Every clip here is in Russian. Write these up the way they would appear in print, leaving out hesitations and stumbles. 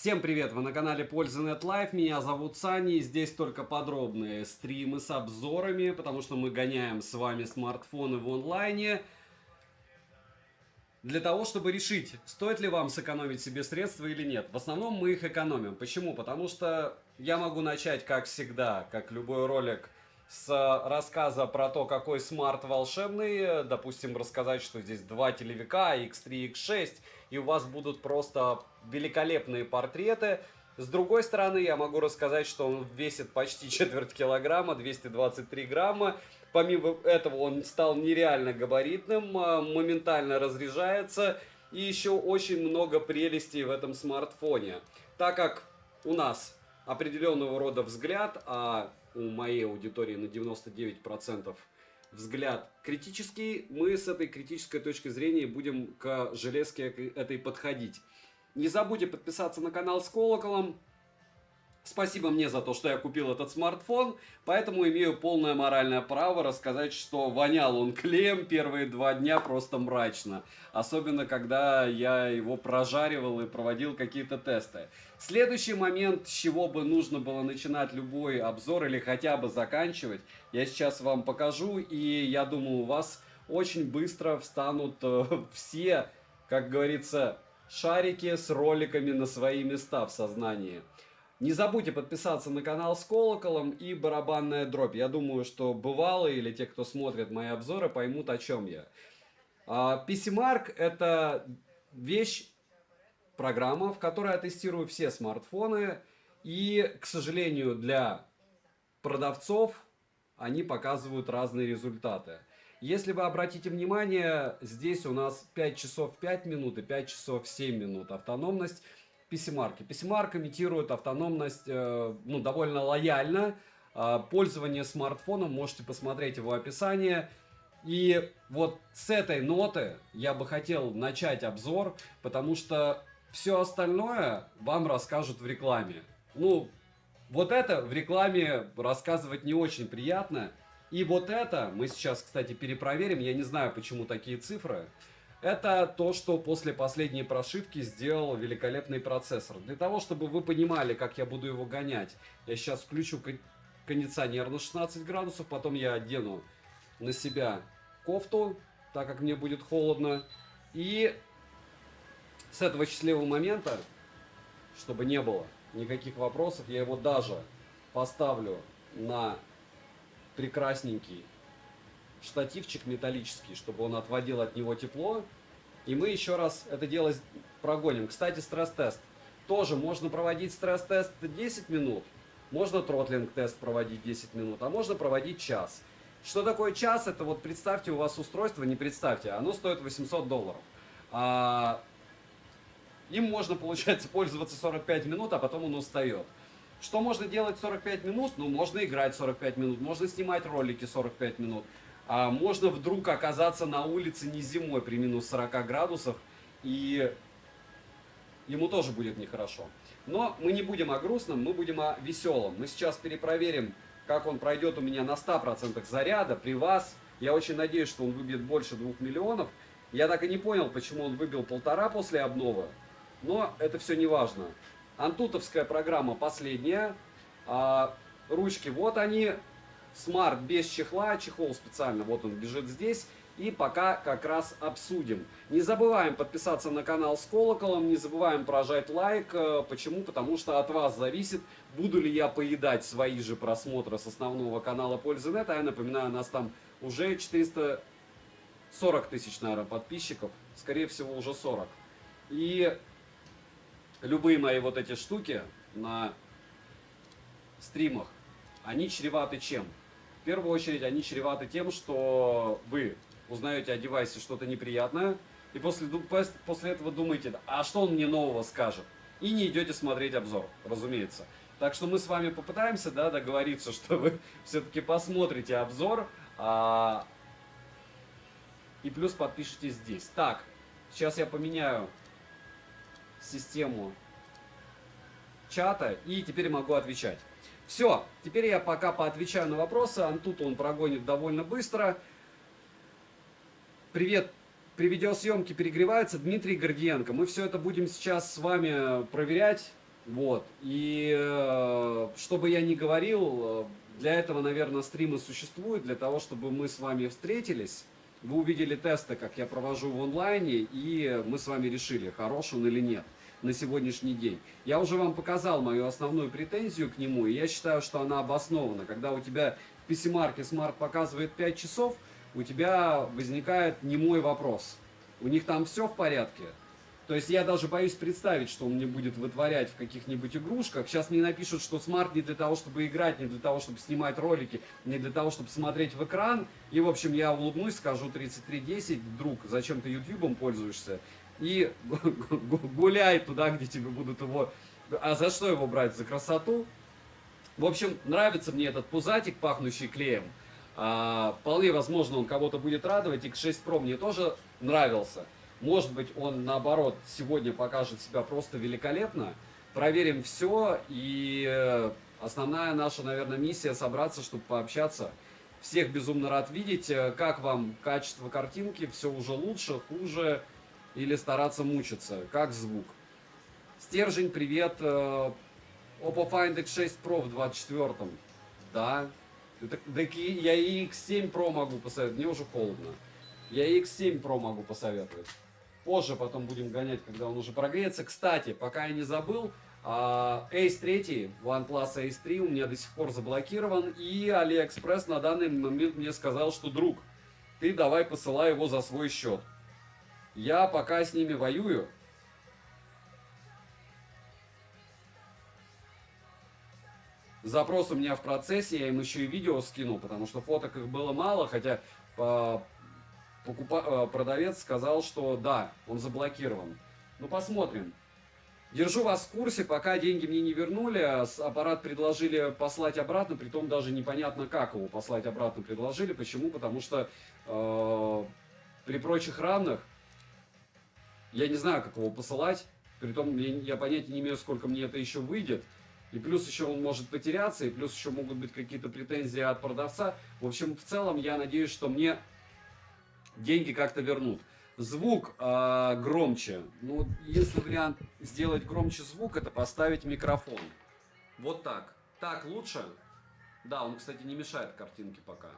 Всем привет! Вы на канале Польза.нет Live. Меня зовут Саня, и здесь только подробные стримы с обзорами, потому что мы гоняем с вами смартфоны в онлайне для того, чтобы решить, стоит ли вам сэкономить себе средства или нет. В основном мы их экономим. Почему? Потому что я могу начать, как всегда, как любой ролик, с рассказа про то, какой смарт волшебный. Допустим, рассказать, что здесь два телевика, X3, X6, и у вас будут просто великолепные портреты. С другой стороны, я могу рассказать, что он весит почти четверть килограмма, 223 грамма. Помимо этого, он стал нереально габаритным, моментально разряжается. И еще очень много прелестей в этом смартфоне. Так как у нас определенного рода взгляд, а у моей аудитории на 99% взгляд критический, мы с этой критической точки зрения будем к железке этой подходить. Не забудьте подписаться на канал с колоколом. Спасибо мне за то, что я купил этот смартфон, поэтому имею полное моральное право рассказать, что вонял он клеем первые 2 дня просто мрачно. Особенно, когда я его прожаривал и проводил какие-то тесты. Следующий момент, с чего бы нужно было начинать любой обзор или хотя бы заканчивать, я сейчас вам покажу, и я думаю, у вас очень быстро встанут все, как говорится, шарики с роликами на свои места в сознании. Не забудьте подписаться на канал с колоколом и барабанная дробь. Я думаю, что бывалые или те, кто смотрит мои обзоры, поймут, о чем я. PCMark — это вещь, программа, в которой я тестирую все смартфоны. И, к сожалению, для продавцов они показывают разные результаты. Если вы обратите внимание, здесь у нас 5 часов 5 минут и 5 часов 7 минут автономность. PCMark. PCMark имитирует автономность довольно лояльно. Пользование смартфоном, можете посмотреть его описание. И вот с этой ноты я бы хотел начать обзор, потому что все остальное вам расскажут в рекламе. Вот это в рекламе рассказывать не очень приятно. И вот это мы сейчас, кстати, перепроверим. Я не знаю, почему такие цифры. Это то, что после последней прошивки сделал великолепный процессор. Для того, чтобы вы понимали, как я буду его гонять, я сейчас включу кондиционер на 16 градусов, потом я одену на себя кофту, так как мне будет холодно. И с этого счастливого момента, чтобы не было никаких вопросов, я его даже поставлю на прекрасненький штативчик металлический, чтобы он отводил от него тепло. И мы еще раз это дело прогоним. Кстати, стресс-тест. Тоже можно проводить стресс-тест 10 минут, можно тротлинг-тест проводить 10 минут, а можно проводить час. Что такое час? Это вот представьте, у вас устройство, не представьте, оно стоит $800. Им можно, получается, пользоваться 45 минут, а потом он устает. Что можно делать 45 минут? Можно играть 45 минут, можно снимать ролики 45 минут. Можно вдруг оказаться на улице не зимой при минус 40 градусах, и ему тоже будет нехорошо. Но мы не будем о грустном, мы будем о веселом. Мы сейчас перепроверим, как он пройдет у меня на 100% заряда при вас. Я очень надеюсь, что он выбьет больше 2 миллионов. Я так и не понял, почему он выбил 1,5 после обновы, но это все не важно. Антутовская программа последняя. Ручки, вот они. Смарт без чехла, чехол специально, вот он лежит здесь. И пока как раз обсудим. Не забываем подписаться на канал с колоколом, не забываем прожать лайк. Почему? Потому что от вас зависит, буду ли я поедать свои же просмотры с основного канала Польза.нет. А я напоминаю, у нас там уже 440 тысяч, наверное, подписчиков. Скорее всего, уже 40. И любые мои вот эти штуки на стримах, они чреваты чем? В первую очередь они чреваты тем, что вы узнаете о девайсе что-то неприятное, и после этого думаете, а что он мне нового скажет? И не идете смотреть обзор, разумеется. Так что мы с вами попытаемся договориться, что вы все-таки посмотрите обзор, и плюс подпишитесь здесь. Так, сейчас я поменяю систему чата, и теперь могу отвечать. Все, теперь я пока поотвечаю на вопросы. Антуту он прогонит довольно быстро. Привет, при видеосъемке перегревается Дмитрий Гордиенко. Мы все это будем сейчас с вами проверять. Вот. И что бы я ни говорил, для этого, наверное, стримы существуют, для того, чтобы мы с вами встретились. Вы увидели тесты, как я провожу в онлайне, и мы с вами решили, хорош он или нет на сегодняшний день. Я уже вам показал мою основную претензию к нему, и я считаю, что она обоснована. Когда у тебя в PC-марке смарт показывает 5 часов, у тебя возникает немой вопрос. У них там все в порядке? То есть я даже боюсь представить, что он мне будет вытворять в каких-нибудь игрушках. Сейчас мне напишут, что смарт не для того, чтобы играть, не для того, чтобы снимать ролики, не для того, чтобы смотреть в экран. И, в общем, я улыбнусь, скажу 3310, друг, зачем ты ютубом пользуешься? И гуляй туда, где тебе будут его... А за что его брать? За красоту? В общем, нравится мне этот пузатик, пахнущий клеем. Вполне возможно, он кого-то будет радовать. X6 Pro мне тоже нравился. Может быть, он, наоборот, сегодня покажет себя просто великолепно. Проверим все. И основная наша, наверное, миссия собраться, чтобы пообщаться. Всех безумно рад видеть. Как вам качество картинки? Все уже лучше, хуже? Или стараться мучиться? Как звук? Стержень, привет. Oppo Find X6 Pro в 24-м. Да. Так я и X7 Pro могу посоветовать. Мне уже холодно. Я и X7 Pro могу посоветовать. Позже потом будем гонять, когда он уже прогреется. Кстати, пока я не забыл, Ace 3, OnePlus Ace 3 у меня до сих пор заблокирован. И AliExpress на данный момент мне сказал, что, друг, ты давай посылай его за свой счет. Я пока с ними воюю. Запрос у меня в процессе, я им еще и видео скину, потому что фоток их было мало, хотя продавец сказал, что да, он заблокирован. Ну, посмотрим. Держу вас в курсе, пока деньги мне не вернули, аппарат предложили послать обратно, притом даже непонятно, как его послать обратно предложили. Почему? Потому что при прочих равных я не знаю, как его посылать, притом я понятия не имею, сколько мне это еще выйдет. И плюс еще он может потеряться, и плюс еще могут быть какие-то претензии от продавца. В общем, в целом я надеюсь, что мне деньги как-то вернут. Звук громче. Ну, если вариант сделать громче звук, это поставить микрофон. Вот так. Так лучше? Да, он, кстати, не мешает картинке пока.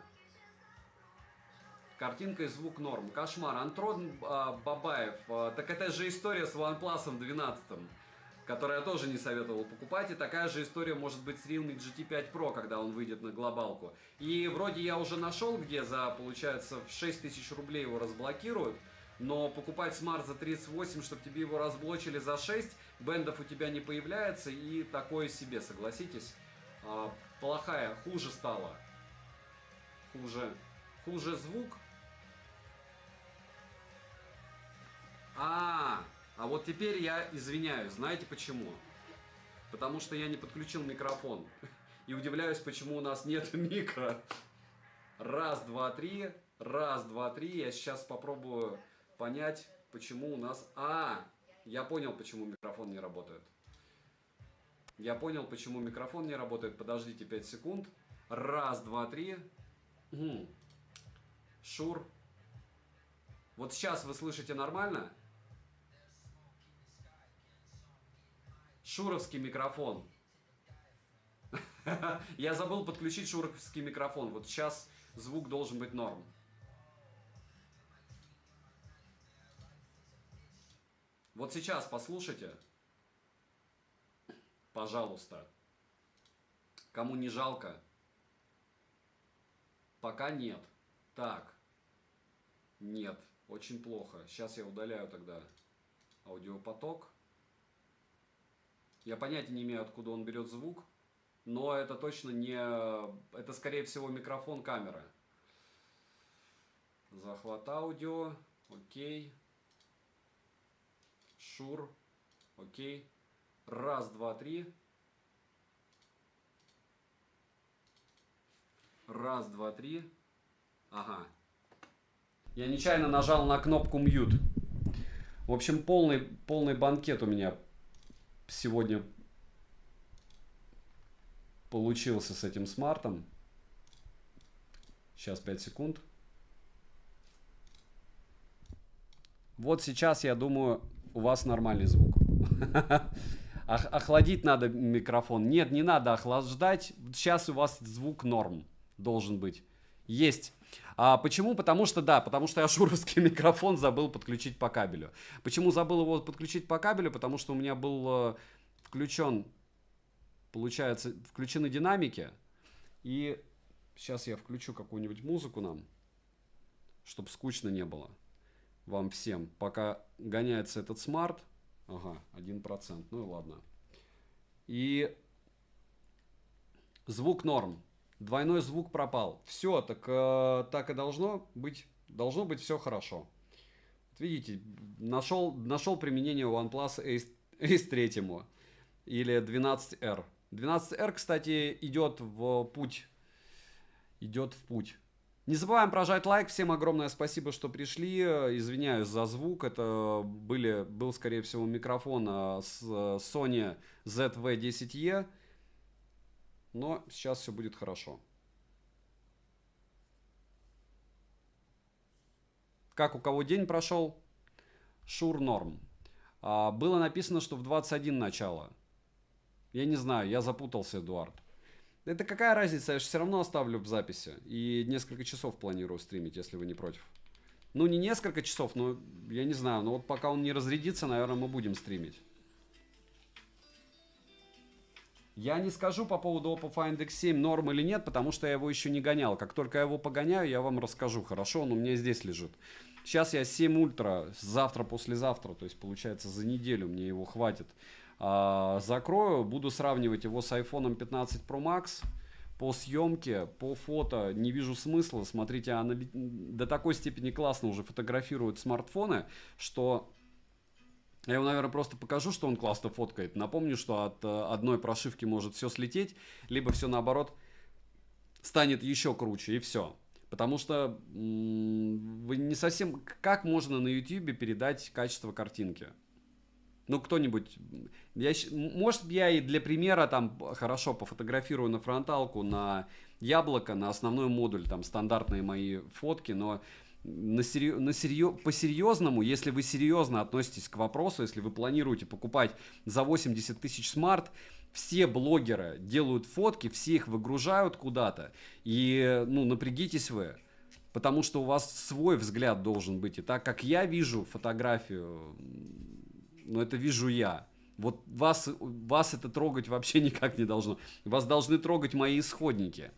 Картинка и звук норм. Кошмар. Антрон Бабаев. Так это же история с OnePlus 12, который я тоже не советовал покупать. И такая же история может быть с Realme GT5 Pro, когда он выйдет на глобалку. И вроде я уже нашел, где за, получается, в 6000 рублей его разблокируют. Но покупать смарт за 38, чтобы тебе его разблочили за 6, бендов у тебя не появляется. И такое себе, согласитесь. Плохая, хуже стало. Хуже звук. А вот теперь я извиняюсь. Знаете почему? Потому что я не подключил микрофон. И удивляюсь, почему у нас нет микро. Раз, два, три. Раз, два, три. Я сейчас попробую понять, почему у нас... Я понял, почему микрофон не работает. Я понял, почему микрофон не работает. Подождите 5 секунд. Раз, два, три. Шур. Вот сейчас вы слышите нормально? Шуровский микрофон. Я забыл подключить шуровский микрофон. Вот сейчас звук должен быть норм. Вот сейчас послушайте. Пожалуйста. Кому не жалко? Пока нет. Так. Нет. Очень плохо. Сейчас я удаляю тогда аудиопоток. Я понятия не имею, откуда он берет звук. Но это точно не... Это, скорее всего, микрофон камеры. Захват аудио. Окей. Шур. Окей. Раз, два, три. Раз, два, три. Ага. Я нечаянно нажал на кнопку mute. В общем, полный банкет у меня сегодня получился с этим смартом. Сейчас 5 секунд. Вот сейчас, я думаю, у вас нормальный звук. Охладить надо микрофон. Нет, не надо охлаждать. Сейчас у вас звук норм должен быть. Есть. Почему? Потому что, да, потому что я шуровский микрофон забыл подключить по кабелю. Почему забыл его подключить по кабелю? Потому что у меня был включены динамики. И сейчас я включу какую-нибудь музыку нам, чтобы скучно не было вам всем. Пока гоняется этот смарт. Ага, 1%. Ну и ладно. И звук норм. Двойной звук пропал. Все, так и должно быть. Должно быть все хорошо. Вот видите, нашел применение OnePlus Ace 3 или 12R. 12R, кстати, идет в путь. Не забываем прожать лайк. Всем огромное спасибо, что пришли. Извиняюсь за звук. Это был, скорее всего, микрофон с Sony ZV-10E. Но сейчас все будет хорошо. Как у кого день прошел? Шур норм. Было написано, что в 21 начало. Я не знаю, я запутался, Эдуард. Это какая разница, я же все равно оставлю в записи. И несколько часов планирую стримить, если вы не против. Ну, не несколько часов, но я не знаю. Но вот пока он не разрядится, наверное, мы будем стримить. Я не скажу по поводу Oppo Find X7 норм или нет, потому что я его еще не гонял. Как только я его погоняю, я вам расскажу. Хорошо, он у меня здесь лежит. Сейчас я 7 ультра, завтра, послезавтра, то есть получается за неделю мне его хватит. Закрою, буду сравнивать его с iPhone 15 Pro Max. По съемке, по фото не вижу смысла. Смотрите, до такой степени классно уже фотографируют смартфоны, что... Я вам, наверное, просто покажу, что он классно фоткает. Напомню, что от одной прошивки может все слететь, либо все наоборот станет еще круче, и все. Потому что вы не совсем... Как можно на YouTube передать качество картинки? Ну, кто-нибудь... Может, я и для примера там хорошо пофотографирую на фронталку, на яблоко, на основной модуль, там стандартные мои фотки, но... По-серьезному, если вы серьезно относитесь к вопросу, если вы планируете покупать за 80 тысяч смарт, все блогеры делают фотки, все их выгружают куда-то, и, ну, напрягитесь вы, потому что у вас свой взгляд должен быть, и так как я вижу фотографию, ну, это вижу я. Вот вас это трогать вообще никак не должно. Вас должны трогать мои исходники.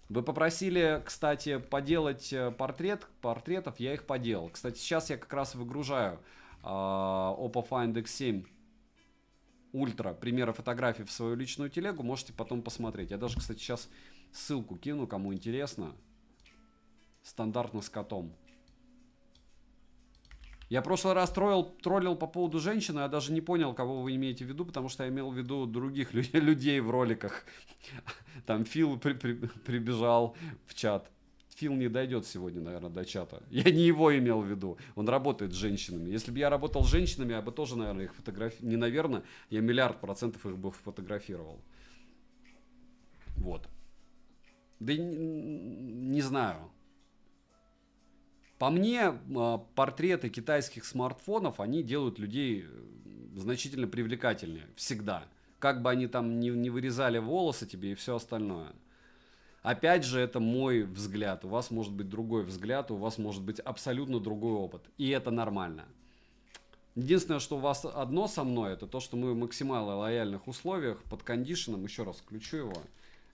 Вы попросили, кстати, поделать портретов, я их поделал. Кстати, сейчас я как раз выгружаю Oppo Find X7 Ultra, примеры фотографий в свою личную телегу, можете потом посмотреть. Я даже, кстати, сейчас ссылку кину, кому интересно. Стандартно с котом. Я в прошлый раз троллил по поводу женщины, я даже не понял, кого вы имеете в виду, потому что я имел в виду других людей в роликах. Там Фил прибежал в чат. Фил не дойдет сегодня, наверное, до чата. Я не его имел в виду. Он работает с женщинами. Если бы я работал с женщинами, я бы тоже, наверное, их фотографировал. Не, наверное, я 100% их бы фотографировал. Вот. Да не знаю. По мне, портреты китайских смартфонов, они делают людей значительно привлекательнее. Всегда. Как бы они там не вырезали волосы тебе и все остальное. Опять же, это мой взгляд. У вас может быть другой взгляд, у вас может быть абсолютно другой опыт. И это нормально. Единственное, что у вас одно со мной, это то, что мы в максимально лояльных условиях, под кондишеном, еще раз включу его,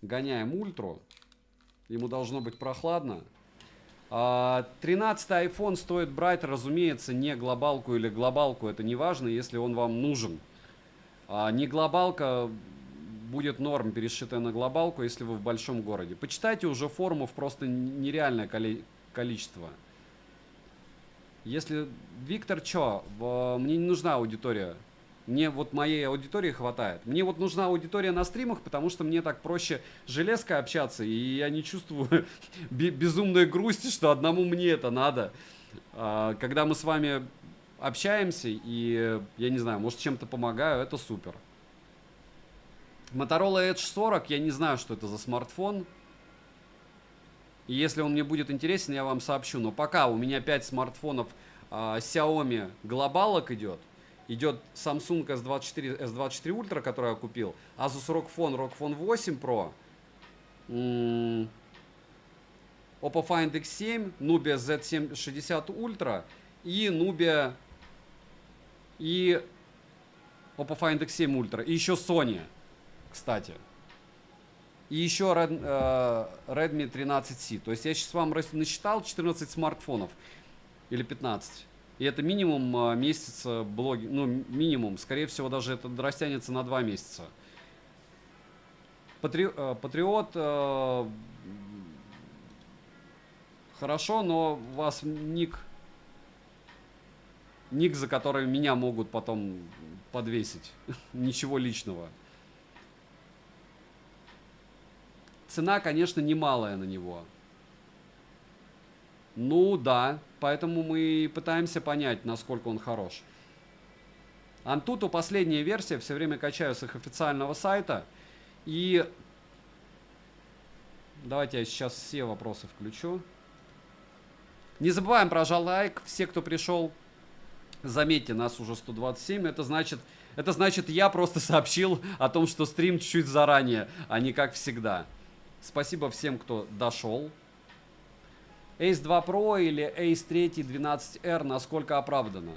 гоняем ультру. Ему должно быть прохладно. 13 iPhone стоит брать, разумеется, не глобалку или глобалку, это не важно, если он вам нужен. Не глобалка будет норм, пересчитая на глобалку, если вы в большом городе. Почитайте уже форумов, просто нереальное количество. Если... Виктор, чё? Мне не нужна аудитория. Мне вот моей аудитории хватает. Мне вот нужна аудитория на стримах, потому что мне так проще железкой общаться, и я не чувствую безумной грусти, что одному мне это надо. Когда мы с вами общаемся, и, я не знаю, может, чем-то помогаю, это супер. Motorola Edge 40, я не знаю, что это за смартфон. И если он мне будет интересен, я вам сообщу. Но пока у меня 5 смартфонов Xiaomi глобалок идет. идет Samsung S24 Ultra, который я купил, Asus ROG Phone 8 Pro, Oppo Find X7, Nubia Z760 Ultra и Nubia и Oppo Find X7 Ultra. И еще Sony, кстати. И еще Redmi 13C. То есть я сейчас вам насчитал 14 смартфонов. Или 15. И это минимум месяца блоги. Ну, минимум. Скорее всего, даже это растянется на 2 месяца. Патриот хорошо, но у вас ник, за который меня могут потом подвесить. Ничего личного. Цена, конечно, немалая на него. Ну да, поэтому мы пытаемся понять, насколько он хорош. Antutu последняя версия, все время качаю с их официального сайта. И давайте я сейчас все вопросы включу. Не забываем про лайк. Все, кто пришел, заметьте, нас уже 127. Это значит, я просто сообщил о том, что стрим чуть-чуть заранее, а не как всегда. Спасибо всем, кто дошел. Ace 2 Pro или Ace 3 12R насколько оправдано?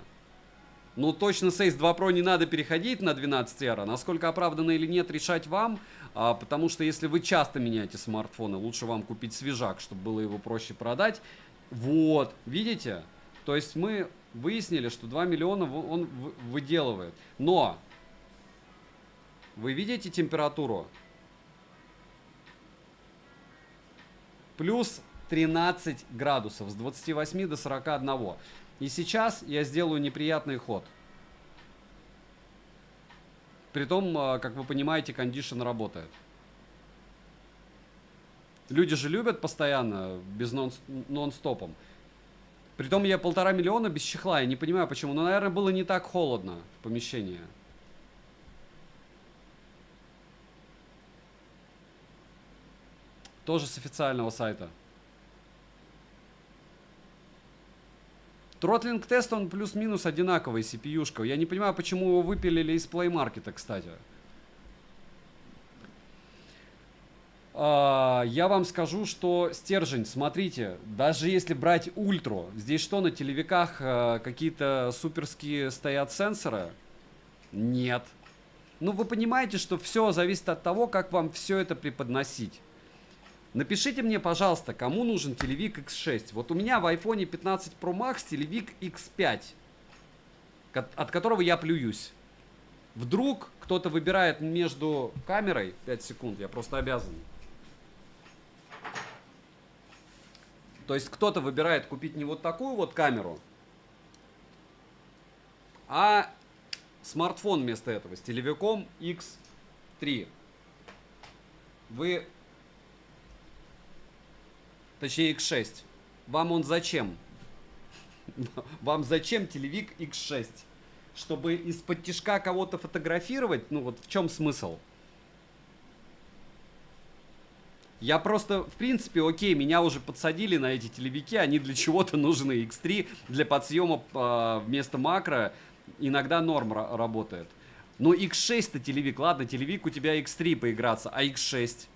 Ну, точно с Ace 2 Pro не надо переходить на 12R. Насколько оправдано или нет, решать вам. Потому что если вы часто меняете смартфоны, лучше вам купить свежак, чтобы было его проще продать. Вот, видите? То есть мы выяснили, что 2 миллиона он выделывает. Но вы видите температуру? Плюс 13 градусов с 28 до 41. И сейчас я сделаю неприятный ход. Притом, как вы понимаете, кондишн работает. Люди же любят постоянно, без нон-стопом. Притом я 1,5 миллиона без чехла. Я не понимаю почему. Но, наверное, было не так холодно в помещении. Тоже с официального сайта. Тротлинг тест, он плюс-минус одинаковый, CPU-шка. Я не понимаю, почему его выпилили из Play Market, кстати. Я вам скажу, что стержень, смотрите, даже если брать ультру, здесь что, на телевиках какие-то суперские стоят сенсоры? Нет. Ну, вы понимаете, что все зависит от того, как вам все это преподносить. Напишите мне, пожалуйста, кому нужен телевик X6. Вот у меня в iPhone 15 Pro Max телевик X5, от которого я плююсь. Вдруг кто-то выбирает между камерой... 5 секунд, я просто обязан. То есть кто-то выбирает купить не вот такую вот камеру, а смартфон вместо этого с телевиком X3. Вы... Точнее, X6. Вам он зачем? Вам зачем телевик X6? Чтобы из-под тишка кого-то фотографировать? Ну вот в чем смысл? Я просто, в принципе, окей, меня уже подсадили на эти телевики, они для чего-то нужны. X3 для подсъема вместо макро иногда норм работает. Но X6-то телевик, ладно, телевик у тебя X3 поиграться, а X6?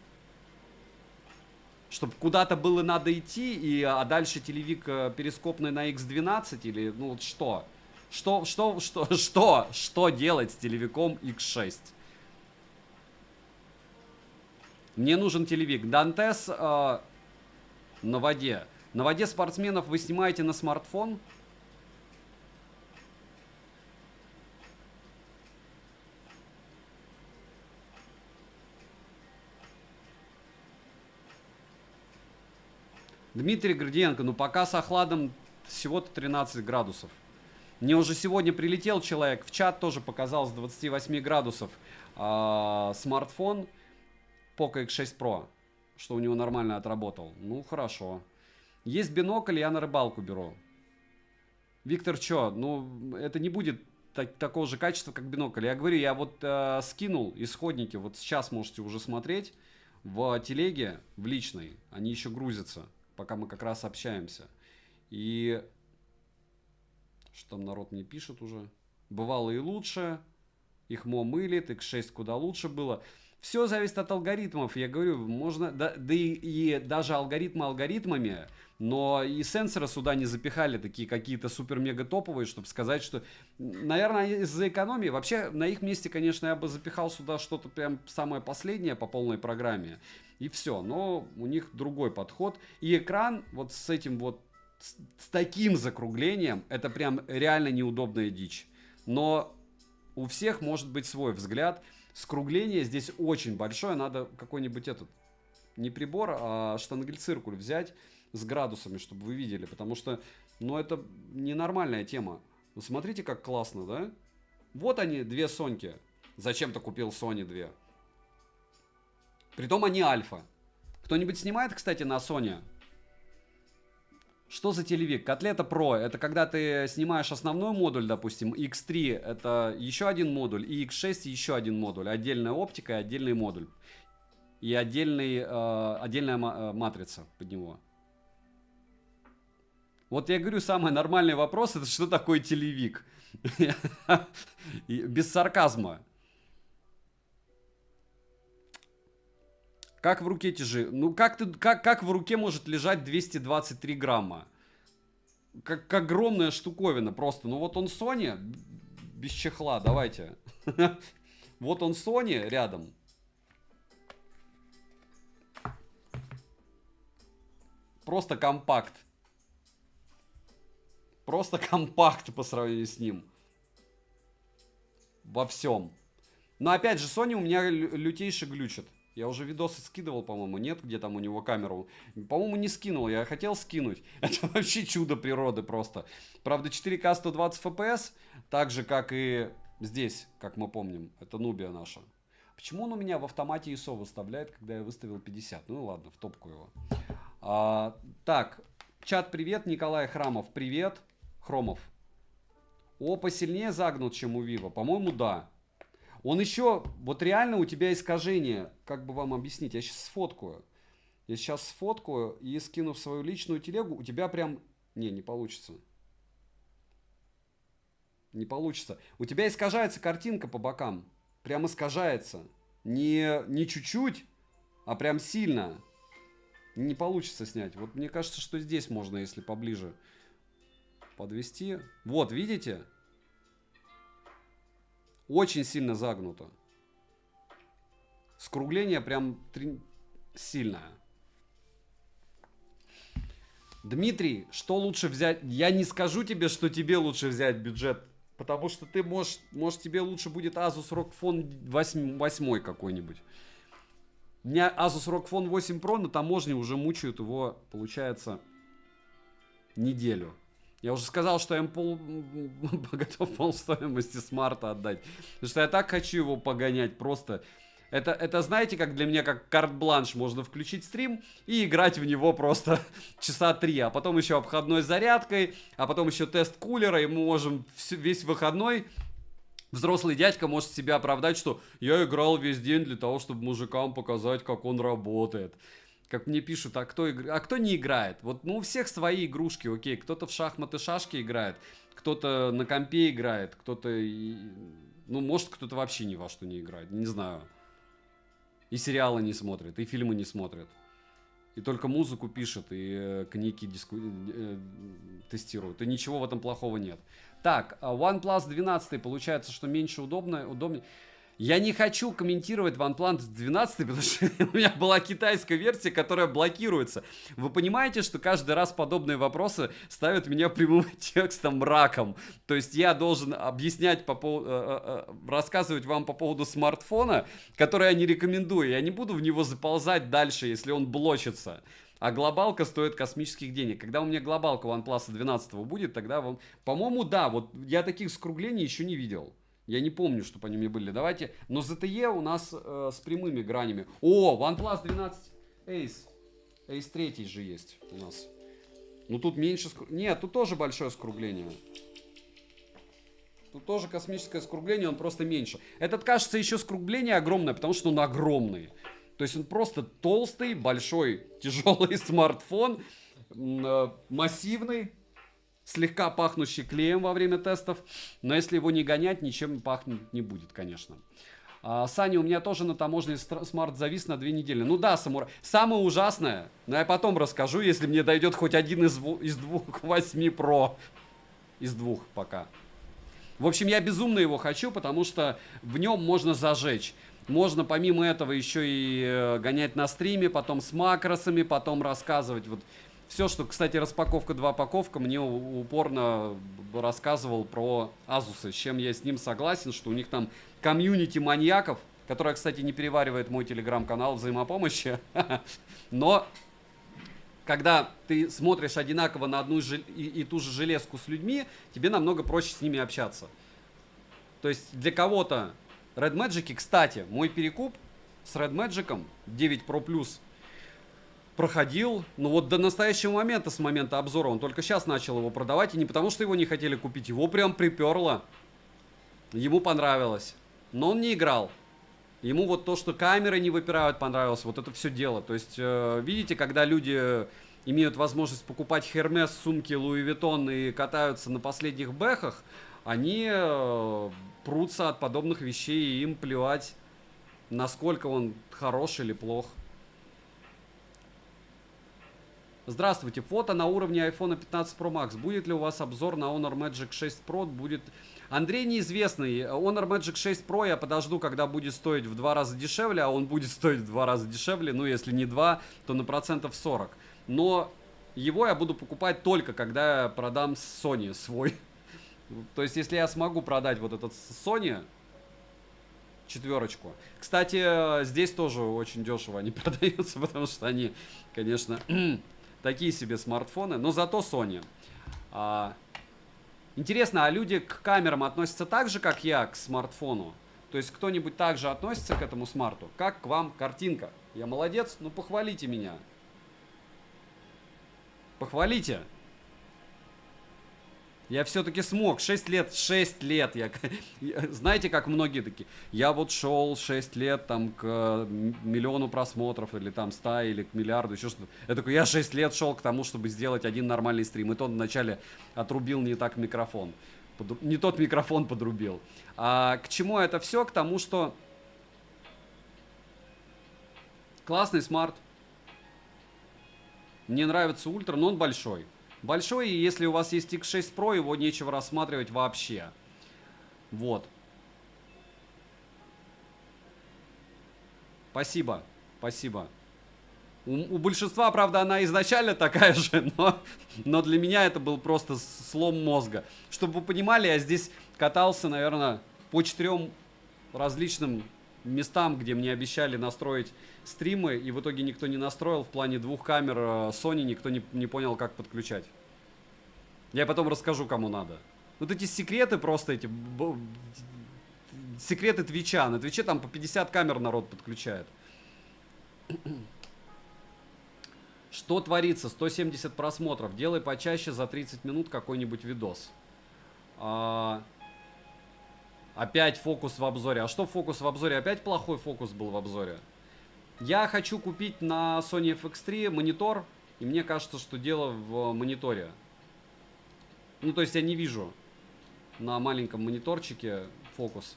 Чтобы куда-то было надо идти, а дальше телевик перископный на X12 или, ну вот что? Что делать с телевиком X6? Мне нужен телевик. Dantes на воде. На воде спортсменов вы снимаете на смартфон? Дмитрий Гордиенко, ну пока с охладом всего-то 13 градусов. Мне уже сегодня прилетел человек, в чат тоже показал с 28 градусов смартфон Poco X6 Pro, что у него нормально отработал. Ну, хорошо. Есть бинокль, я на рыбалку беру. Виктор, чё? Ну, это не будет такого же качества, как бинокль. Я говорю, я вот скинул исходники, вот сейчас можете уже смотреть в телеге, в личной. Они еще грузятся, пока мы как раз общаемся. И что там народ мне пишет уже? Бывало и лучше. Ихмо мылит, X6 куда лучше было. Все зависит от алгоритмов. Я говорю, можно, да и даже алгоритмы алгоритмами, но и сенсоры сюда не запихали такие какие-то супер-мега топовые, чтобы сказать, что, наверное, из-за экономии. Вообще, на их месте, конечно, я бы запихал сюда что-то прям самое последнее по полной программе. И все. Но у них другой подход. И экран вот с этим вот, с таким закруглением, это прям реально неудобная дичь. Но у всех может быть свой взгляд. Скругление здесь очень большое. Надо какой-нибудь этот, не прибор, а штангель-циркуль взять с градусами, чтобы вы видели. Потому что, ну, это ненормальная тема. Ну, смотрите, как классно, да? Вот они, две Соньки. Зачем-то купил Sony две. Притом они альфа. Кто-нибудь снимает, кстати, на Sony? Что за телевик? Котлета Pro — это когда ты снимаешь основной модуль, допустим, X3 — это еще один модуль, и X6 — еще один модуль. Отдельная оптика и отдельный модуль. И отдельная матрица под него. Вот я говорю, самый нормальный вопрос — это что такое телевик? Без сарказма. Как в руке тяжи? Ну, как в руке может лежать 223 грамма? Как огромная штуковина просто. Ну, вот он Sony без чехла, давайте. Вот он Sony рядом. Просто компакт. Просто компакт по сравнению с ним. Во всем. Но опять же, Sony у меня лютейше глючит. Я уже видосы скидывал, по-моему, нет, где там у него камеру. По-моему, не скинул, я хотел скинуть. Это вообще чудо природы просто. Правда, 4К 120 FPS, так же, как и здесь, как мы помним. Это Nubia наша. Почему он у меня в автомате ISO выставляет, когда я выставил 50? Ну ладно, в топку его. Так, чат, привет. Николай Храмов, привет. Хромов. О, посильнее загнут, чем у Vivo. По-моему, да. Он еще, вот реально у тебя искажение. Как бы вам объяснить? Я сейчас сфоткаю. Я сейчас сфоткаю и скину в свою личную телегу. У тебя прям... Не получится. Не получится. У тебя искажается картинка по бокам. Прям искажается. Не чуть-чуть, а прям сильно. Не получится снять. Вот мне кажется, что здесь можно, если поближе подвести. Вот, видите? Очень сильно загнуто. Скругление прям сильное. Дмитрий, что лучше взять? Я не скажу тебе, что тебе лучше взять бюджет. Потому что ты может тебе лучше будет Asus ROG Phone 8 какой-нибудь. У меня Asus ROG Phone 8 Pro на таможне уже мучают его, получается, неделю. Я уже сказал, что я им готов полстоимости смарта отдать. Потому что я так хочу его погонять просто. Это знаете, как для меня, как карт-бланш. Можно включить стрим и играть в него просто часа 3. А потом еще обходной зарядкой. А потом еще тест кулера. И мы можем весь выходной... Взрослый дядька может себя оправдать, что я играл весь день для того, чтобы мужикам показать, как он работает. Как мне пишут, а кто не играет? Вот, ну, у всех свои игрушки, окей. Кто-то в шахматы, шашки играет, кто-то на компе играет, кто-то... Ну, может, кто-то вообще ни во что не играет, не знаю. И сериалы не смотрит, и фильмы не смотрит. И только музыку пишет, и книги тестирует. И ничего в этом плохого нет. Так, OnePlus 12 получается, что меньше удобнее. Я не хочу комментировать OnePlus 12, потому что у меня была китайская версия, которая блокируется. Вы понимаете, что каждый раз подобные вопросы ставят меня прямым текстом раком. То есть я должен объяснять, рассказывать вам по поводу смартфона, который я не рекомендую. Я не буду в него заползать дальше, если он блочится. А глобалка стоит космических денег. Когда у меня глобалка OnePlus 12 будет, тогда вам... По-моему, да, вот я таких скруглений еще не видел. Я не помню, чтобы они у меня были. Давайте. Но ZTE у нас с прямыми гранями. О, OnePlus 12 Ace. Ace 3 же есть у нас. Ну тут меньше... Нет, тут тоже большое скругление. Тут тоже космическое скругление, он просто меньше. Этот, кажется, еще скругление огромное, потому что он огромный. То есть он просто толстый, большой, тяжелый смартфон. Массивный. слегка пахнущий клеем во время тестов, но если его не гонять, ничем пахнуть не будет, конечно. Саня, у меня тоже на таможне смарт завис на 2 недели. Ну да, Самурай. Самое ужасное, но я потом расскажу, если мне дойдет хоть один из двух 8 Pro. Из двух пока. В общем, я безумно его хочу, потому что в нем можно зажечь. Можно помимо этого еще и гонять на стриме, потом с макросами, потом рассказывать. Вот все, что, кстати, распаковка 2 паковка, мне упорно рассказывал про Asus, с чем я с ним согласен, что у них там комьюнити маньяков, которая, кстати, не переваривает мой телеграм-канал взаимопомощи, но когда ты смотришь одинаково на одну и ту же железку с людьми, тебе намного проще с ними общаться. То есть для кого-то Red Magic, кстати, мой перекуп с Red Magic 9 Pro Plus проходил, ну вот до настоящего момента, с момента обзора, он только сейчас начал его продавать, и не потому, что его не хотели купить, его прям приперло, ему понравилось, но он не играл. Ему вот то, что камеры не выпирают, понравилось, вот это все дело. То есть, видите, когда люди имеют возможность покупать Hermes, сумки Louis Vuitton и катаются на последних бэхах, они прутся от подобных вещей, и им плевать, насколько он хорош или плох. Здравствуйте, фото на уровне iPhone 15 Pro Max. Будет ли у вас обзор на Honor Magic 6 Pro? Будет... Андрей неизвестный. Honor Magic 6 Pro я подожду, когда будет стоить в 2 раза дешевле, а он будет стоить в 2 раза дешевле. Ну, если не 2, то на процентов 40. Но его я буду покупать только, когда я продам Sony свой. То есть, если я смогу продать вот этот Sony 4. Кстати, здесь тоже очень дешево они продаются, потому что они, конечно... Такие себе смартфоны, но зато Sony. Интересно, а люди к камерам относятся так же, как я, к смартфону? То есть кто-нибудь также относится к этому смарту? Как к вам картинка? Я молодец? Ну похвалите меня. Похвалите. Я все-таки смог. 6 лет. 6 лет. Знаете, как многие такие. Я вот шел 6 лет там к миллиону просмотров, или там 100, или к миллиарду, еще что-то. Я такой, я 6 лет шел к тому, чтобы сделать один нормальный стрим. И тот вначале отрубил не так микрофон. Не тот микрофон подрубил. А к чему это все? К тому, что классный смарт. Мне нравится ультра, но он большой. Большой, и если у вас есть X6 Pro, его нечего рассматривать вообще. Вот. Спасибо, спасибо. У большинства, правда, она изначально такая же, но для меня это был просто слом мозга. Чтобы вы понимали, я здесь катался, наверное, по 4 различным местам, где мне обещали настроить стримы, и в итоге никто не настроил. В плане 2 камер Sony никто не понял, как подключать. Я потом расскажу, кому надо. Вот эти секреты просто, эти секреты Твича. На Твиче там по 50 камер народ подключает. Что творится? 170 просмотров. Делай почаще за 30 минут какой-нибудь видос. Опять фокус в обзоре. А что фокус в обзоре? Опять плохой фокус был в обзоре. Я хочу купить на Sony FX3 монитор. И мне кажется, что дело в мониторе. Ну, то есть я не вижу на маленьком мониторчике фокус.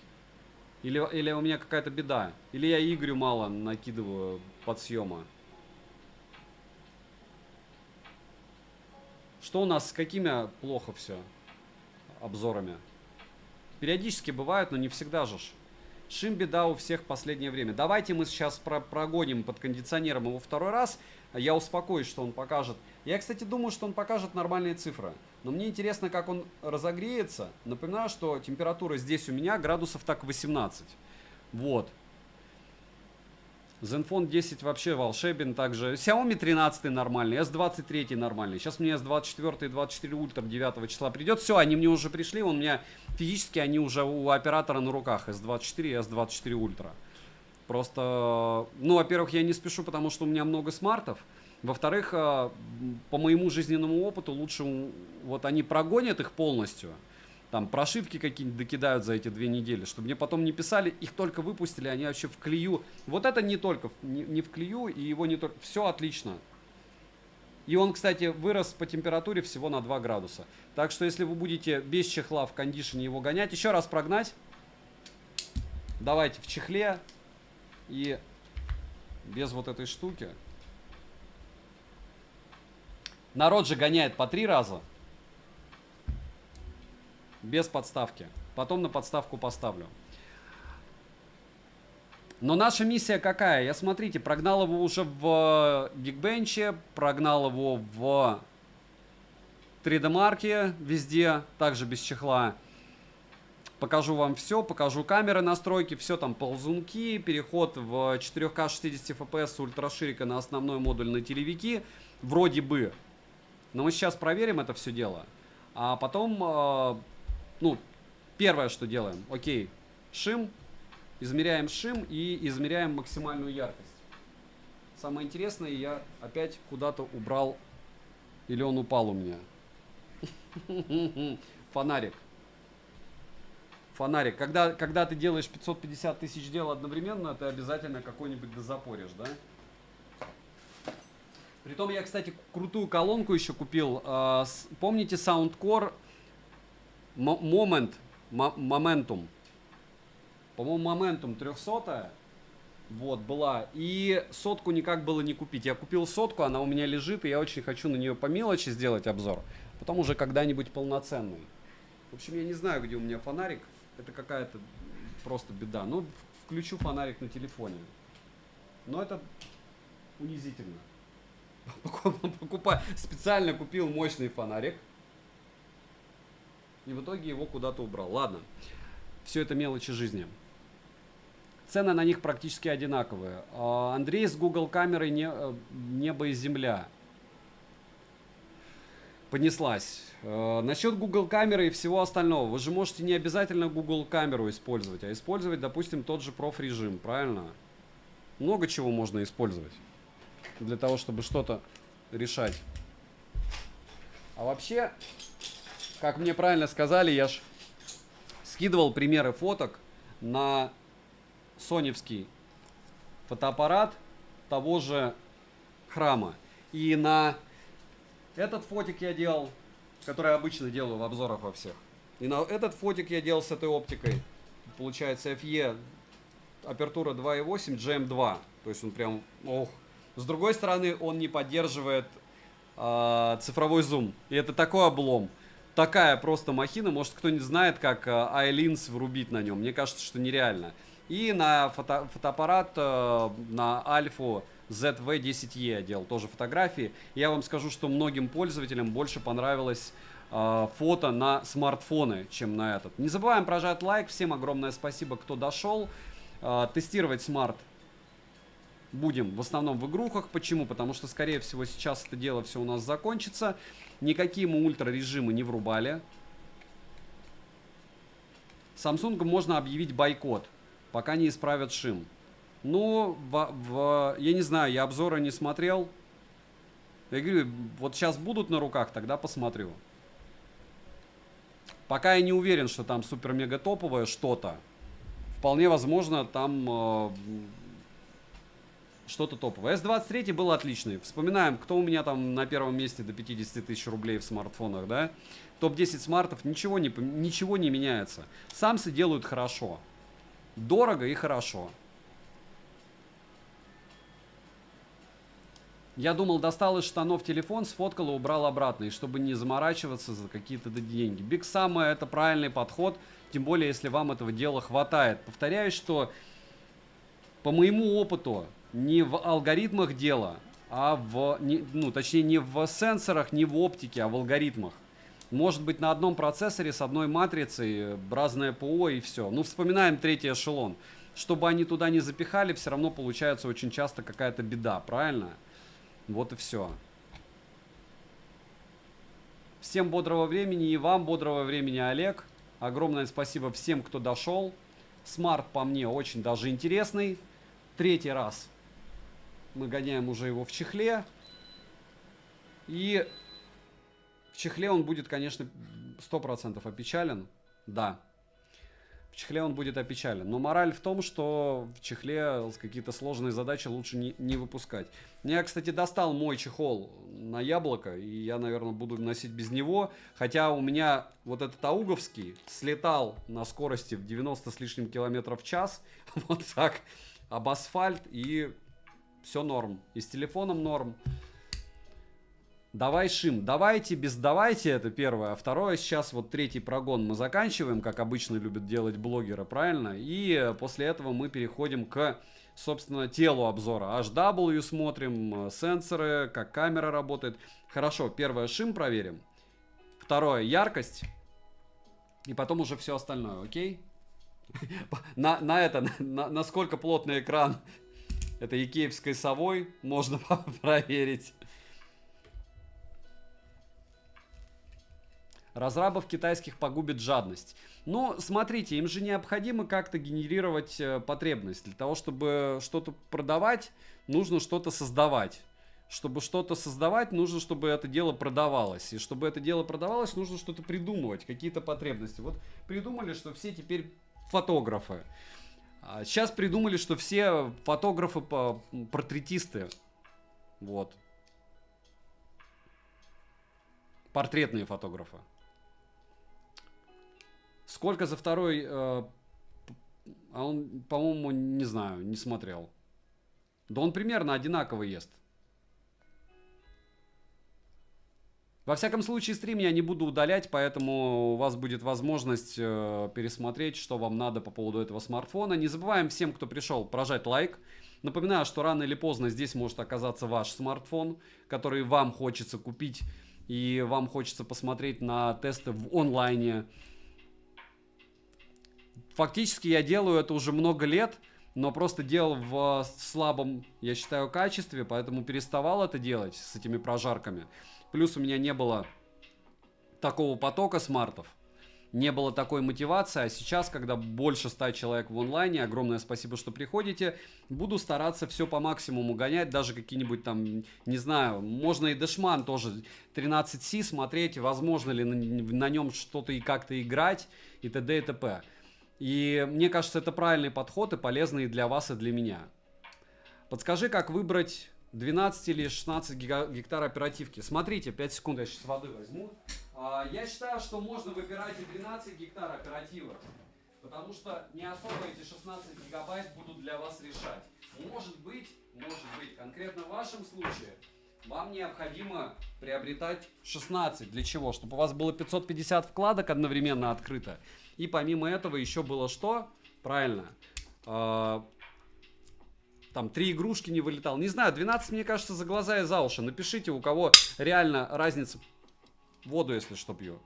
Или у меня какая-то беда. Или я Игорю мало накидываю подсъема. Что у нас, с какими плохо все обзорами? Периодически бывают, но не всегда же. Шим беда у всех в последнее время. Давайте мы сейчас прогоним под кондиционером его 2 раз. Я успокоюсь, что он покажет. Я, кстати, думаю, что он покажет нормальные цифры. Но мне интересно, как он разогреется. Напоминаю, что температура здесь у меня градусов так 18. Вот. Zenfone 10 вообще волшебен. Также Xiaomi 13 нормальный, S23 нормальный. Сейчас мне S24 и 24 Ultra 9 числа придет. Все, они мне уже пришли. У меня физически они уже у оператора на руках. S24 и S24 Ultra. Просто, ну, во-первых, я не спешу, потому что у меня много смартов. Во-вторых, по моему жизненному опыту лучше, вот они прогонят их полностью. Там прошивки какие-нибудь докидают за эти 2 недели, чтобы мне потом не писали, их только выпустили, они вообще в клею. Вот это не только, не в клею, и его не только... Все отлично. И он, кстати, вырос по температуре всего на 2 градуса. Так что если вы будете без чехла в кондишене его гонять, еще раз прогнать. Давайте в чехле и без вот этой штуки. Народ же гоняет по 3 раза. Без подставки. Потом на подставку поставлю. Но наша миссия какая? Я, смотрите, прогнал его уже в Geekbench, прогнал его в 3D Mark везде, также без чехла. Покажу вам все, покажу камеры, настройки, все там ползунки, переход в 4К 60 FPS ультраширика на основной модуль на телевики. Вроде бы. Но мы сейчас проверим это все дело. А потом, первое, что делаем. Окей, шим. Измеряем шим и измеряем максимальную яркость. Самое интересное, я опять куда-то убрал, или он упал у меня. Фонарик. Фонарик. Когда ты делаешь 550 тысяч дел одновременно, ты обязательно какой-нибудь дозапоришь, да? Притом я, кстати, крутую колонку еще купил. Помните Soundcore Momentum? По-моему, Momentum 300 вот, была. И сотку никак было не купить. Я купил сотку, она у меня лежит, и я очень хочу на нее по мелочи сделать обзор. Потом уже когда-нибудь полноценный. В общем, я не знаю, где у меня фонарик. Это какая-то просто беда. Ну, включу фонарик на телефоне. Но это унизительно. Специально купил мощный фонарик. И в итоге его куда-то убрал. Ладно. Все это мелочи жизни. Цены на них практически одинаковые. Андрей с Google камерой небо и земля. Понеслась. Насчет Google камеры и всего остального. Вы же можете не обязательно Google камеру использовать, а использовать, допустим, тот же проф-режим, правильно? Много чего можно использовать для того, чтобы что-то решать. А вообще, как мне правильно сказали, я ж скидывал примеры фоток на соневский фотоаппарат того же храма. И на этот фотик я делал, который я обычно делаю в обзорах во всех. И на этот фотик я делал с этой оптикой. Получается FE апертура 2.8 GM2. То есть он прям, ох. С другой стороны, он не поддерживает цифровой зум. И это такой облом. Такая просто махина. Может, кто не знает, как iLens врубить на нем. Мне кажется, что нереально. И на фотоаппарат на Альфу ZV-10E я делал тоже фотографии. Я вам скажу, что многим пользователям больше понравилось фото на смартфоны, чем на этот. Не забываем прожать лайк. Всем огромное спасибо, кто дошел. Тестировать смарт будем в основном в игрухах. Почему? Потому что, скорее всего, сейчас это дело все у нас закончится. Никакие мы ультра-режимы не врубали. Samsung можно объявить бойкот, пока не исправят шим. Ну, я не знаю, я обзоры не смотрел. Я говорю, вот сейчас будут на руках, тогда посмотрю. Пока я не уверен, что там супер-мега топовое что-то. Вполне возможно, там что-то топовое. S23 был отличный. Вспоминаем, кто у меня там на первом месте до 50 тысяч рублей в смартфонах, да? Топ-10 смартов, ничего не меняется. Самсы делают хорошо. Дорого и хорошо. Я думал, достал из штанов телефон, сфоткал и убрал обратно, и чтобы не заморачиваться за какие-то деньги. Big Summer — это правильный подход, тем более, если вам этого дела хватает. Повторяюсь, что по моему опыту не в алгоритмах дело, а точнее не в сенсорах, не в оптике, а в алгоритмах. Может быть, на одном процессоре с одной матрицей разное ПО и все. Ну, вспоминаем третий эшелон. Чтобы они туда не запихали, все равно получается очень часто какая-то беда, правильно? Вот и все. Всем бодрого времени и вам бодрого времени, Олег. Огромное спасибо всем, кто дошел. Смарт по мне очень даже интересный. Третий раз мы гоняем уже его в чехле. И в чехле он будет, конечно, 100% опечален. Да. в чехле он будет опечален. Но мораль в том, что в чехле какие-то сложные задачи лучше не выпускать. Я, кстати, достал мой чехол на яблоко, и я, наверное, буду носить без него. Хотя у меня вот этот ауговский слетал на скорости в 90 с лишним километров в час. Вот так. Об асфальт, и все норм. И с телефоном норм. Давай, Шим, давайте, без давайте, это первое. А второе, сейчас вот третий прогон мы заканчиваем, как обычно любят делать блогеры, правильно? И после этого мы переходим к, собственно, телу обзора. HW смотрим, сенсоры, как камера работает. Хорошо, первое, Шим проверим. Второе, яркость. И потом уже все остальное, окей? Насколько плотный экран этой икеевской совой, можно проверить. Разрабов китайских погубит жадность. Но смотрите, им же необходимо как-то генерировать потребность. Для того, чтобы что-то продавать, нужно что-то создавать. Чтобы что-то создавать, нужно, чтобы это дело продавалось. И чтобы это дело продавалось, нужно что-то придумывать, какие-то потребности. Вот придумали, что все теперь фотографы. Сейчас придумали, что все фотографы портретисты. Вот. Портретные фотографы. Сколько за второй... а он, по-моему, не знаю, не смотрел. Да он примерно одинаково ест. Во всяком случае, стрим я не буду удалять, поэтому у вас будет возможность пересмотреть, что вам надо по поводу этого смартфона. Не забываем всем, кто пришел, прожать лайк. Напоминаю, что рано или поздно здесь может оказаться ваш смартфон, который вам хочется купить, и вам хочется посмотреть на тесты в онлайне. Фактически я делаю это уже много лет, но просто делал в слабом, я считаю, качестве, поэтому переставал это делать с этими прожарками. Плюс у меня не было такого потока смартов, не было такой мотивации, а сейчас, когда больше 100 человек в онлайне, огромное спасибо, что приходите, буду стараться все по максимуму гонять, даже какие-нибудь там, не знаю, можно и Дэшман тоже 13C смотреть, возможно ли на нем что-то и как-то играть, и т.д. и т.п. И мне кажется, это правильный подход и полезный и для вас, и для меня. Подскажи, как выбрать 12 или 16 гектар оперативки. Смотрите, 5 секунд, я сейчас воды возьму. Я считаю, что можно выбирать и 12 гектар оперативы, потому что не особо эти 16 гигабайт будут для вас решать. Может быть, конкретно в вашем случае вам необходимо приобретать 16. Для чего? Чтобы у вас было 550 вкладок одновременно открыто. И помимо этого еще было что? Правильно. Там 3 игрушки не вылетал. Не знаю, 12, мне кажется, за глаза и за уши. Напишите, у кого реально разница. Воду, если что, пью.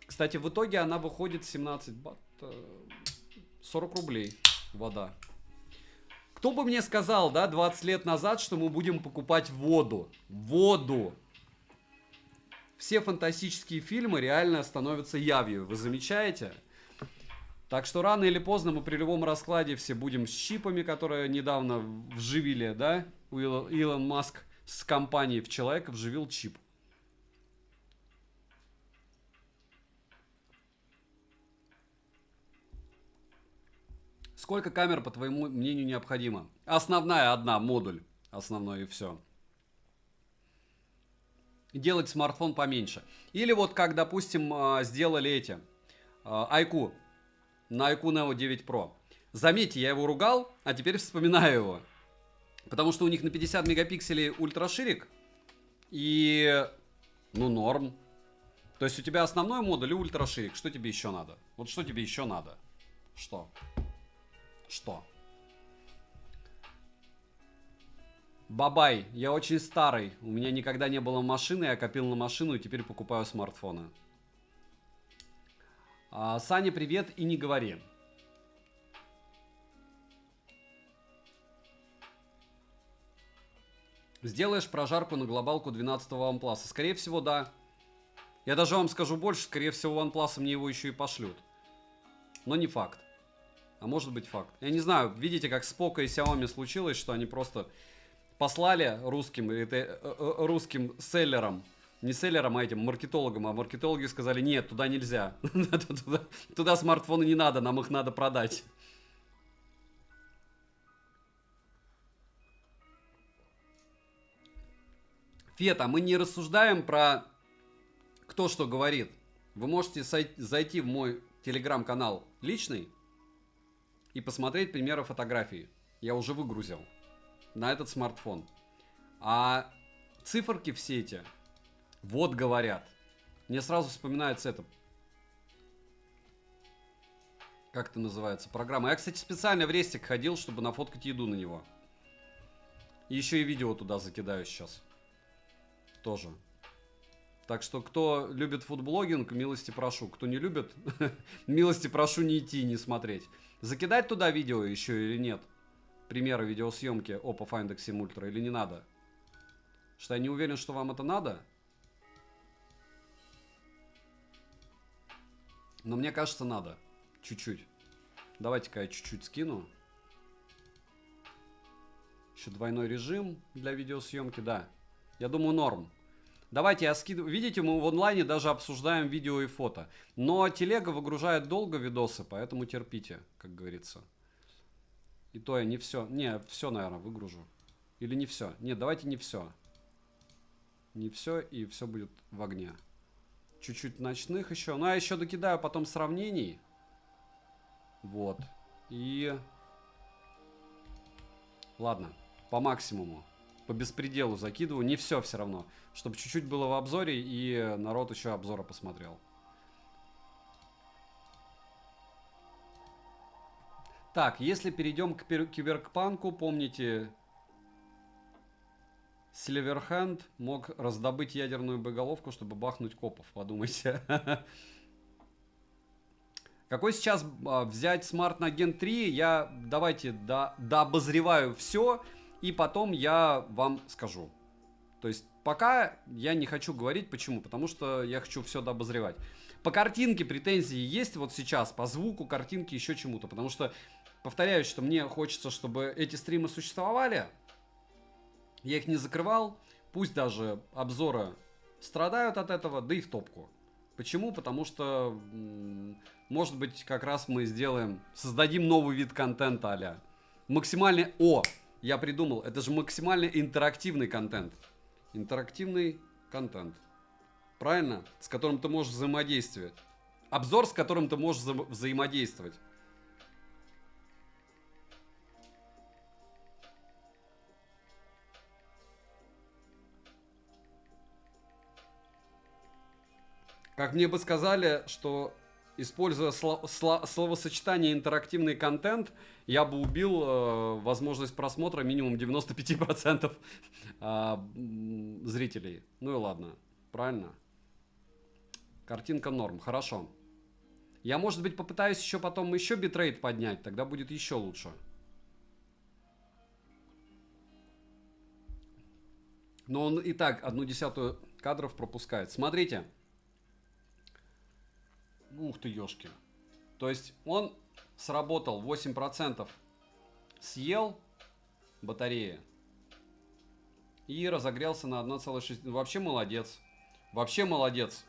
Кстати, в итоге она выходит 17 бат. 40 рублей вода. Кто бы мне сказал, да, 20 лет назад, что мы будем покупать воду. Воду. Все фантастические фильмы реально становятся явью. Вы замечаете? Так что рано или поздно мы при любом раскладе все будем с чипами, которые недавно вживили, да? Илон Маск с компанией в человека вживил чип. Сколько камер, по твоему мнению, необходимо? Основная одна, модуль. Основной и все. Делать смартфон поменьше. Или вот как, допустим, сделали эти. iQOO. На iQOO Neo 9 Pro. Заметьте, я его ругал, а теперь вспоминаю его. Потому что у них на 50 мегапикселей ультраширик. И, ну, норм. То есть у тебя основной модуль и ультраширик. Что тебе еще надо? Вот что тебе еще надо? Что? Что? Бабай, я очень старый. У меня никогда не было машины, я копил на машину и теперь покупаю смартфоны. Саня, привет и не говори. Сделаешь прожарку на глобалку 12-го OnePlus? Скорее всего, да. Я даже вам скажу больше, скорее всего, OnePlus мне его еще и пошлют. Но не факт. А может быть факт. Я не знаю, видите, как с Poco и Xiaomi случилось, что они просто послали русским селлерам Не селлерам, а этим маркетологам. А маркетологи сказали, нет, туда нельзя. Туда смартфоны не надо, нам их надо продать. Фета, мы не рассуждаем про кто что говорит. Вы можете зайти в мой телеграм-канал личный и посмотреть примеры фотографий. Я уже выгрузил на этот смартфон. А циферки все эти вот говорят. Мне сразу вспоминается это. Как это называется? Программа. Я, кстати, специально в Рестик ходил, чтобы нафоткать еду на него. И еще и видео туда закидаю сейчас. Тоже. Так что, кто любит фудблогинг, милости прошу. Кто не любит, милости прошу не идти, не смотреть. Закидать туда видео еще или нет? Примеры видеосъемки Oppo Find X7 Ultra или не надо? Что я не уверен, что вам это надо. Но мне кажется, надо. Чуть-чуть. Давайте-ка я чуть-чуть скину. Еще двойной режим для видеосъемки, да. Я думаю, норм. Давайте я скидываю. Видите, мы в онлайне даже обсуждаем видео и фото. Но телега выгружает долго видосы, поэтому терпите, как говорится. И то я не все. Не, все, наверное, выгружу. Или не все. Нет, давайте не все. Не все, и все будет в огне. Чуть-чуть ночных еще. Ну, я еще докидаю потом сравнений. Вот. И... Ладно, по максимуму. По беспределу закидываю. Не все равно. Чтобы чуть-чуть было в обзоре, и народ еще обзора посмотрел. Так, если перейдем к киберпанку, помните, Silverhand мог раздобыть ядерную боеголовку, чтобы бахнуть копов. Подумайте. Какой сейчас взять смарт на Gen 3? Я давайте дообозреваю все, и потом я вам скажу. То есть пока я не хочу говорить. Почему? Потому что я хочу все дообозревать. По картинке претензии есть вот сейчас, по звуку, картинке, еще чему-то. Потому что, повторяюсь, что мне хочется, чтобы эти стримы существовали. Я их не закрывал. Пусть даже обзоры страдают от этого, да и в топку. Почему? Потому что, может быть, как раз мы создадим новый вид контента а-ля. Максимальный... Я придумал. Это же максимально интерактивный контент. Интерактивный контент. Правильно? С которым ты можешь взаимодействовать. Обзор, с которым ты можешь взаимодействовать. Как мне бы сказали, что, используя словосочетание интерактивный контент, я бы убил возможность просмотра минимум 95% зрителей. Ну и ладно. Правильно? Картинка норм. Хорошо. Я, может быть, попытаюсь еще потом битрейт поднять. Тогда будет еще лучше. Но он и так 1/10 кадров пропускает. Смотрите. Ух ты, ёшки. То есть он сработал 8%, съел батареи и разогрелся на 1,6. Вообще молодец. Вообще молодец.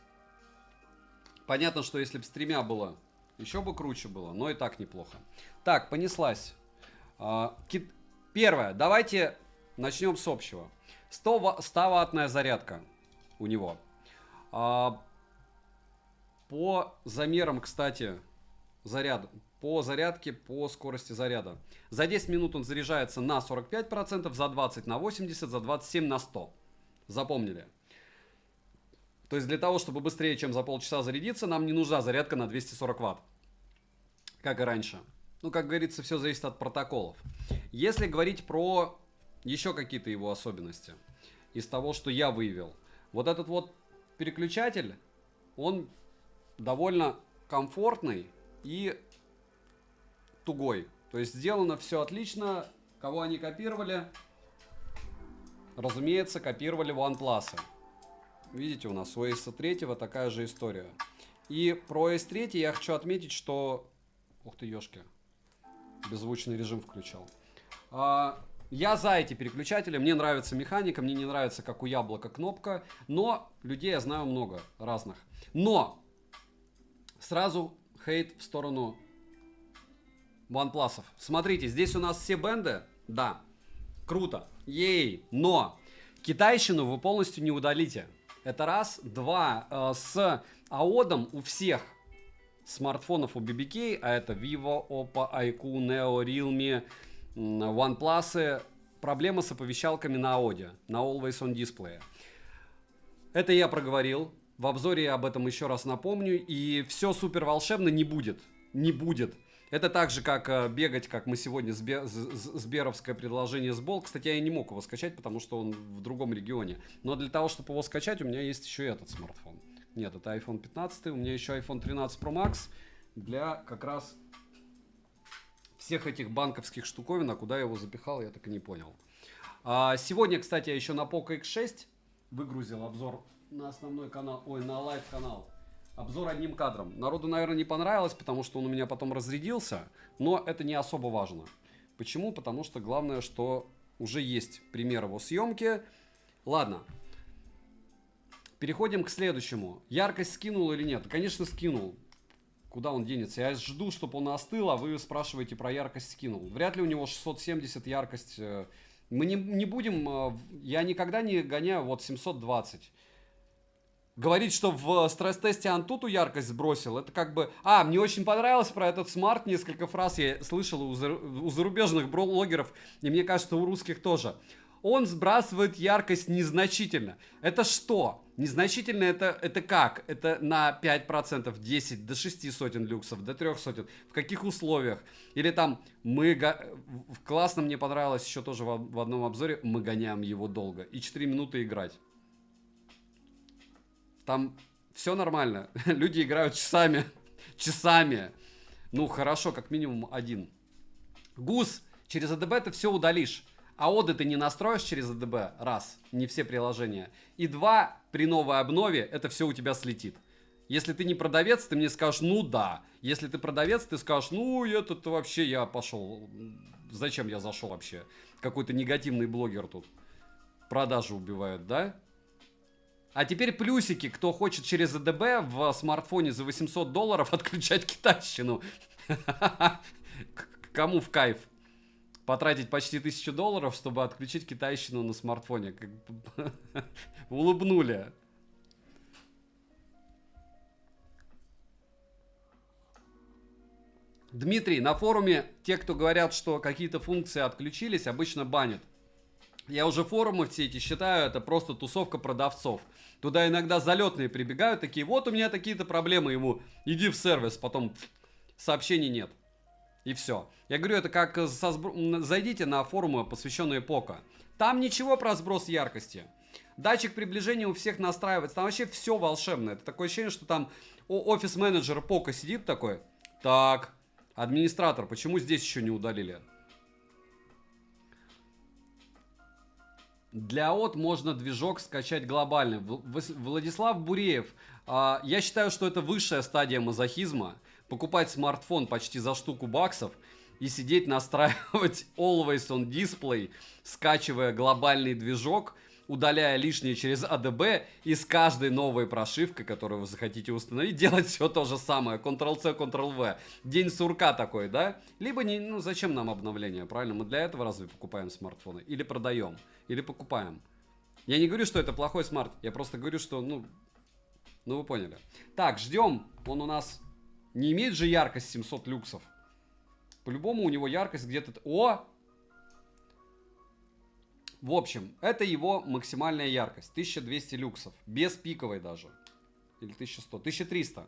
Понятно, что если бы с 3 было, еще бы круче было, но и так неплохо. Так, понеслась. Первое. Давайте начнем с общего. 100-ваттная зарядка у него. По замерам, кстати, по зарядке, по скорости заряда. За 10 минут он заряжается на 45%, за 20 на 80%, за 27 на 100%. Запомнили? То есть для того, чтобы быстрее, чем за полчаса зарядиться, нам не нужна зарядка на 240 Вт. Как и раньше. Ну, как говорится, все зависит от протоколов. Если говорить про еще какие-то его особенности, из того, что я выявил. Вот этот вот переключатель, он довольно комфортный и тугой. То есть сделано все отлично. Кого они копировали? Разумеется, копировали OnePlus. Видите, у нас у Ace 3 такая же история. И про Ace 3 я хочу отметить, что... Ух ты, ёшки. Беззвучный режим включал. Я за эти переключатели, мне нравится механика, мне не нравится, как у яблока кнопка, но людей я знаю много разных. Но сразу хейт в сторону OnePlus'ов. Смотрите, здесь у нас все бенды, да, круто, ей, но китайщину вы полностью не удалите. Это раз. Два, с аодом у всех смартфонов у BBK, а это Vivo, Oppo, iQOO, Neo, Realme, OnePlus, проблема с оповещалками на аоде, на Always On Display. Это я проговорил. В обзоре я об этом еще раз напомню. И все супер волшебно не будет. Не будет. Это так же, как бегать, как мы сегодня сберовское предложение сбол. Кстати, я не мог его скачать, потому что он в другом регионе. Но для того, чтобы его скачать, у меня есть еще и этот смартфон. Нет, это iPhone 15, у меня еще iPhone 13 Pro Max для как раз всех этих банковских штуковин. А куда я его запихал, я так и не понял. Сегодня, кстати, я еще на Poco X6 выгрузил обзор на основной канал, на лайв канал. Обзор одним кадром. Народу, наверное, не понравилось, потому что он у меня потом разрядился, но это не особо важно. Почему? Потому что главное, что уже есть пример его съемки. Ладно. Переходим к следующему. Яркость скинул или нет? Конечно, скинул. Куда он денется? Я жду, чтобы он остыл, а вы спрашиваете про яркость скинул. Вряд ли у него 670 яркость. Мы не будем... Я никогда не гоняю вот 720. Говорить, что в стресс-тесте Antutu яркость сбросил, это как бы... Мне очень понравилось про этот смарт, несколько фраз я слышал у зарубежных блогеров, и мне кажется, у русских тоже. Он сбрасывает яркость незначительно. Это что? Незначительно это как? Это на 5%, 10, до 6 сотен люксов, до 3 сотен. В каких условиях? Или там классно, мне понравилось еще тоже в одном обзоре, мы гоняем его долго. И 4 минуты играть. Там все нормально. Люди играют часами. Часами. Ну, хорошо, как минимум один. ГУС. Через ADB ты все удалишь. АОДы ты не настроишь через ADB. Раз. Не все приложения. И два. При новой обнове это все у тебя слетит. Если ты не продавец, ты мне скажешь, ну да. Если ты продавец, ты скажешь, ну этот вообще я пошел. Зачем я зашел вообще? Какой-то негативный блогер тут. Продажи убивают, да? А теперь плюсики, кто хочет через ADB в смартфоне за $800 отключать китайщину. Кому в кайф? Потратить почти $1000, чтобы отключить китайщину на смартфоне. Улыбнули. Дмитрий, на форуме те, кто говорят, что какие-то функции отключились, обычно банят. Я уже форумы все эти считаю, это просто тусовка продавцов. Туда иногда залетные прибегают, такие, вот у меня такие-то проблемы, ему иди в сервис, потом сообщений нет. И все. Я говорю, это как зайдите на форумы, посвященные Poco. Там ничего про сброс яркости. Датчик приближения у всех настраивается. Там вообще все волшебно. Это такое ощущение, что там офис-менеджер Poco сидит такой. Так, администратор, почему здесь еще не удалили? Для АОТ можно движок скачать глобальный. Владислав Буреев. Я считаю, что это высшая стадия мазохизма. Покупать смартфон почти за штуку баксов и сидеть настраивать Always On Display, скачивая глобальный движок, удаляя лишнее через ADB и с каждой новой прошивкой, которую вы захотите установить, делать все то же самое. Ctrl-C, Ctrl-V. День сурка такой, да? Либо не, ну зачем нам обновление, правильно? Мы для этого разве покупаем смартфоны? Или продаем? Или покупаем? Я не говорю, что это плохой смарт. Я просто говорю, что, ну вы поняли. Так, ждем. Он у нас не имеет же яркость 700 люксов. По-любому у него яркость где-то... В общем, это его максимальная яркость. 1200 люксов. Без пиковой даже. Или 1100. 1300.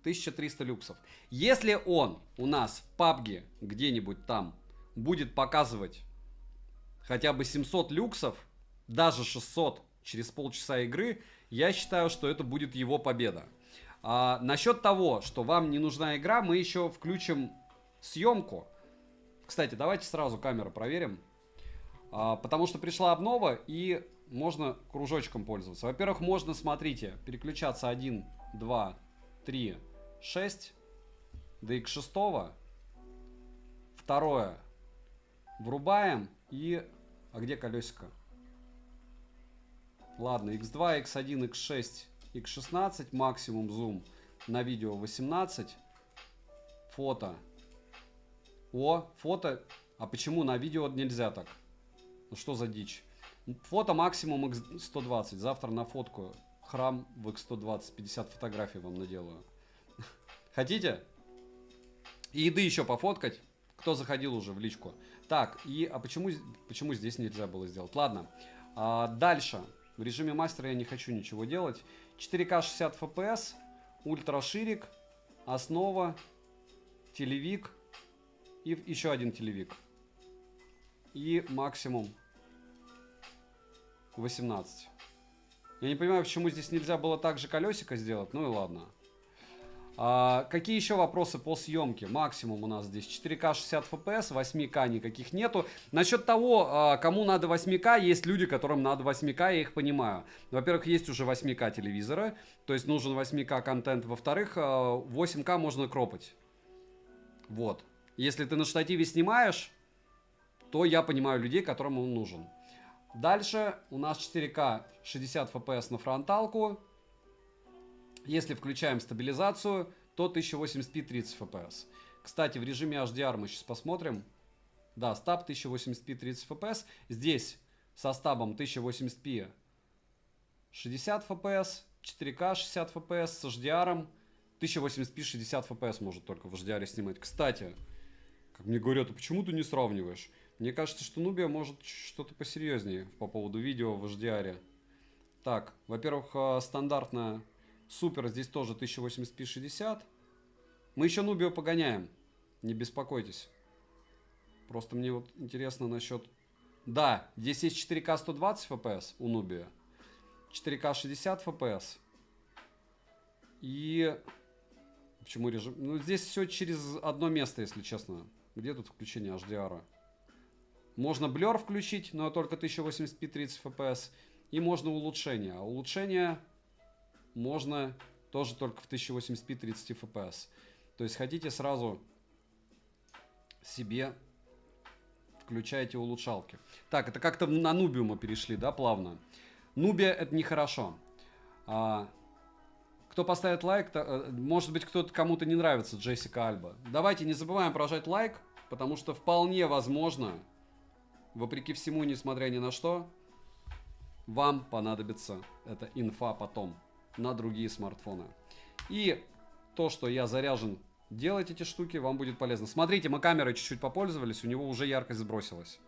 1300 люксов. Если он у нас в PUBG где-нибудь там будет показывать хотя бы 700 люксов, даже 600 через полчаса игры, я считаю, что это будет его победа. Насчет того, что вам не нужна игра, мы еще включим съемку. Кстати, давайте сразу камеру проверим. Потому что пришла обнова, и можно кружочком пользоваться. Во-первых, можно, смотрите, переключаться 1, 2, 3, 6 до X6. Второе. Врубаем и А где колесико? Ладно, x2, x1, x6, x16. Максимум зум на видео 18. Фото. О, фото. А почему на видео нельзя так? Ну что за дичь? Фото максимум x120. Завтра на фотку храм в x120. 50 фотографий вам наделаю. Хотите? И еды еще пофоткать? Кто заходил уже в личку? Так, а почему здесь нельзя было сделать? Ладно. Дальше. В режиме мастера я не хочу ничего делать. 4К 60 FPS. Ультраширик. Основа. Телевик. И еще один телевик. И максимум 18. Я не понимаю, почему здесь нельзя было также колесико сделать. Ну и ладно. Какие еще вопросы по съемке? Максимум у нас здесь 4К 60 FPS, 8К никаких нету. Насчет того, кому надо 8К, есть люди, которым надо 8К, я их понимаю. Во-первых, есть уже 8К телевизоры, то есть нужен 8К контент. Во-вторых, 8К можно кропать. Вот. Если ты на штативе снимаешь, то я понимаю людей, которым он нужен. Дальше у нас 4К 60 FPS на фронталку. Если включаем стабилизацию, то 1080p 30 FPS. Кстати, в режиме HDR мы сейчас посмотрим. Да, стаб 1080p 30 FPS. Здесь со стабом 1080p 60 FPS, 4К 60 FPS, с HDR 1080p 60 FPS может только в HDR снимать. Кстати, как мне говорят, а почему ты не сравниваешь? Мне кажется, что Nubia может что-то посерьезнее по поводу видео в HDR. Так, во-первых, стандартная супер, здесь тоже 1080p 60. Мы еще Nubia погоняем, не беспокойтесь. Просто мне вот интересно насчет... Да, здесь есть 4К 120 FPS у Nubia, 4К 60 FPS. И... Почему режим? Ну, здесь все через одно место, если честно. Где тут включение HDR? Можно блер включить, но только 1080p 30 FPS. И можно улучшение. А улучшение можно тоже только в 1080p 30 FPS. То есть хотите сразу себе включаете улучшалки. Так, это как-то на Nubia мы перешли, да, плавно. Nubia это нехорошо. Кто поставит лайк, может быть, кто-то кому-то не нравится Джессика Альба. Давайте не забываем прожать лайк, потому что вполне возможно, вопреки всему, несмотря ни на что, вам понадобится эта инфа потом на другие смартфоны. И то, что я заряжен делать эти штуки, вам будет полезно. Смотрите, мы камерой чуть-чуть попользовались, у него уже яркость сбросилась.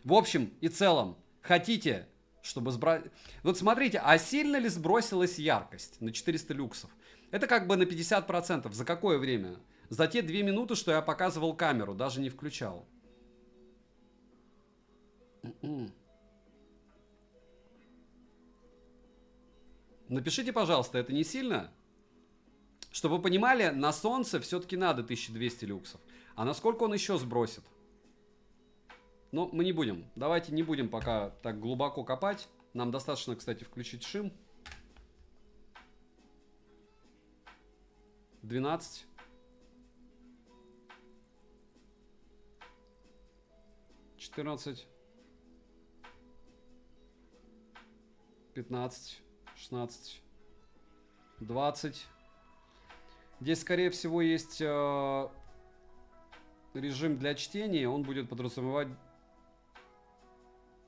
В общем и целом, хотите, чтобы сбрать... Вот смотрите, а сильно ли сбросилась яркость на 400 люксов? Это как бы на 50%. За какое время? За те 2 минуты, что я показывал камеру, даже не включал. Напишите, пожалуйста, это не сильно? Чтобы вы понимали, на солнце все-таки надо 1200 люксов. А насколько он еще сбросит? Но мы не будем. Давайте не будем пока так глубоко копать. Нам достаточно, кстати, включить шим. 12. 14. 15. 16. 20. Здесь, скорее всего, есть режим для чтения. Он будет подразумевать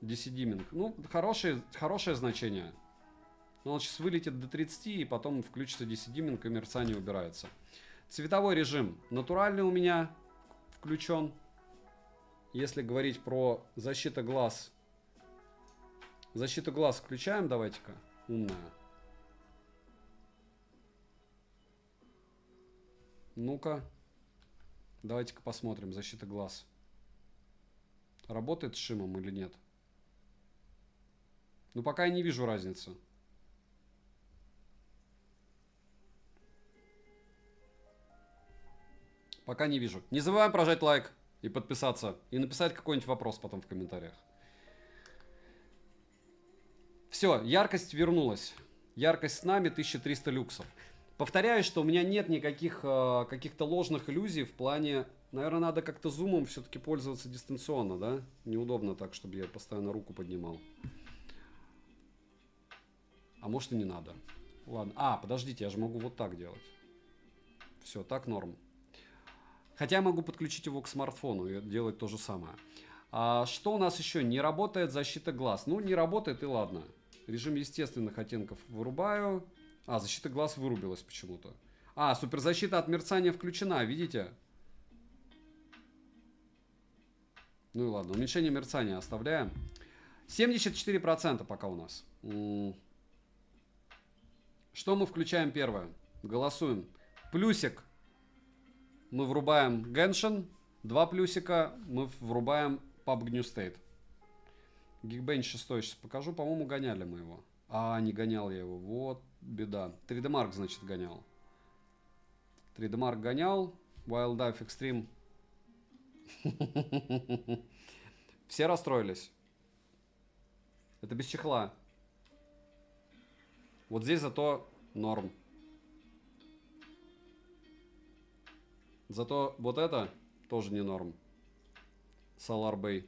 DC-диминг. Ну, хорошее значение. Он сейчас вылетит до 30, и потом включится DC-диминг, и мерцание убирается. Цветовой режим натуральный у меня включен. Если говорить про защиту глаз. Защиту глаз включаем, давайте-ка. Умная. Ну-ка. Давайте-ка посмотрим. Защита глаз. Работает с шимом или нет? Ну, пока я не вижу разницы. Пока не вижу. Не забываем прожать лайк и подписаться. И написать какой-нибудь вопрос потом в комментариях. Все, яркость вернулась. Яркость с нами 1300 люксов. Повторяю, что у меня нет никаких каких-то ложных иллюзий в плане Наверное, надо как-то зумом все-таки пользоваться дистанционно, да? Неудобно так, чтобы я постоянно руку поднимал. А может и не надо. Ладно. А, подождите, я же могу вот так делать. Все, так норм. Хотя я могу подключить его к смартфону и делать то же самое. А что у нас еще? Не работает защита глаз. Ну, не работает и ладно. Режим естественных оттенков вырубаю. А, защита глаз вырубилась почему-то. А, суперзащита от мерцания включена, видите? Ну и ладно, уменьшение мерцания оставляем. 74% пока у нас. Что мы включаем первое? Голосуем. Плюсик. Мы врубаем Genshin. 2 плюсика. Мы врубаем PUBG New State. Geekbench 6 сейчас покажу. По-моему, гоняли мы его. А, не гонял я его. Вот беда. 3D Mark, значит, гонял. 3D Mark гонял. Wild Dive Extreme. Все расстроились. Это без чехла. Вот здесь зато норм. Зато вот это тоже не норм. Solar Bay.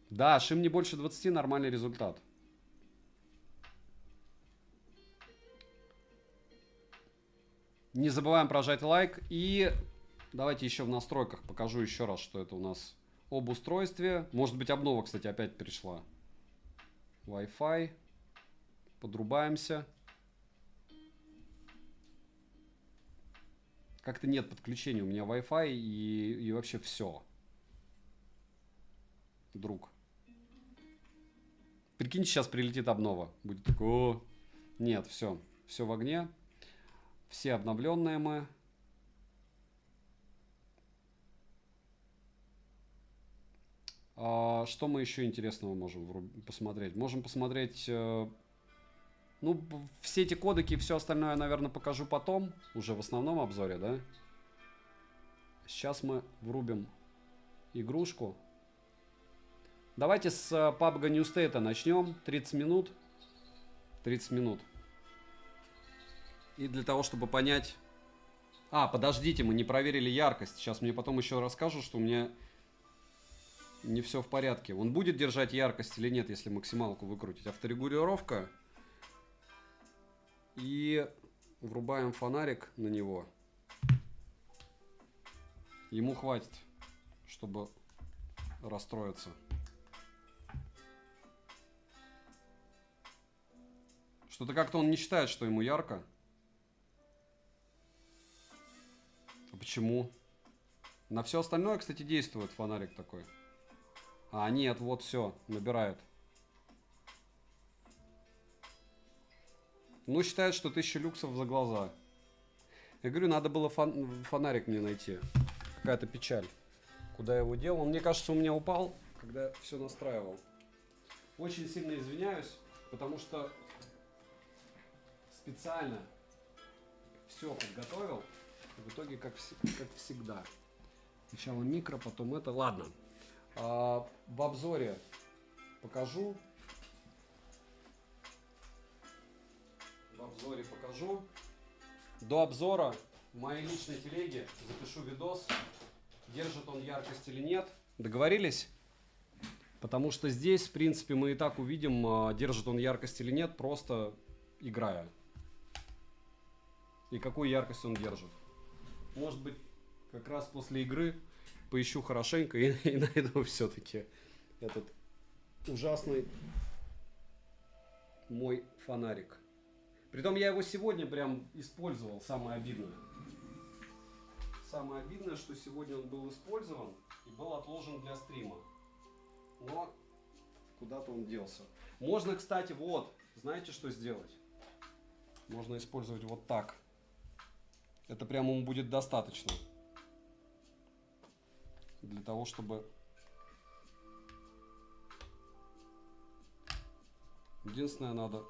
Да, шим не больше 20, нормальный результат. Не забываем прожать лайк. И давайте еще в настройках покажу еще раз, что это у нас об устройстве. Может быть, обнова, кстати, опять пришла. Wi-Fi. Подрубаемся. Как-то нет подключения у меня Wi-Fi и вообще все. Друг. Прикиньте, сейчас прилетит обнова. Будет такое... О! Нет, все. Все в огне. Все обновленные мы. Что мы еще интересного можем посмотреть? Можем посмотреть... Ну, все эти кодеки и все остальное, наверное, покажу потом. Уже в основном обзоре, да? Сейчас мы врубим игрушку. Давайте с PUBG New State начнем. 30 минут. 30 минут. И для того, чтобы понять... А, подождите, мы не проверили яркость. Сейчас мне потом еще расскажут, что у меня не все в порядке. Он будет держать яркость или нет, если максималку выкрутить. Авторегулировка. И врубаем фонарик на него. Ему хватит, чтобы расстроиться. Что-то как-то он не считает, что ему ярко. А почему? На все остальное, кстати, действует фонарик такой. А, нет, вот все, набирает. Ну, считает, что 1000 люксов за глаза. Я говорю, надо было фонарик мне найти. Какая-то печаль. Куда я его делал? Он, мне кажется, у меня упал, когда все настраивал. Очень сильно извиняюсь, потому что специально все подготовил. В итоге, как всегда. Сначала микро, потом это. Ладно. В обзоре покажу. До обзора в моей личной телеге запишу видос, держит он яркость или нет. Договорились? Потому что здесь, в принципе, мы и так увидим, держит он яркость или нет, просто играя. И какую яркость он держит. Может быть, как раз после игры поищу хорошенько и найду все-таки этот ужасный мой фонарик. Притом я его сегодня прям использовал, самое обидное. Самое обидное, что сегодня он был использован и был отложен для стрима. Но куда-то он делся. Можно, кстати, вот, знаете, что сделать? Можно использовать вот так. Это прямо ему будет достаточно. Для того, чтобы... Единственное, надо...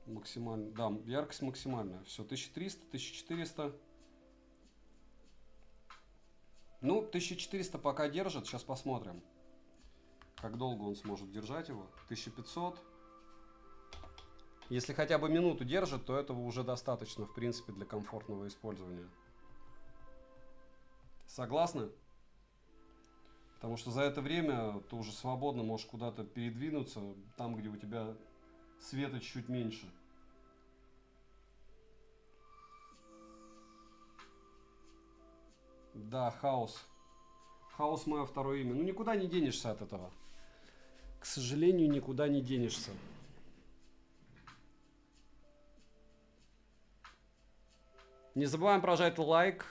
Максимально, да, яркость максимальная. Все, 1300, 1400. Ну, 1400 пока держит. Сейчас посмотрим, как долго он сможет держать его. 1500. Если хотя бы минуту держит, то этого уже достаточно, в принципе, для комфортного использования. Согласны? Потому что за это время ты уже свободно можешь куда-то передвинуться, там, где у тебя света чуть меньше. Да, хаос. Хаос мое второе имя. Ну, никуда не денешься от этого. К сожалению, никуда не денешься. Не забываем прожать лайк.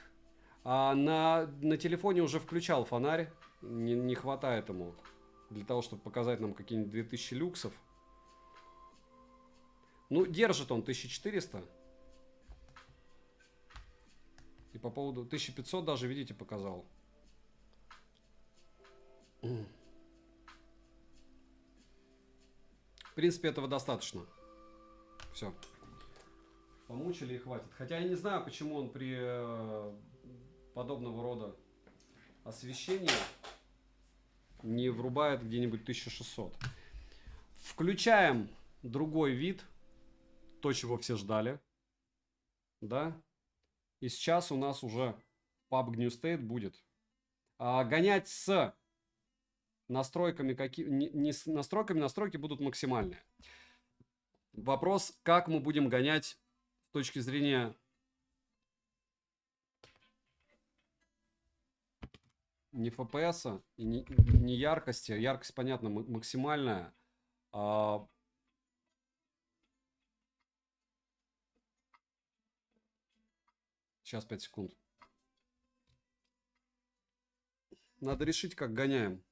На телефоне уже включал фонарь. Не хватает ему. Для того, чтобы показать нам какие-нибудь 2000 люксов. Ну, держит он 1400. И по поводу 1500 даже, видите, показал. В принципе, этого достаточно. Все. Помучили и хватит. Хотя я не знаю, почему он при подобного рода освещении не врубает где-нибудь 1600. Включаем другой вид. То, чего все ждали. Да? И сейчас у нас уже PUBG New State будет. Гонять с настройками, не с настройками, настройки будут максимальные. Вопрос, как мы будем гонять с точки зрения не FPS и не яркости. Яркость, понятно, максимальная. Сейчас 5 секунд. Надо решить, как гоняем.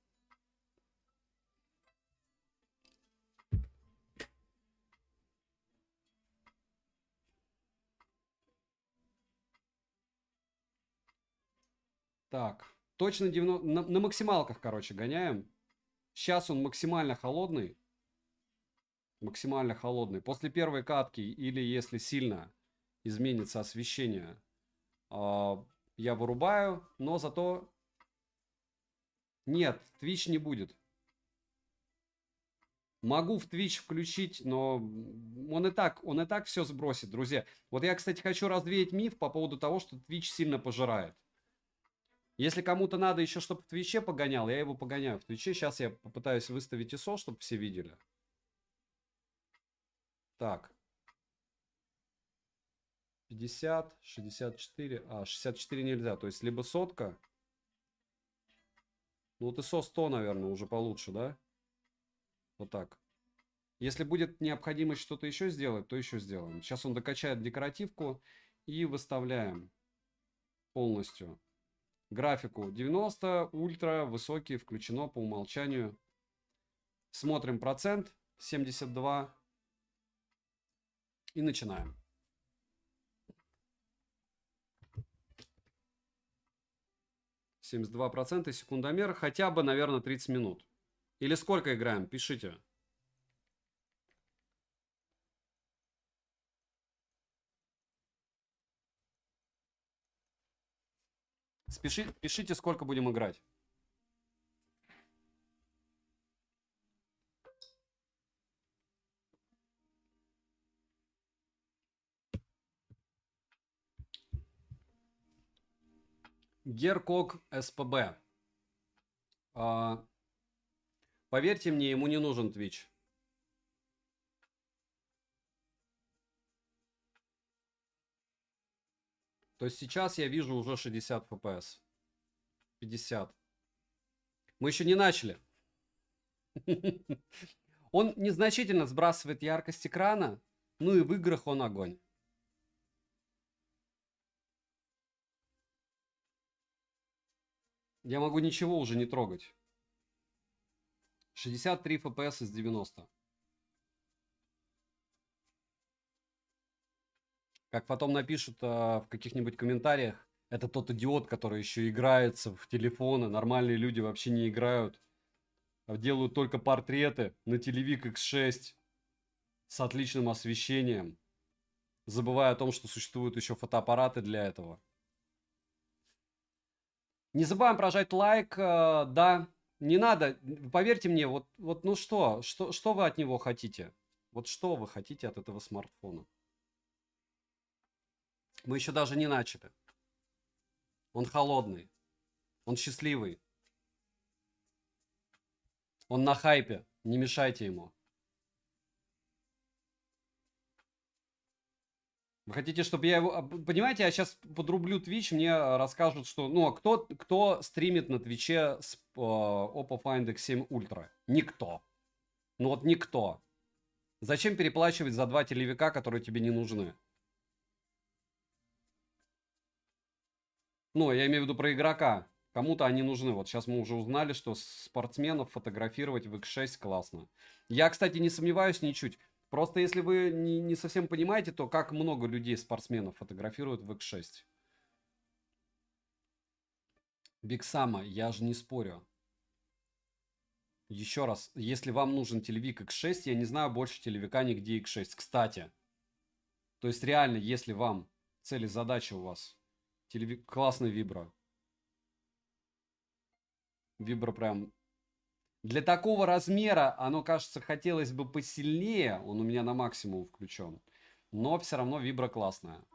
Так, точно 90, на максималках, короче, гоняем. Сейчас он максимально холодный. Максимально холодный. После первой катки или если сильно изменится освещение, я вырубаю, но зато нет, Twitch не будет. Могу в Twitch включить, но он и так все сбросит, друзья. Вот я, кстати, хочу развеять миф по поводу того, что Twitch сильно пожирает. Если кому-то надо еще, чтобы в Твиче погонял, я его погоняю в Твиче. Сейчас я попытаюсь выставить ISO, чтобы все видели. Так. 50, 64. 64 нельзя. То есть либо сотка. Ну вот ISO 100, наверное, уже получше, да? Вот так. Если будет необходимость что-то еще сделать, то еще сделаем. Сейчас он докачает декоративку и выставляем полностью. Графику 90, ультра, высокий, включено по умолчанию. Смотрим процент, 72. И начинаем. %, секундомер, хотя бы, наверное, 30 минут. Или сколько играем, пишите. Пишите, сколько будем играть. Герког СПБ. Поверьте мне, ему не нужен Twitch. То есть сейчас я вижу уже 60 FPS. 50. Мы еще не начали. Он незначительно сбрасывает яркость экрана. Ну и в играх он огонь. Я могу ничего уже не трогать. 63 FPS из 90. Как потом напишут в каких-нибудь комментариях, это тот идиот, который еще играется в телефоны. Нормальные люди вообще не играют. Делают только портреты на Телевик X6 с отличным освещением. Забывая о том, что существуют еще фотоаппараты для этого. Не забываем прожать лайк. Да, не надо. Поверьте мне, вот ну что вы от него хотите? Вот что вы хотите от этого смартфона? Мы еще даже не начали. Он холодный. Он счастливый. Он на хайпе. Не мешайте ему. Вы хотите, чтобы я его... Понимаете, я сейчас подрублю Twitch, мне расскажут, что... Ну, а кто стримит на Твиче с Oppo Find X7 Ultra? Никто. Ну вот никто. Зачем переплачивать за 2 телевика, которые тебе не нужны? Ну, я имею в виду про игрока. Кому-то они нужны. Вот сейчас мы уже узнали, что спортсменов фотографировать в X6 классно. Я, кстати, не сомневаюсь ничуть. Просто если вы не совсем понимаете, то как много людей спортсменов фотографируют в X6. Бигсама, я же не спорю. Еще раз, если вам нужен телевик X6, я не знаю больше телевика нигде X6. Кстати, то есть реально, если вам цель и задача у вас телевик, классный вибро. Вибро прям... Для такого размера оно, кажется, хотелось бы посильнее. Он у меня на максимум включен. Но все равно вибро классная.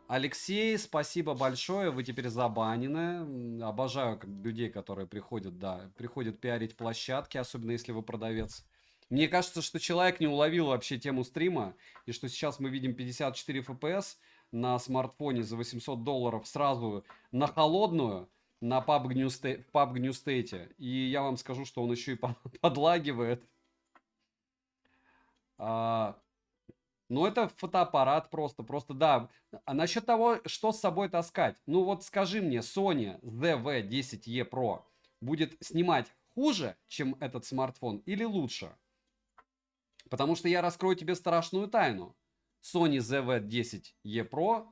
Алексей, спасибо большое. Вы теперь забанены. Обожаю людей, которые приходят, да, приходят пиарить площадки, особенно если вы продавец. Мне кажется, что человек не уловил вообще тему стрима, и что сейчас мы видим 54 FPS на смартфоне за $800 сразу на холодную, на PUBG New State. И я вам скажу, что он еще и подлагивает. Ну, это фотоаппарат просто, да. А насчет того, что с собой таскать. Ну, вот скажи мне, Sony ZV-10E Pro будет снимать хуже, чем этот смартфон, или лучше? Потому что я раскрою тебе страшную тайну. Sony ZV-10E Pro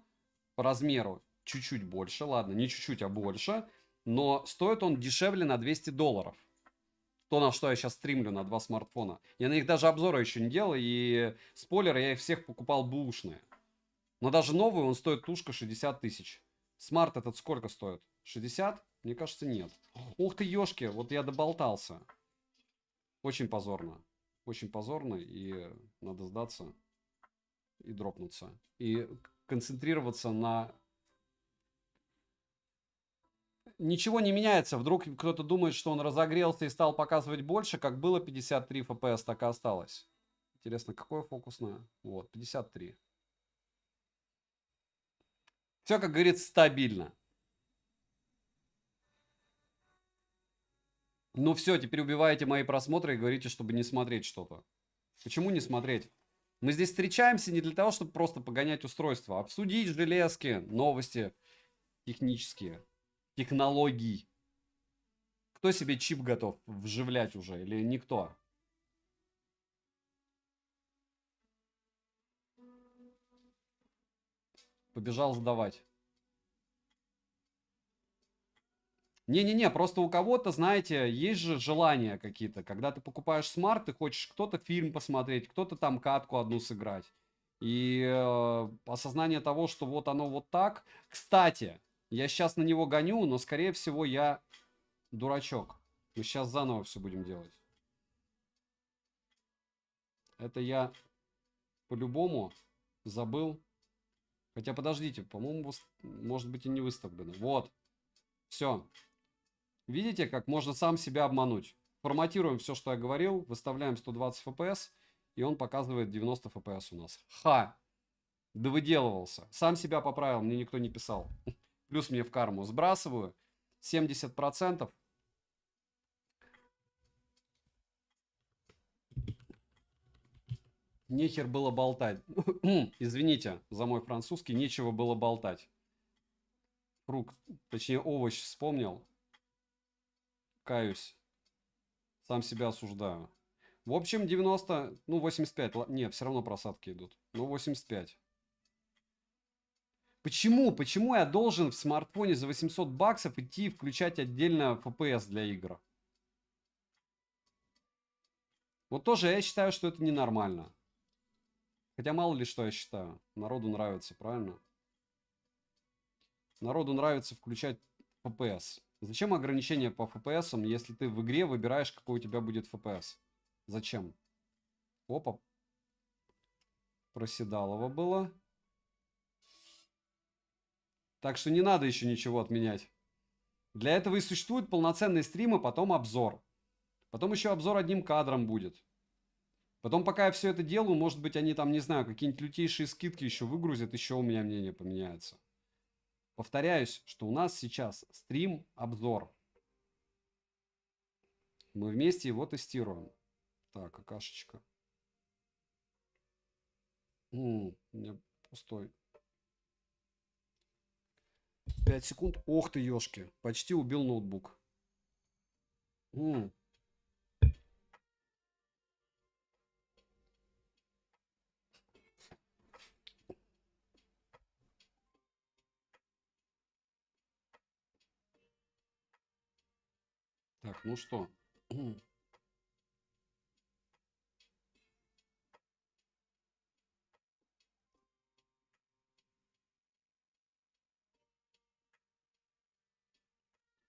по размеру чуть-чуть больше, ладно, не чуть-чуть, а больше, но стоит он дешевле на $200. То, на что я сейчас стримлю на 2 смартфона. Я на них даже обзора еще не делал, и спойлеры, я их всех покупал бэушные. Но даже новый он стоит тушка 60 тысяч. Смарт этот сколько стоит? 60? Мне кажется, нет. Ух ты, ёшки, вот я доболтался. Очень позорно. Очень позорно, и надо сдаться и дропнуться. И концентрироваться на... Ничего не меняется. Вдруг кто-то думает, что он разогрелся и стал показывать больше. Как было 53 FPS, так и осталось. Интересно, какое фокусное? Вот, 53. Все, как говорится, стабильно. Ну все, теперь убиваете мои просмотры и говорите, чтобы не смотреть что-то. Почему не смотреть? Мы здесь встречаемся не для того, чтобы просто погонять устройство, а обсудить железки, новости технические, технологий. Кто себе чип готов вживлять уже или никто? Побежал сдавать. Не-не-не, просто у кого-то, знаете, есть же желания какие-то. Когда ты покупаешь смарт, ты хочешь кто-то фильм посмотреть, кто-то там катку одну сыграть. И осознание того, что вот оно вот так. Кстати, я сейчас на него гоню, но, скорее всего, я дурачок. Мы сейчас заново все будем делать. Это я по-любому забыл. Хотя, подождите, по-моему, может быть и не выставлено. Вот. Все. Видите, как можно сам себя обмануть? Форматируем все, что я говорил, выставляем 120 FPS, и он показывает 90 FPS у нас. Ха! Да выделывался. Сам себя поправил, мне никто не писал. Плюс мне в карму сбрасываю. 70%. Нехер было болтать. Извините за мой французский, нечего было болтать. Фрукт, точнее овощ вспомнил. Каюсь. Сам себя осуждаю. В общем, 90, ну 85. Нет, все равно просадки идут. Ну 85. Почему я должен в смартфоне за 800 баксов идти и включать отдельно FPS для игр? Вот тоже я считаю, что это ненормально. Хотя мало ли что я считаю. Народу нравится, правильно? Народу нравится включать FPS. Зачем ограничения по FPS, если ты в игре выбираешь, какой у тебя будет FPS? Зачем? Опа. Проседалово было. Так что не надо еще ничего отменять. Для этого и существуют полноценные стримы, потом обзор. Потом еще обзор одним кадром будет. Потом, пока я все это делаю, может быть, они там, не знаю, какие-нибудь лютейшие скидки еще выгрузят, еще у меня мнение поменяется. Повторяюсь, что у нас сейчас стрим-обзор. Мы вместе его тестируем. Так, акашечка. У меня пустой. 5 секунд. Ох ты, ёшки. Почти убил ноутбук. Так, ну что?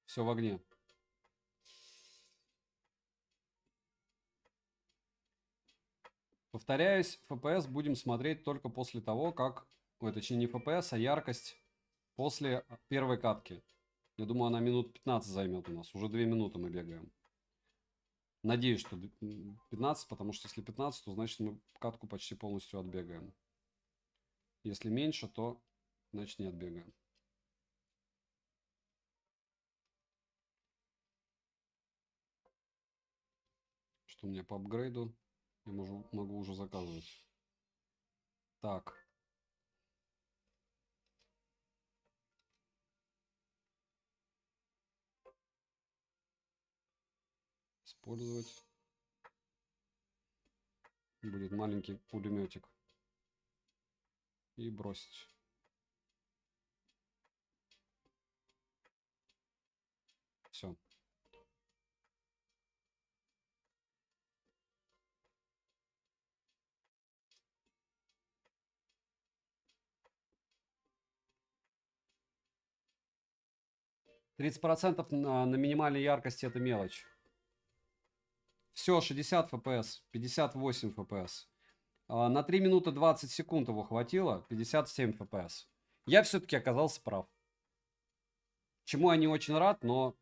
Все в огне. Повторяюсь, FPS будем смотреть только после того, как... Ой, точнее не FPS, а яркость после первой катки. Я думаю, она минут 15 займет у нас. Уже 2 минуты мы бегаем. Надеюсь, что 15, потому что если 15, то значит мы катку почти полностью отбегаем. Если меньше, то значит не отбегаем. Что у меня по апгрейду? Я могу уже заказывать. Так. Использовать. Будет маленький пулеметик. И бросить. Все. %30 на минимальной яркости это мелочь. Все, 60 FPS, 58 FPS. На 3 минуты 20 секунд его хватило, 57 FPS. Я все-таки оказался прав. Чему я не очень рад, но...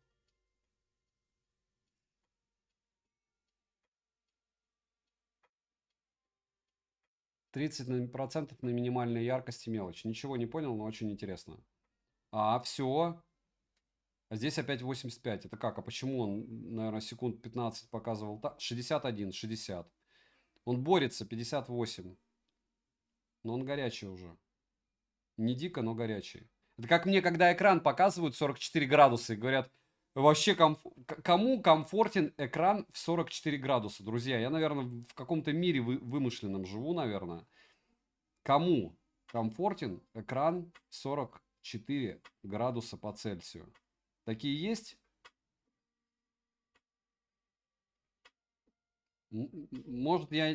%30 на минимальной яркости мелочь. Ничего не понял, но очень интересно. Все. А здесь опять 85. Это как? А почему он, наверное, секунд 15 показывал? 61, 60. Он борется, 58. Но он горячий уже. Не дико, но горячий. Это как мне, когда экран показывают 44 градуса и говорят, вообще кому комфортен экран в 44 градуса, друзья? Я, наверное, в каком-то мире вымышленном живу, наверное. Кому комфортен экран в 44 градуса по Цельсию? Такие есть? Может, я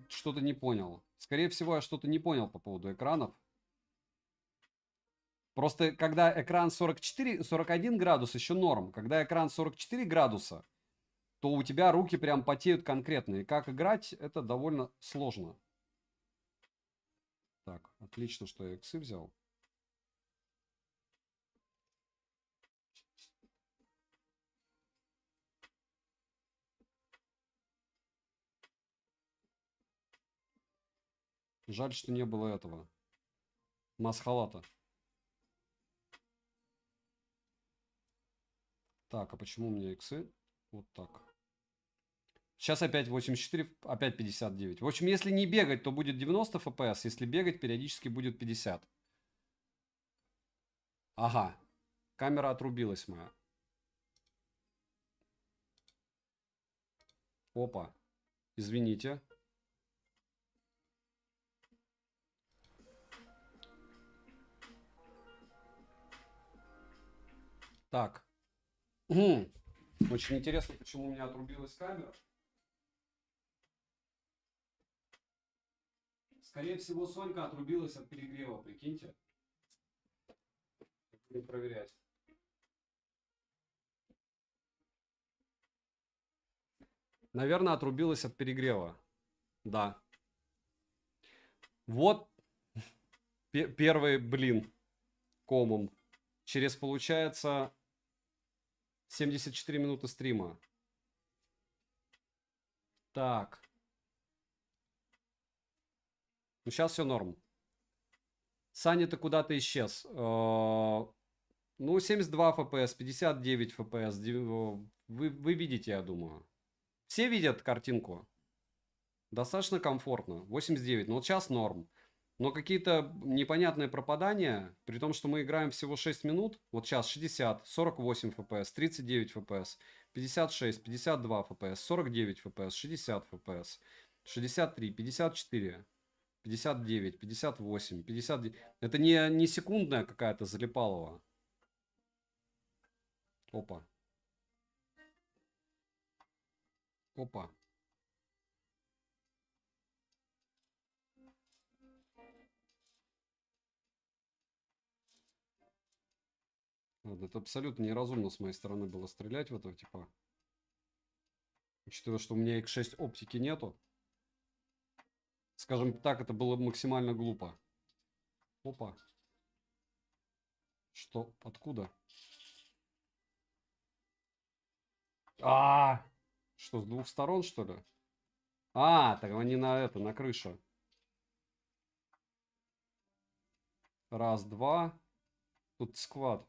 что-то не понял. Скорее всего, я что-то не понял по поводу экранов. Просто когда экран 41 градус, еще норм. Когда экран 44 градуса, то у тебя руки прям потеют конкретно. И как играть, это довольно сложно. Так, отлично, что я иксы взял. Жаль, что не было этого. Масхалата. Так, а почему у меня иксы? Вот так. Сейчас опять 84, опять 59. В общем, если не бегать, то будет 90 FPS. Если бегать, периодически будет 50. Ага. Камера отрубилась моя. Опа. Извините. Так. Очень интересно, почему у меня отрубилась камера. Скорее всего, Сонька отрубилась от перегрева, прикиньте. Будем проверять. Наверное, отрубилась от перегрева. Да. Вот первый блин комом. Через, получается, 74 минуты стрима. Так. Ну, сейчас все норм. Саня, ты куда-то исчез. Ну, 72 FPS, 59 FPS. Вы видите, я думаю. Все видят картинку? Достаточно комфортно. 89. Ну, вот сейчас норм. Но какие-то непонятные пропадания, при том, что мы играем всего 6 минут, вот сейчас 60, 48 FPS, 39 FPS, 56, 52 FPS, 49 FPS, 60 FPS, 63, 54, 59, 58, 59. Это не секундная какая-то залипалова. Опа. Опа. Ладно, это абсолютно неразумно с моей стороны было стрелять в этого типа. Учитывая, что у меня X6 оптики нету. Скажем так, это было максимально глупо. Опа. Что? Откуда? А, что, с двух сторон, что ли? А, так они на крыше. Раз, два. Тут сквад.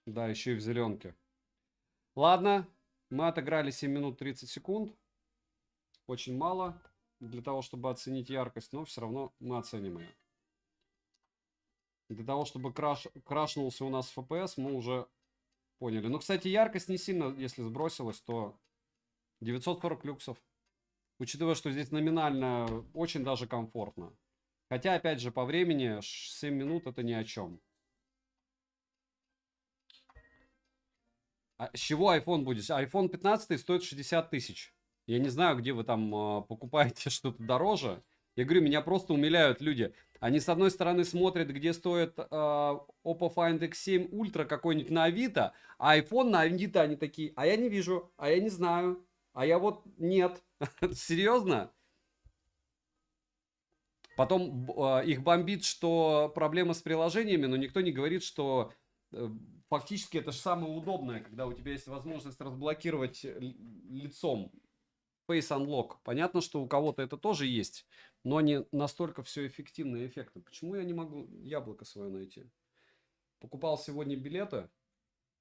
Да, еще и в зеленке. Ладно, мы отыграли 7 минут 30 секунд. Очень мало для того, чтобы оценить яркость, но все равно мы оценим ее. Для того, чтобы крашнулся у нас FPS, мы уже поняли. Ну, кстати, яркость не сильно, если сбросилась, то 940 люксов. Учитывая, что здесь номинально очень даже комфортно. Хотя, опять же, по времени 7 минут это ни о чем. А с чего iPhone будет? iPhone 15 стоит 60 тысяч. Я не знаю, где вы там покупаете что-то дороже. Я говорю, меня просто умиляют люди. Они, с одной стороны, смотрят, где стоит Oppo Find X7 Ultra какой-нибудь на Авито, а iPhone на Авито они такие, а я не вижу, а я не знаю, а я вот нет. Серьезно? Потом их бомбит, что проблема с приложениями, но никто не говорит, что фактически это же самое удобное, когда у тебя есть возможность разблокировать лицом Face Unlock. Понятно, что у кого-то это тоже есть, но не настолько все эффективно и эффектно. Почему я не могу яблоко свое найти? Покупал сегодня билеты.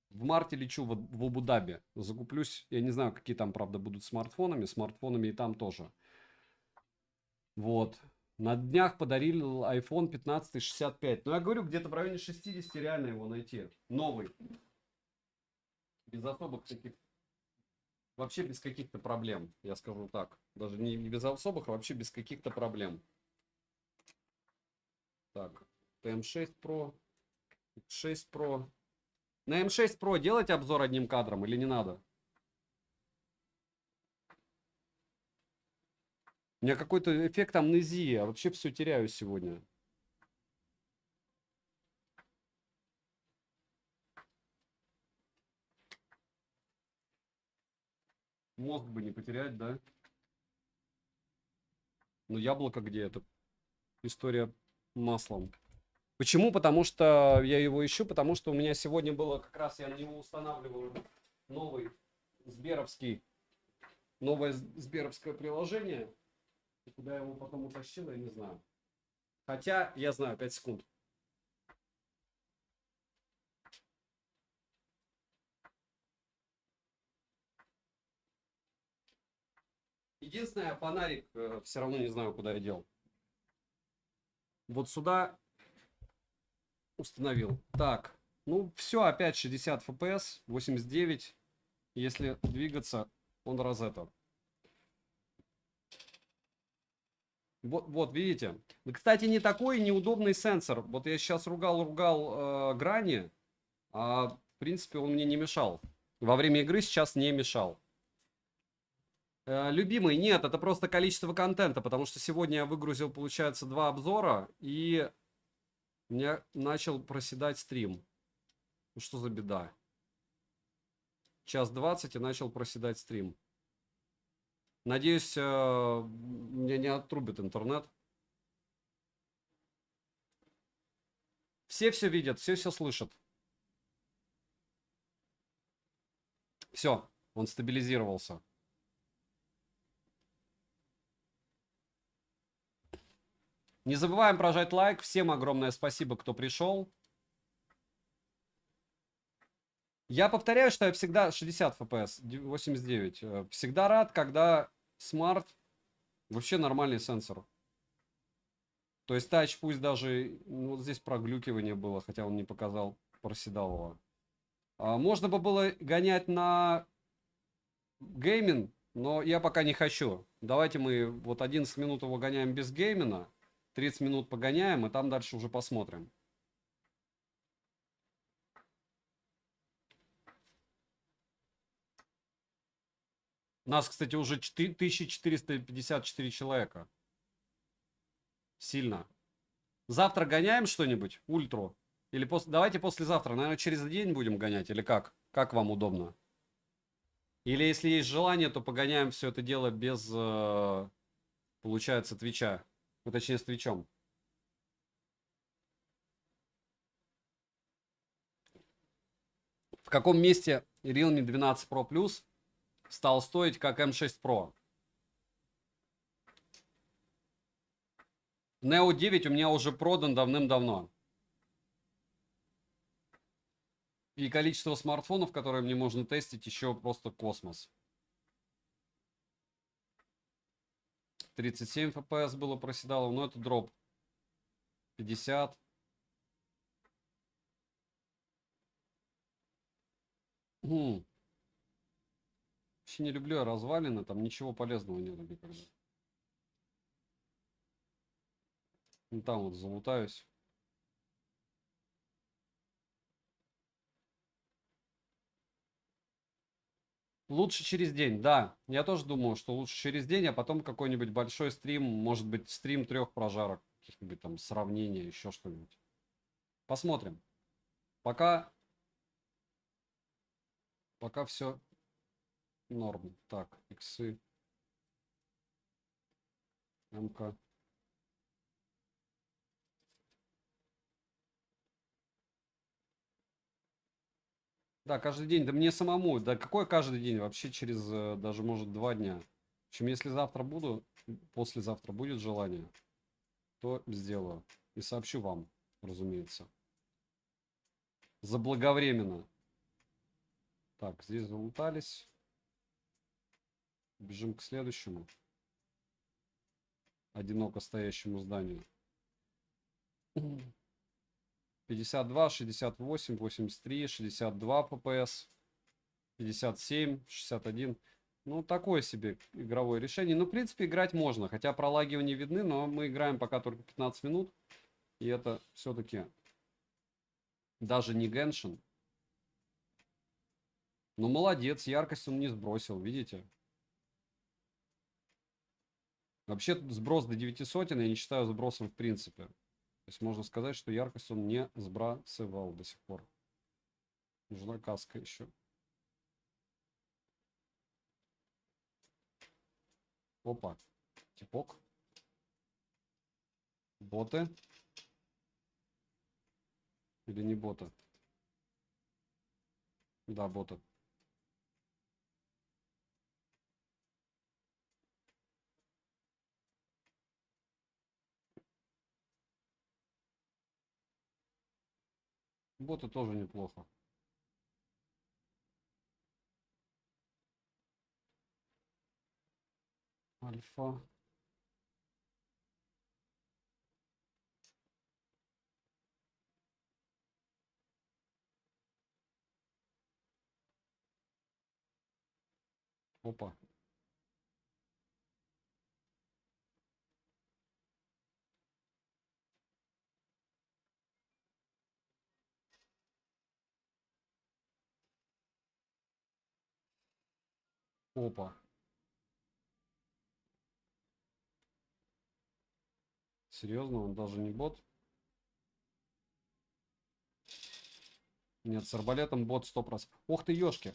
В марте лечу в Абу-Даби. Закуплюсь. Я не знаю, какие там, правда, будут смартфонами. Смартфонами и там тоже. Вот. На днях подарили iPhone 15 65. Ну, я говорю, где-то в районе 60 реально его найти. Новый. Без особых таких. Вообще без каких-то проблем, я скажу так. Даже не без особых, а вообще без каких-то проблем. Так. TM6 Pro. X6 Pro. На M6 Pro делать обзор одним кадром или не надо? У меня какой-то эффект амнезии. Я вообще все теряю сегодня. Мозг бы не потерять, да? Ну, яблоко где это? История маслом. Почему? Потому что я его ищу, потому что у меня сегодня было, как раз я на него устанавливал новый сберовский, новое сберовское приложение. И куда я его потом утащил, я не знаю. Хотя, я знаю, 5 секунд. Единственное, фонарик все равно не знаю, куда я дел. Вот сюда установил. Так, ну все, опять 60 FPS, 89. Если двигаться, он розетта. Вот, видите. Кстати, не такой неудобный сенсор. Вот я сейчас ругал грани, а в принципе он мне не мешал. Во время игры сейчас не мешал. Любимый, нет, это просто количество контента, потому что сегодня я выгрузил, получается, 2 обзора, и у меня начал проседать стрим. Ну что за беда? час 20 и начал проседать стрим. Надеюсь, мне не отрубит интернет. Все видят, все слышат. Все, он стабилизировался. Не забываем прожать лайк. Всем огромное спасибо, кто пришел. Я повторяю, что я всегда 60 FPS, 89. Всегда рад, когда смарт вообще нормальный сенсор. То есть тач, пусть даже вот здесь проглюкивание было, хотя он не показал, проседал его. Можно бы было гонять на гейминг, но я пока не хочу. Давайте мы вот 11 минут его гоняем без геймина, 30 минут погоняем, и там дальше уже посмотрим. Нас, кстати, уже 1454 человека. Сильно. Завтра гоняем что-нибудь? Ультру? Или давайте послезавтра. Наверное, через день будем гонять. Или как? Как вам удобно? Или если есть желание, то погоняем все это дело без, получается, твича. Ну, точнее, с твичом. В каком месте Realme 12 Pro Plus стал стоить как M6 Pro? Neo 9 у меня уже продан давным-давно. И количество смартфонов, которые мне можно тестить, еще просто космос. 37 FPS было проседало, но это дроп. 50. Вообще не люблю я развалины, там ничего полезного нет никогда. Ну, там вот залутаюсь. Лучше через день, да. Я тоже думаю, что лучше через день, а потом какой-нибудь большой стрим, может быть, стрим 3 прожарок, каких-нибудь там сравнения, еще что-нибудь. Посмотрим. Пока все норм. Так, иксы. МК. Да, каждый день. Да мне самому. Да какой каждый день? Вообще через даже, может, 2 дня. В общем, если завтра буду, послезавтра будет желание, то сделаю. И сообщу вам, разумеется. Заблаговременно. Так, здесь залутались. Бежим к следующему. Одиноко стоящему зданию. 52, 68, 83, 62 ppс, 57, 61. Ну, такое себе игровое решение. Ну, в принципе, играть можно. Хотя пролагивания видны, но мы играем пока только 15 минут. И это все-таки даже не Геншин. Ну, молодец, яркость он не сбросил, видите? Вообще, сброс до 900 я не считаю сбросом в принципе. То есть можно сказать, что яркость он не сбрасывал до сих пор. Нужна каска еще. Опа. Типок. Боты. Или не боты? Да, боты. Боты тоже неплохо. Альфа. Опа. Опа. Серьезно, он даже не бот? Нет, с арбалетом бот 100%. Ох ты, ёшки.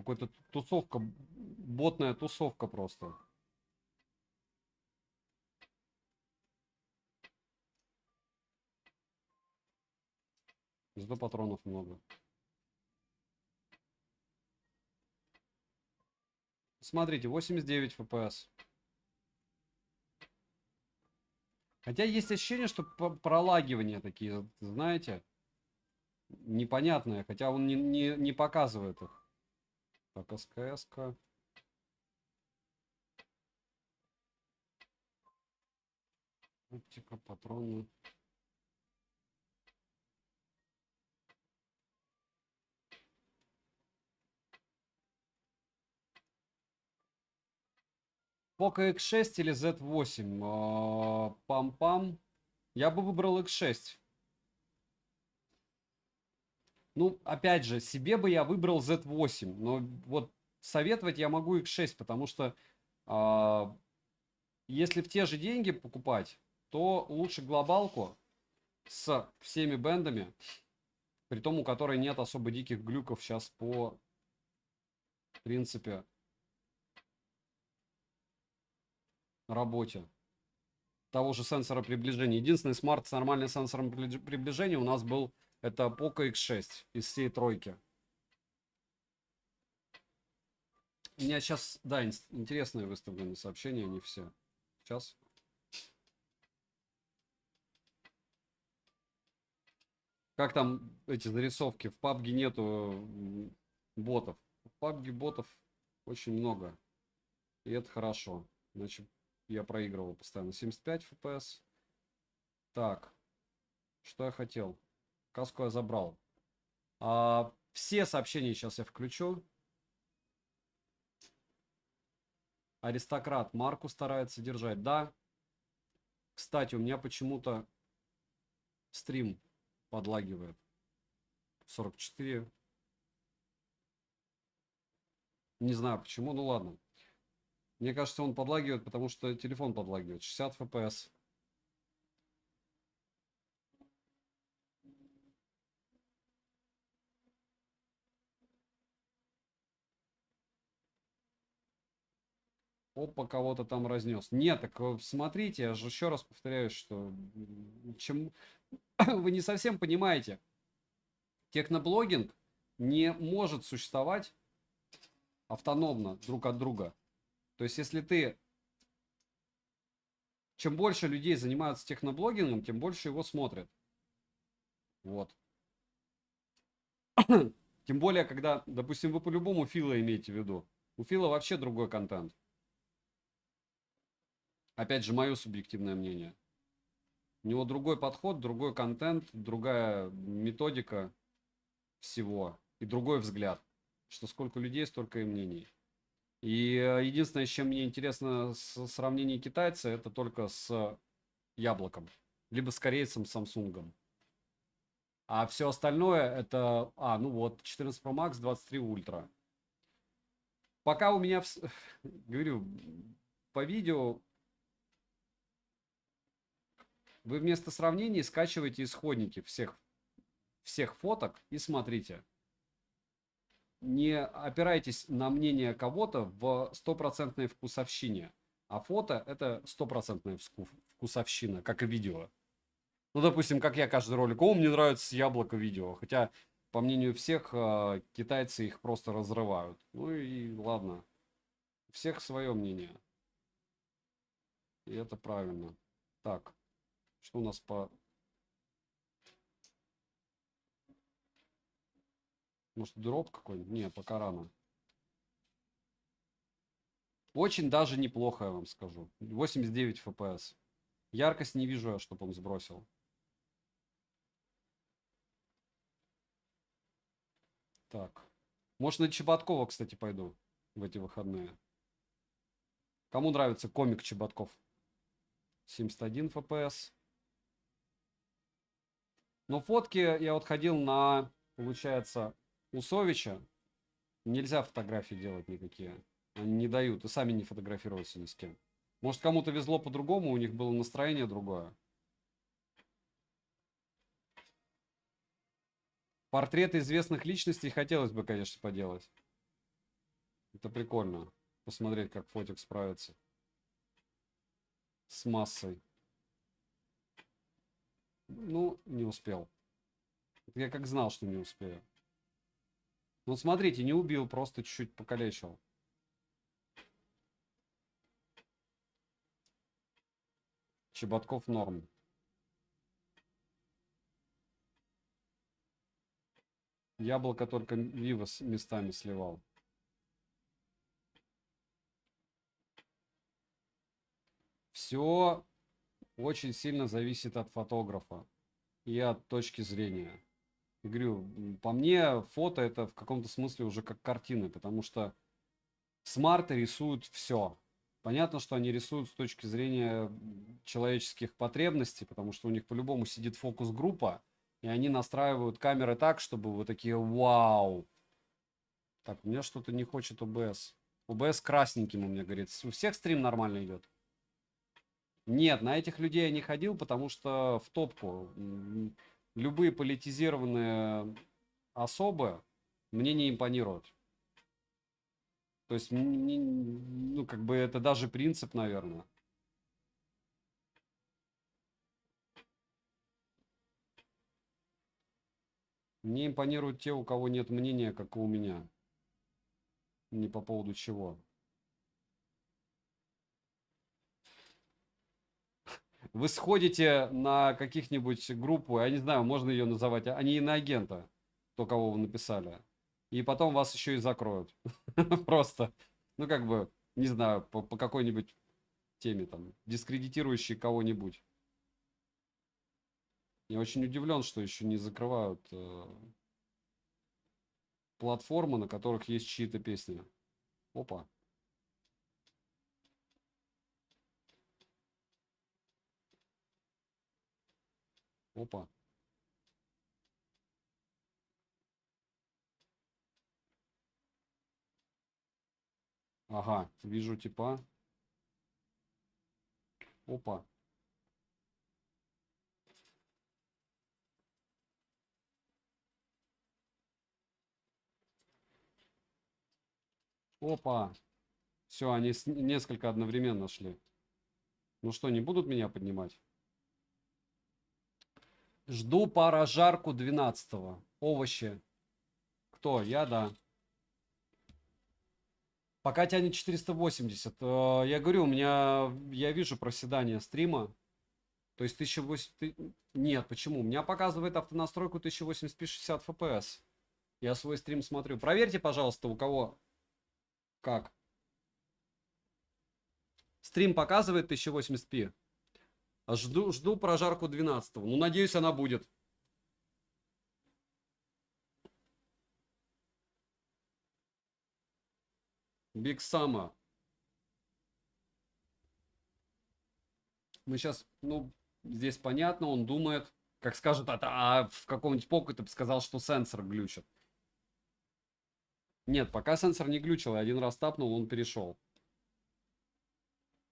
Какой-то тусовка, ботная тусовка просто. Зато патронов много. Смотрите, 89 FPS. Хотя есть ощущение, что пролагивания такие, знаете, непонятные. Хотя он не показывает их. Так, СКС-ка. Оптика, патроны. Poco X6 или Z8? Пам-пам. Я бы выбрал X6. Ну, опять же, себе бы я выбрал Z8. Но вот советовать я могу X6, потому что если в те же деньги покупать, то лучше глобалку с всеми бендами, при том, у которой нет особо диких глюков сейчас по, в принципе, работе того же сенсора приближения. Единственный смарт с нормальным сенсором приближения у нас был это Poco X6 из всей тройки. У меня сейчас, да, интересные выставлены сообщения, не все. Сейчас. Как там эти зарисовки? В PUBG нету ботов. В PUBG ботов очень много. И это хорошо. Значит, я проигрывал постоянно. 75 FPS. Так. Что я хотел? Каску я забрал. Все сообщения сейчас я включу. Аристократ марку старается держать. Да. Кстати, у меня почему-то стрим подлагивает. 44. Не знаю почему, ну ладно. Мне кажется, он подлагивает, потому что телефон подлагивает. 60 FPS. Опа, кого-то там разнес. Нет, так смотрите, я же еще раз повторяю, что чем вы не совсем понимаете. Техноблогинг не может существовать автономно друг от друга. То есть, если ты... Чем больше людей занимаются техноблогингом, тем больше его смотрят. Вот. Тем более, когда, допустим, вы по-любому Фила имеете в виду. У Фила вообще другой контент. Опять же, мое субъективное мнение. У него другой подход, другой контент, другая методика всего и другой взгляд. Что сколько людей, столько и мнений. И единственное, с чем мне интересно сравнение китайца, это только с яблоком. Либо с корейцем, Самсунгом. А все остальное это... ну вот, 14 Pro Max, 23 Ultra. Пока у меня, говорю, по видео вы вместо сравнений скачиваете исходники всех фоток и смотрите. Не опирайтесь на мнение кого-то в стопроцентной вкусовщине. А фото это стопроцентная вкусовщина, как и видео. Ну, допустим, как я каждый ролик, мне нравится яблоко видео. Хотя, по мнению всех, китайцы их просто разрывают. Ну и ладно. У всех свое мнение. И это правильно. Так, что у нас по... Может, дроп какой-нибудь? Не, пока рано. Очень даже неплохо, я вам скажу. 89 FPS. Яркость не вижу, чтобы он сбросил. Так. Может, на Чеботкова, кстати, пойду в эти выходные. Кому нравится комик Чеботков? 71 FPS. Но фотки я вот ходил на, получается, Усовича. Нельзя фотографии делать никакие. Они не дают и сами не фотографируются ни с кем. Может, кому-то везло по-другому, у них было настроение другое. Портреты известных личностей хотелось бы, конечно, поделать. Это прикольно. Посмотреть, как фотик справится с массой. Ну, не успел. Я как знал, что не успею. Ну, смотрите, не убил, просто чуть-чуть покалечил. Чеботков норм. Яблоко только Вивас местами сливал. Все очень сильно зависит от фотографа и от точки зрения. Я говорю, по мне фото это в каком-то смысле уже как картины, потому что смарты рисуют все. Понятно, что они рисуют с точки зрения человеческих потребностей, потому что у них по-любому сидит фокус-группа, и они настраивают камеры так, чтобы вы такие вау. Так, у меня что-то не хочет ОБС. ОБС красненьким у меня говорит. У всех стрим нормально идет? Нет, на этих людей я не ходил, потому что в топку. Любые политизированные особы мне не импонируют. То есть, ну, как бы это даже принцип, наверное. Мне импонируют те, у кого нет мнения, как и у меня. Не по поводу чего. Вы сходите на каких-нибудь группу, я не знаю, можно ее называть, а не иноагента, то, кого вы написали. И потом вас еще и закроют. Просто, ну как бы, не знаю, по какой-нибудь теме там, дискредитирующей кого-нибудь. Я очень удивлен, что еще не закрывают платформы, на которых есть чьи-то песни. Опа. Опа. Ага, вижу типа. Опа. Опа. Все, они несколько одновременно шли. Ну что, не будут меня поднимать? Жду жарку 12-го. Овощи. Кто? Я, да. Пока тянет 480. Я говорю, у меня, я вижу проседание стрима. То есть 1080... Нет, почему? У меня показывает автонастройку 1080p 60 FPS. Я свой стрим смотрю. Проверьте, пожалуйста, у кого... Как? Стрим показывает 1080p. Жду прожарку 12-го. Ну, надеюсь, она будет. Биг Сама. Мы сейчас, ну, здесь понятно, он думает, как скажет, а в каком-нибудь поку ты бы сказал, что сенсор глючит. Нет, пока сенсор не глючил, я один раз тапнул, он перешел.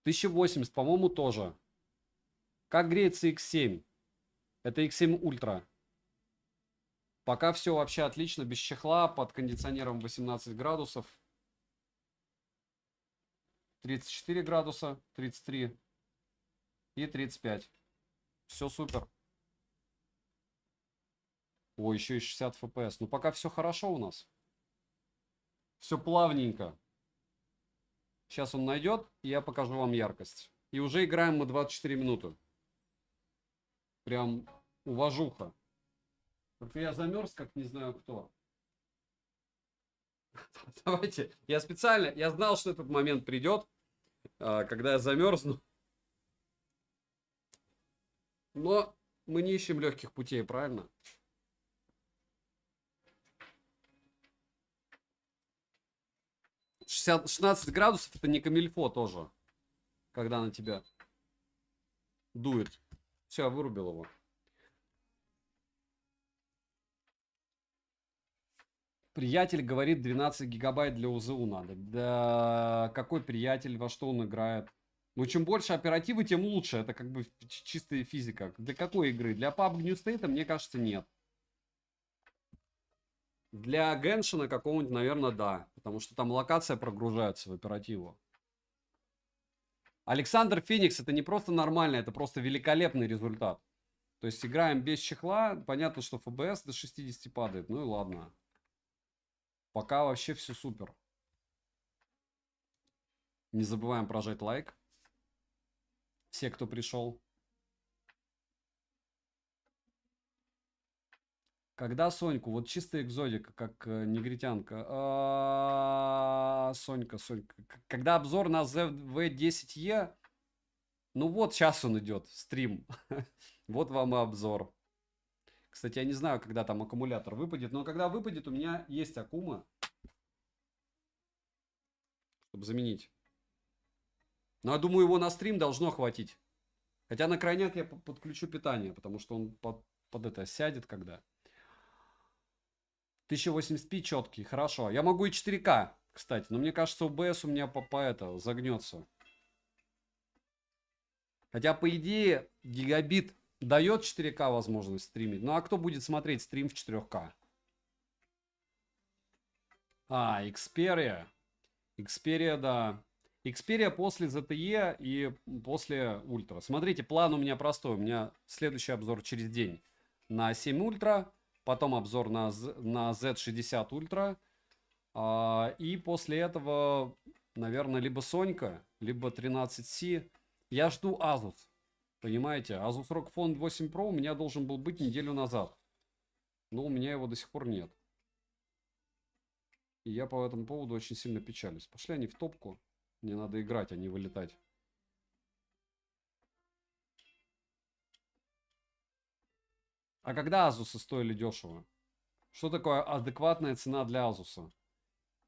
1080, по-моему, тоже. Как греется X7? Это X7 Ultra. Пока все вообще отлично, без чехла, под кондиционером 18 градусов. 34 градуса, 33 и 35. Все супер. Ой, еще и 60 FPS. Ну, пока все хорошо у нас. Все плавненько. Сейчас он найдет, и я покажу вам яркость. И уже играем мы 24 минуты. Прям уважуха. Только я замерз, как не знаю кто. Давайте. Я специально, я знал, что этот момент придет, когда я замерзну. Но мы не ищем легких путей, правильно? — 16 градусов это не камильфо тоже, когда на тебя дует. Все, я вырубил его. Приятель говорит, 12 гигабайт для УЗУ надо. Да какой приятель, во что он играет? Ну, чем больше оперативы, тем лучше. Это как бы чистая физика. Для какой игры? Для PUBG New State, мне кажется, нет. Для Геншина какого-нибудь, наверное, да. Потому что там локация прогружается в оперативу. Александр Феникс это не просто нормально, это просто великолепный результат. То есть играем без чехла. Понятно, что ФБС до 60 падает. Ну и ладно. Пока вообще все супер. Не забываем прожать лайк. Все, кто пришел. Когда Соньку? Вот чистая экзотика, как негритянка. Сонька. Когда обзор на ZV-10E? Ну вот, сейчас он идет, стрим. Вот вам и обзор. Кстати, я не знаю, когда там аккумулятор выпадет, но когда выпадет, у меня есть Акума, чтобы заменить. Но я думаю, его на стрим должно хватить. Хотя на крайняк я подключу питание, потому что он под это сядет когда. 1080p четкий, хорошо. Я могу и 4К, кстати, но мне кажется, OBS у меня по это загнется. Хотя, по идее, гигабит дает 4К возможность стримить. Ну а кто будет смотреть стрим в 4К? Xperia. Xperia, да. Xperia после ZTE и после Ultra. Смотрите, план у меня простой. У меня следующий обзор через день на 7 Ultra, потом обзор на Z60 Ultra. И после этого, наверное, либо Сонька, либо 13C. Я жду Asus. Понимаете? Asus ROG Phone 8 Pro у меня должен был быть неделю назад. Но у меня его до сих пор нет. И я по этому поводу очень сильно печалюсь. Пошли они в топку. Мне надо играть, а не вылетать. А когда Asus стоили дешево? Что такое адекватная цена для Asus?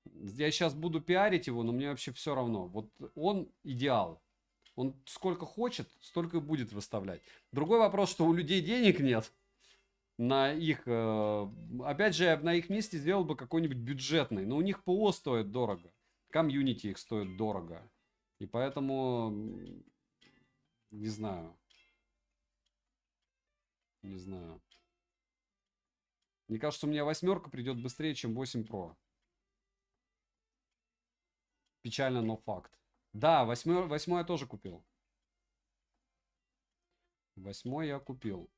Я сейчас буду пиарить его, но мне вообще все равно. Вот он идеал. Он сколько хочет, столько и будет выставлять. Другой вопрос, что у людей денег нет на их... опять же, я на их месте сделал бы какой-нибудь бюджетный. Но у них ПО стоит дорого. Комьюнити их стоит дорого. И поэтому... Не знаю. Не знаю. Мне кажется, у меня 8 придет быстрее, чем 8 Pro. Печально, но факт. Да, 8 я тоже купил. 8 я купил.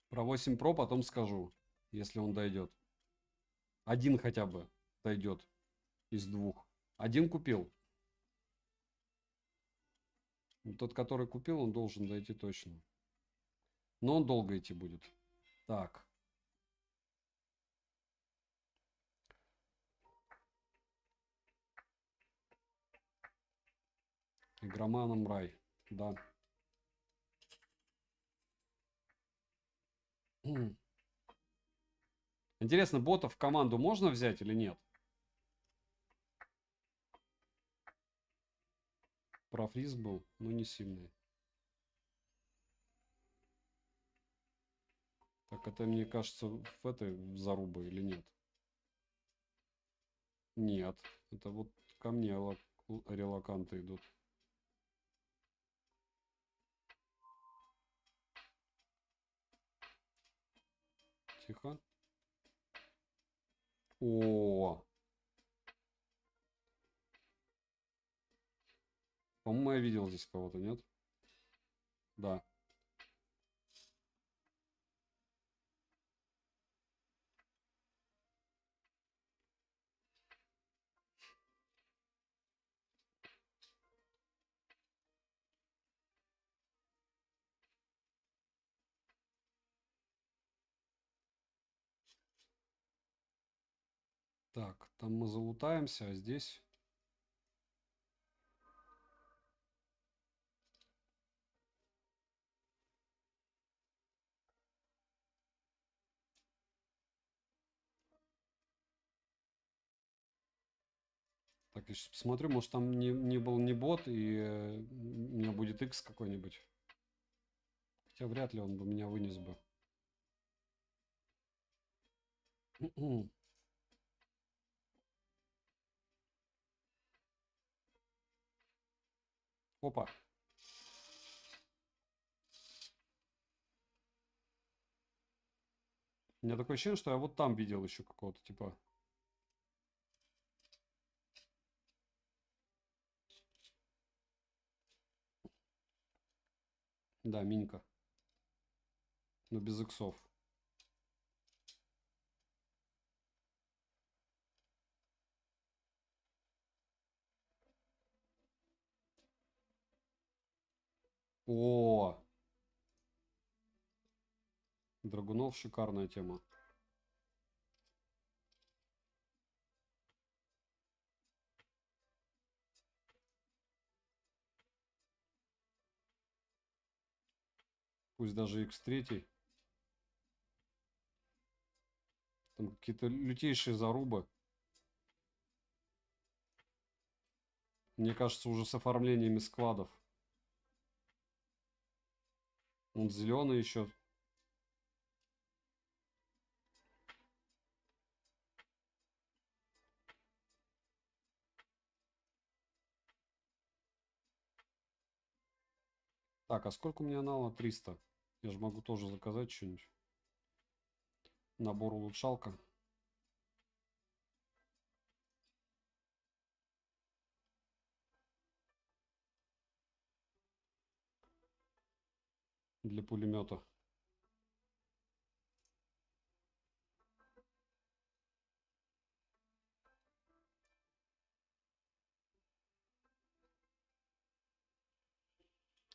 Про 8 Pro потом скажу, если он дойдет. Один хотя бы дойдет из двух. Один купил. Тот, который купил, он должен дойти точно. Но он долго идти будет. Так. Игроманом рай. Да. Интересно, ботов в команду можно взять или нет? Профриз был, но не сильный. Так, это, мне кажется, в этой зарубы или нет? Нет. Это вот ко мне релаканты идут. Тихо. О, по-моему, я видел здесь кого-то, нет? Да. Так, там мы залутаемся, а здесь... Так, я сейчас посмотрю, может там не был не бот, и у меня будет X какой-нибудь. Хотя вряд ли он бы меня вынес бы. Опа. У меня такое ощущение, что я вот там видел еще какого-то типа. Да, минька. Но без иксов. О, Драгунов шикарная тема. Пусть даже X3. Там какие-то лютейшие зарубы. Мне кажется, уже с оформлениями складов. Он зеленый еще. Так, а сколько у меня нала? 300. Я же могу тоже заказать что-нибудь. Набор улучшалка. Для пулемета.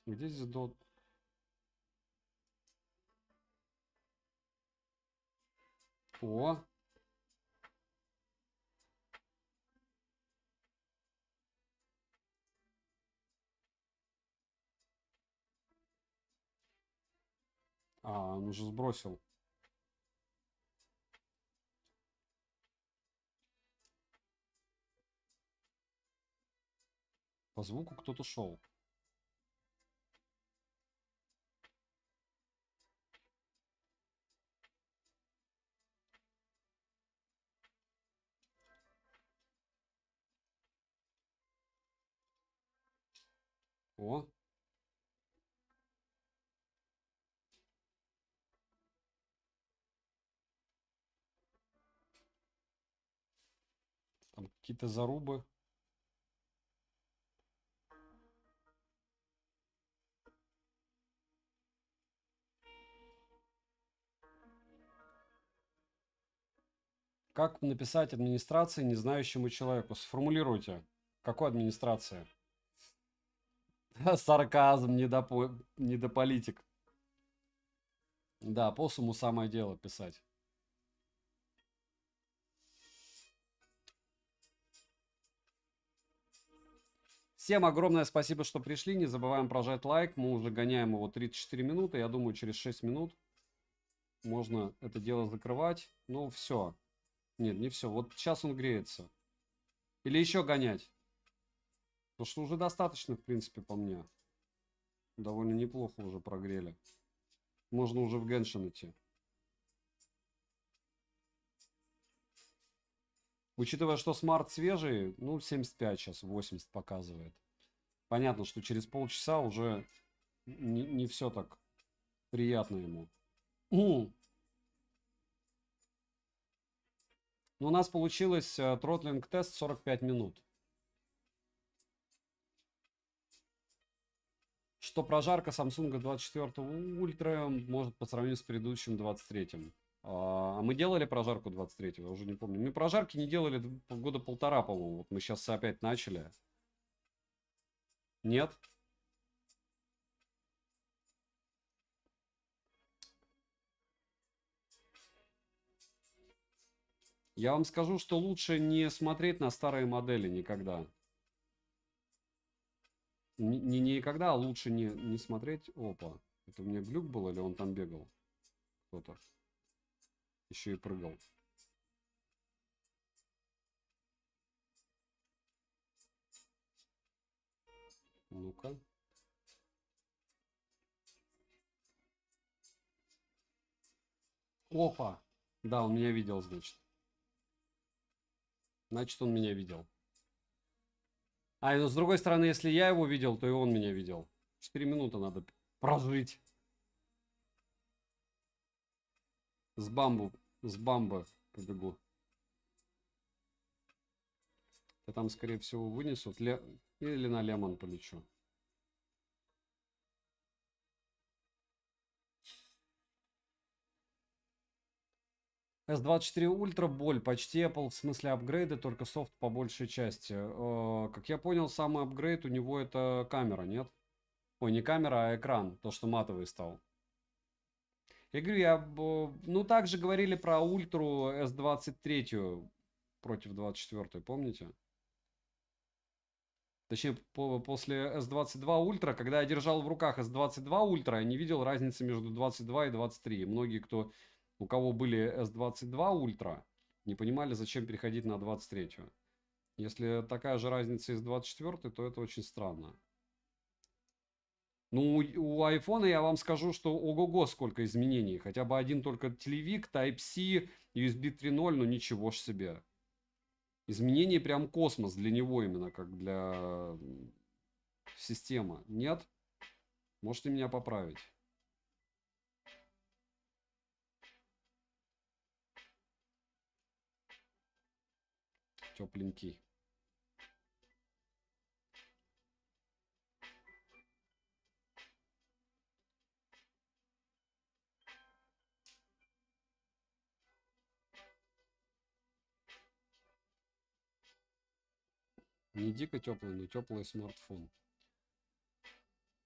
Где здесь до... О! А, он уже сбросил. По звуку кто-то шел. О! Там какие-то зарубы. Как написать администрации незнающему человеку? Сформулируйте. Какой администрация? Сарказм, недополитик. Да, посуму самое дело писать. Всем огромное спасибо, что пришли. Не забываем прожать лайк. Мы уже гоняем его 34 минуты. Я думаю, через 6 минут можно это дело закрывать. Ну, все. Нет, не все. Вот сейчас он греется. Или еще гонять. Потому что уже достаточно, в принципе, по мне. Довольно неплохо уже прогрели. Можно уже в Геншин идти. Учитывая, что смарт свежий, ну, 75 сейчас, 80 показывает. Понятно, что через полчаса уже не все так приятно ему. Но у нас получилось тротлинг тест 45 минут. Что прожарка Samsung 24 Ultra может по сравнению с предыдущим 23-м? А мы делали прожарку 23-го? Я уже не помню. Мы прожарки не делали года полтора, по-моему. Вот мы сейчас опять начали. Нет? Я вам скажу, что лучше не смотреть на старые модели никогда. Не никогда, а лучше не смотреть. Опа. Это у меня глюк был или он там бегал? Кто-то. Еще и прыгал. Ну-ка. Опа. Да, он меня видел, значит. Значит, он меня видел. А, но с другой стороны, если я его видел, то и он меня видел. 4 минуты надо прожить. С бамбы побегу. Я там, скорее всего, вынесут. Или на лемон полечу. S24 Ultra боль, почти Apple, в смысле апгрейды, только софт по большей части. Как я понял, самый апгрейд у него это камера, нет? Ой, не камера, а экран, то, что матовый стал. Я говорю, ну, также говорили про ультру S23 против 24, помните? Точнее, после S22 Ultra, когда я держал в руках S22 Ultra, я не видел разницы между 22 и 23. Многие, у кого были S22 Ultra, не понимали, зачем переходить на 23. Если такая же разница из 24, то это очень странно. Ну, у айфона я вам скажу, что ого-го сколько изменений. Хотя бы один только телевик, Type-C, USB 3.0, ну ничего ж себе. Изменений прям космос для него именно, как для системы. Нет? Можете меня поправить. Тепленький. Не дико теплый, но теплый смартфон.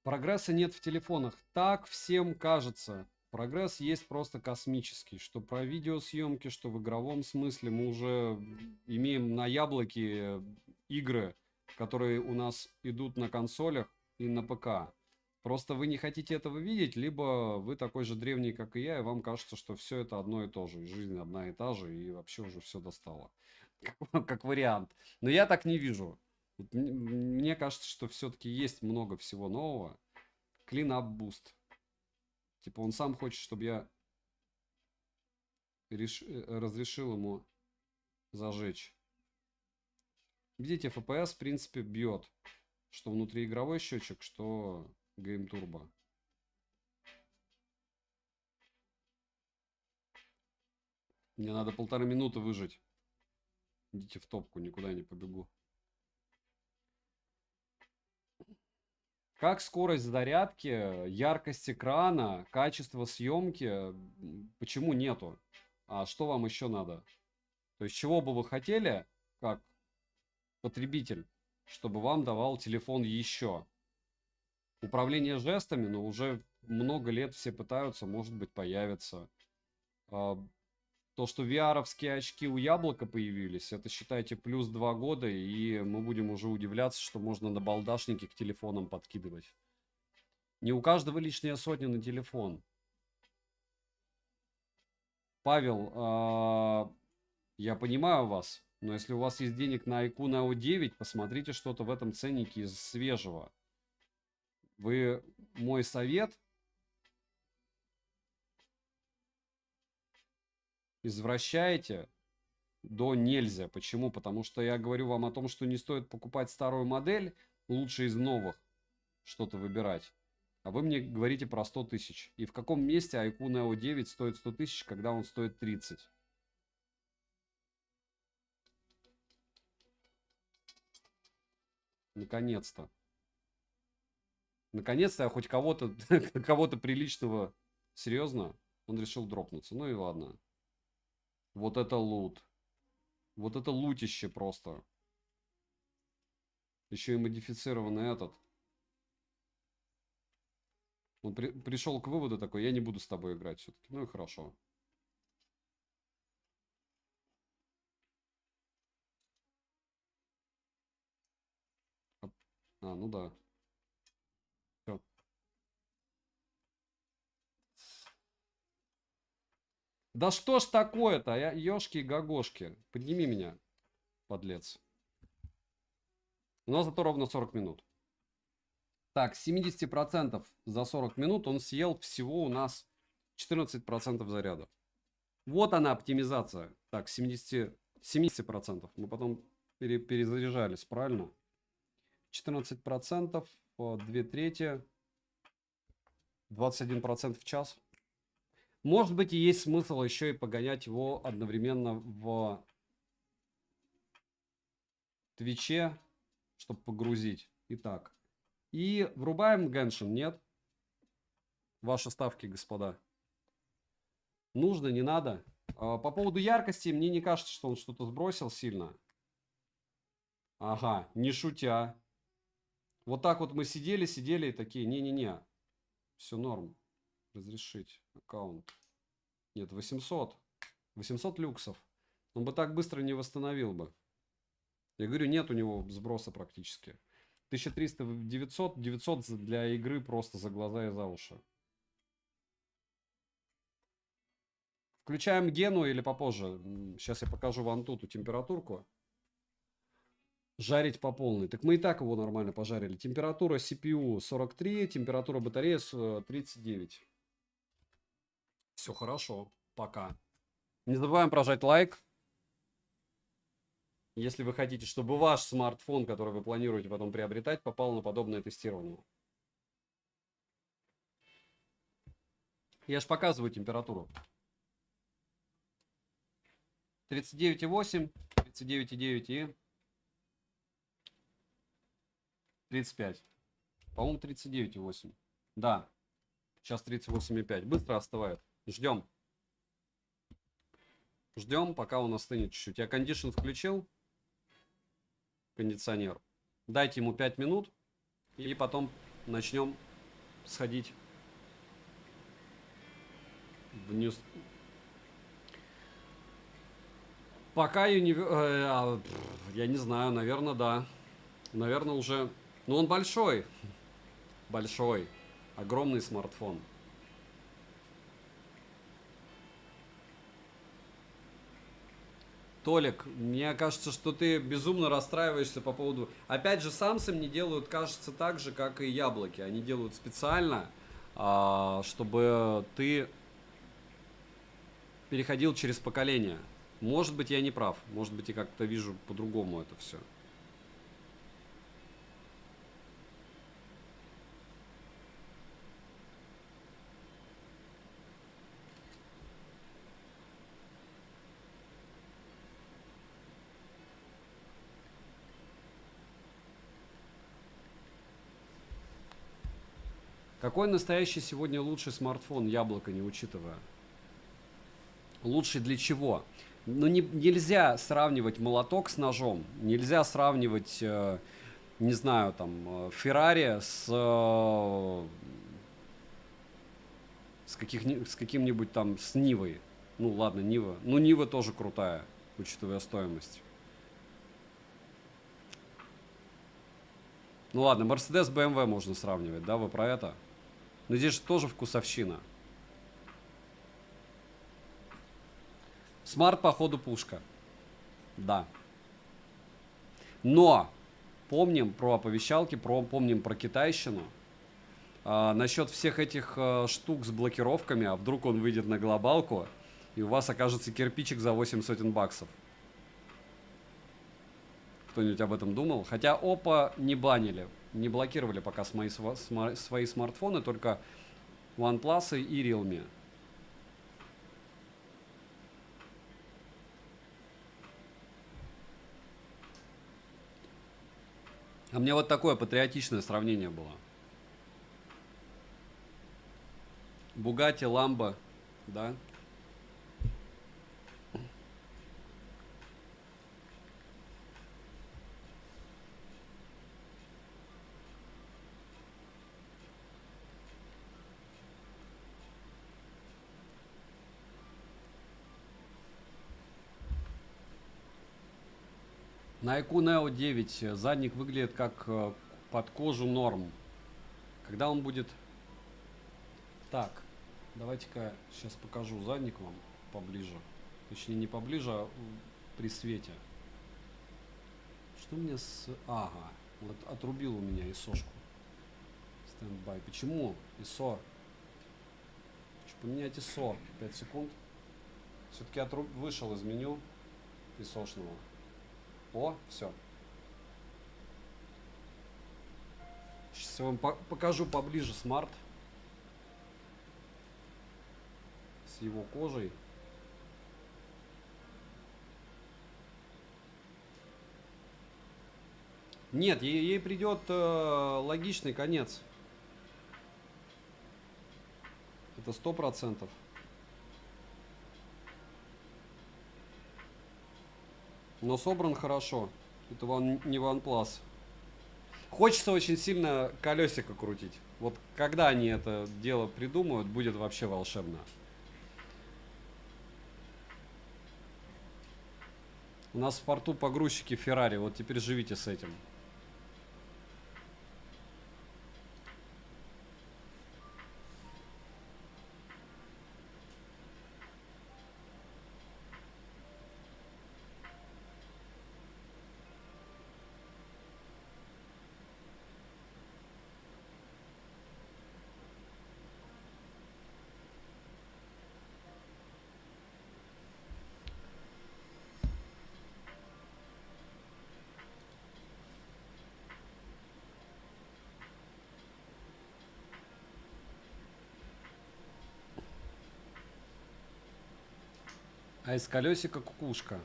Прогресса нет в телефонах. Так всем кажется. Прогресс есть просто космический. Что про видеосъемки, что в игровом смысле. Мы уже имеем на яблоке игры, которые у нас идут на консолях и на ПК. Просто вы не хотите этого видеть, либо вы такой же древний, как и я, и вам кажется, что все это одно и то же. И жизнь одна и та же, и вообще уже все достало. Как вариант. Но я так не вижу. Мне кажется, что все-таки есть много всего нового. Clean Up Boost. Типа он сам хочет, чтобы я разрешил ему зажечь. Видите, FPS в принципе бьет. Что внутриигровой счетчик, что Game Turbo. Мне надо 1,5 минуты выжить. Идите в топку, никуда не побегу. Как скорость зарядки, яркость экрана, качество съемки, почему нету? А что вам еще надо? То есть чего бы вы хотели, как потребитель, чтобы вам давал телефон еще? Управление жестами, ну уже много лет все пытаются, может быть, появится. То, что VR-овские очки у Яблока появились, это, считайте, плюс 2 года, и мы будем уже удивляться, что можно на балдашнике к телефонам подкидывать. Не у каждого лишняя сотня на телефон. Павел, я понимаю вас, но если у вас есть денег на iQOO Neo 9, посмотрите что-то в этом ценнике из свежего. Вы мой совет извращаете до нельзя. Почему? Потому что я говорю вам о том, что не стоит покупать старую модель, лучше из новых что-то выбирать. А вы мне говорите про 100 тысяч. И в каком месте iQOO Neo 9 стоит 100 тысяч, когда он стоит 30? Наконец-то. Наконец-то я хоть кого-то кого-то приличного. Серьезно? Он решил дропнуться. Ну и ладно. Вот это лут. Вот это лутище просто. Еще и модифицированный этот. Он пришел к выводу такой, я не буду с тобой играть все-таки. Ну и хорошо. Ну да. Всё. Да что ж такое-то? Ёшки и гагошки. Подними меня, подлец. У нас зато ровно 40 минут. Так, с 70% за 40 минут он съел всего у нас 14% заряда. Вот она оптимизация. Так, 70%. Мы потом перезаряжались, правильно? 14%, 2 трети, 21% в час. Может быть, и есть смысл еще и погонять его одновременно в Твиче, чтобы погрузить. Итак. И врубаем Геншин, нет? Ваши ставки, господа. Нужно, не надо. По поводу яркости, мне не кажется, что он что-то сбросил сильно. Ага, не шутя. Вот так вот мы сидели и такие, не-не-не. Все норм. Разрешить аккаунт. Нет, 800. 800 люксов. Он бы так быстро не восстановил бы. Я говорю, нет у него сброса практически. 1300, 900, 900 для игры просто за глаза и за уши. Включаем Гену или попозже? Сейчас я покажу вам тут температурку. Жарить по полной. Так мы и так его нормально пожарили. Температура CPU 43, температура батареи 39. Все хорошо. Пока. Не забываем прожать лайк. Если вы хотите, чтобы ваш смартфон, который вы планируете потом приобретать, попал на подобное тестирование. Я же показываю температуру. 39,8, 39,9 и 35. По-моему, 39,8. Да. Сейчас 38,5. Быстро остывает. Ждем. Ждем, пока он остынет чуть-чуть. Я кондишн включил. Кондиционер. Дайте ему 5 минут. И потом начнем сходить вниз. Пока я не знаю, наверное, да. Наверное, уже... Но он большой. Большой. Огромный смартфон. Толик, мне кажется, что ты безумно расстраиваешься по поводу... Опять же, Samsung не делают, кажется, так же, как и яблоки. Они делают специально, чтобы ты переходил через поколение. Может быть, я не прав. Может быть, я как-то вижу по-другому это все. Какой настоящий сегодня лучший смартфон, яблоко не учитывая? Лучший для чего? Ну, нельзя сравнивать молоток с ножом. Нельзя сравнивать, не знаю, там, Феррари с каким-нибудь там, с Нивой. Ну, ладно, Нива. Ну, Нива тоже крутая, учитывая стоимость. Ну, ладно, Mercedes, BMW можно сравнивать, да, вы про это? Но здесь же тоже вкусовщина. Смарт, походу, пушка. Да. Но помним про оповещалки, помним про китайщину. Насчет всех этих штук с блокировками, а вдруг он выйдет на глобалку, и у вас окажется кирпичик за 8 сотен баксов. Кто-нибудь об этом думал? Хотя Oppo не банили, не блокировали пока свои смартфоны, только OnePlus и Realme. А мне вот такое патриотичное сравнение было. Bugatti, Lambo, да? На iQOO Neo 9 задник выглядит как под кожу норм. Когда он будет... Так, давайте-ка сейчас покажу задник вам поближе. Точнее, не поближе, а при свете. Что мне с... Ага, вот отрубил у меня ISO-шку. Стендбай. Почему ISO? Хочу поменять ISO. 5 секунд. Все-таки вышел из меню ISO-шного. О, все. Сейчас я вам покажу поближе смарт. с его кожей. Нет, ей придет логичный конец. Это 100%. Но собран хорошо. Это не OnePlus. Хочется очень сильно колесико крутить. Вот когда они это дело придумают, будет вообще волшебно. У нас в порту погрузчики Феррари. Вот теперь живите с этим. А из колесика кукушка.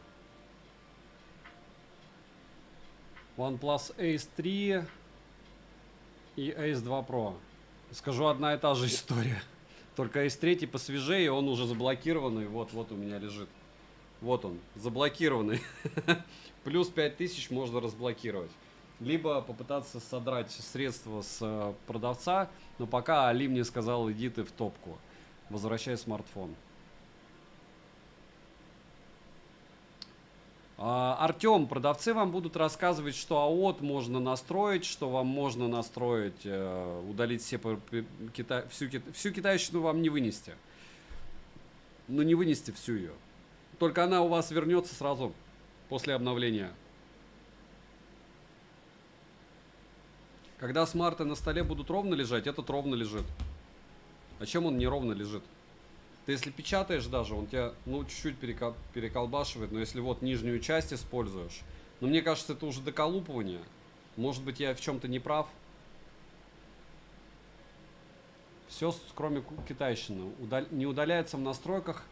OnePlus Ace 3 и Ace 2 Pro. Скажу, одна и та же история. Только Ace 3 посвежее, он уже заблокированный. Вот у меня лежит. Вот он, заблокированный. Плюс 5000 можно разблокировать. Либо попытаться содрать средства с продавца. Но пока Али мне сказал, иди ты в топку. Возвращай смартфон. Артем, продавцы вам будут рассказывать, что АОТ можно настроить, что вам можно настроить, удалить всю китайщину вам не вынести. Ну не вынести всю ее. Только она у вас вернется сразу после обновления. Когда смарты на столе будут ровно лежать, этот ровно лежит. А чем он неровно лежит? Ты если печатаешь даже, он тебя, ну, чуть-чуть переколбашивает, но если вот нижнюю часть используешь, но мне кажется, это уже доколупывание. Может быть, я в чем-то не прав. Все, кроме китайщины, не удаляется в настройках.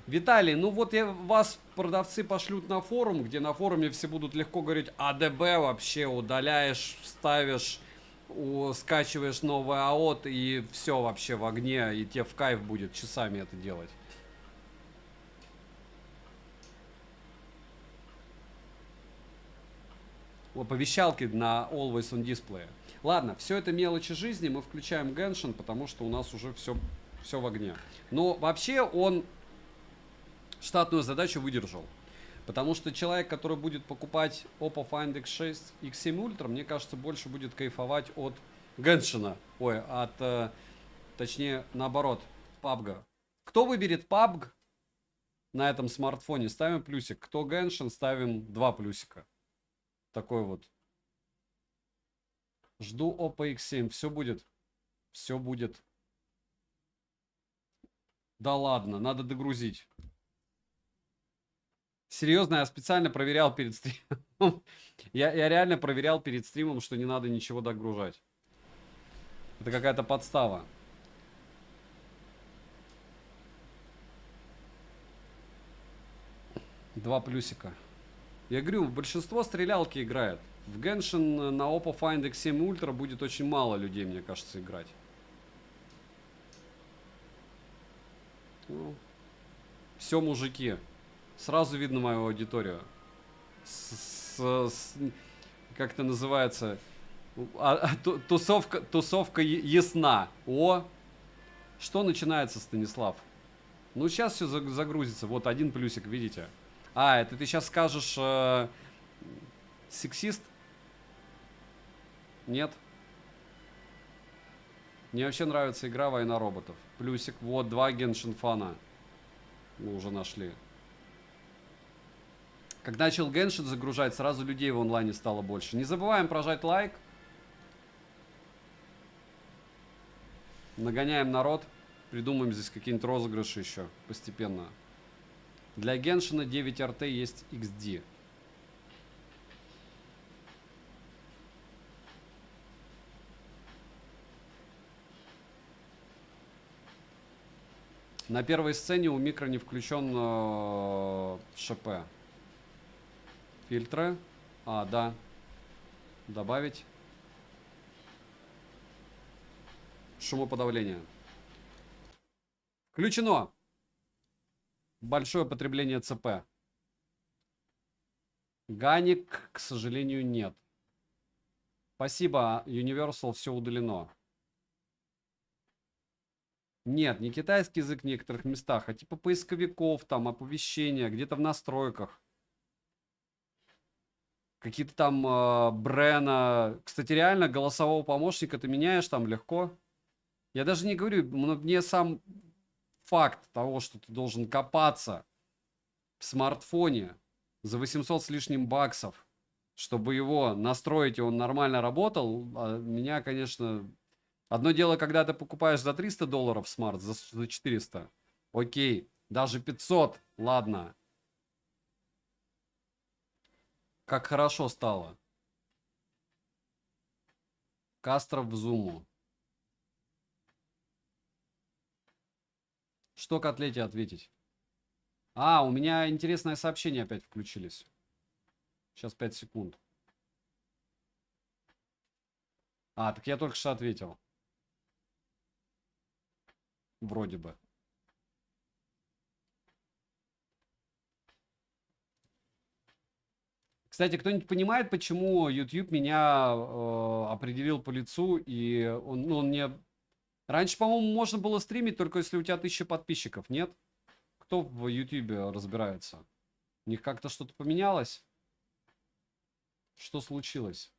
Виталий, ну вот вас продавцы пошлют на форум, где на форуме все будут легко говорить, АДБ вообще удаляешь, ставишь, скачиваешь новый АОТ и все вообще в огне, и тебе в кайф будет часами это делать. Оповещалки на Always on Display. Ладно, все это мелочи жизни, мы включаем Genshin, потому что у нас уже все в огне. Но вообще он штатную задачу выдержал. Потому что человек, который будет покупать Oppo Find X6, X7 Ultra, мне кажется, больше будет кайфовать от Геншина. Ой, точнее, наоборот, PUBG. Кто выберет PUBG на этом смартфоне, ставим плюсик. Кто Genshin, ставим 2 плюсика. Такой вот. Жду Oppo X7. Все будет. Все будет. Да ладно, надо догрузить. Серьезно, я специально проверял перед стримом. Я реально проверял перед стримом, что не надо ничего догружать. Это какая-то подстава. Два плюсика. Я говорю, большинство стрелялки играет. В Genshin на Oppo Find X7 Ultra будет очень мало людей, мне кажется, играть. Ну, все мужики. Сразу видно мою аудиторию. Как это называется? Тусовка ясна. О, что начинается, Станислав? Ну, сейчас все загрузится. Вот один плюсик, видите? Это ты сейчас скажешь сексист? Нет? Мне вообще нравится игра «Война роботов». Плюсик. Вот, 2 Genshin фана. Мы уже нашли. Как начал Genshin загружать, сразу людей в онлайне стало больше. Не забываем прожать лайк. Нагоняем народ. Придумаем здесь какие-нибудь розыгрыши еще постепенно. Для Genshin 9 RT есть XD. На первой сцене у микро не включен ШП. Фильтры. А, да. Добавить. Шумоподавление. Включено. Большое потребление ЦП. Ганик, к сожалению, нет. Спасибо, Universal, все удалено. Нет, не китайский язык в некоторых местах, а типа поисковиков, там, оповещения, где-то в настройках. Какие-то там Брена. Кстати, реально голосового помощника ты меняешь там легко. Я даже не говорю, мне сам факт того, что ты должен копаться в смартфоне за 800 с лишним баксов, чтобы его настроить, и он нормально работал, меня, конечно... Одно дело, когда ты покупаешь за $300 смарт, за 400. Окей, даже 500, ладно. Как хорошо стало. Кастров в зуму. Что котлете ответить? А, у меня интересное сообщение опять включились. Сейчас 5 секунд. А, так я только что ответил. Вроде бы. Кстати, кто-нибудь понимает, почему YouTube меня определил по лицу, и он мне... Раньше, по-моему, можно было стримить, только если у тебя 1000 подписчиков, нет? Кто в YouTube разбирается? У них как-то что-то поменялось? Что случилось?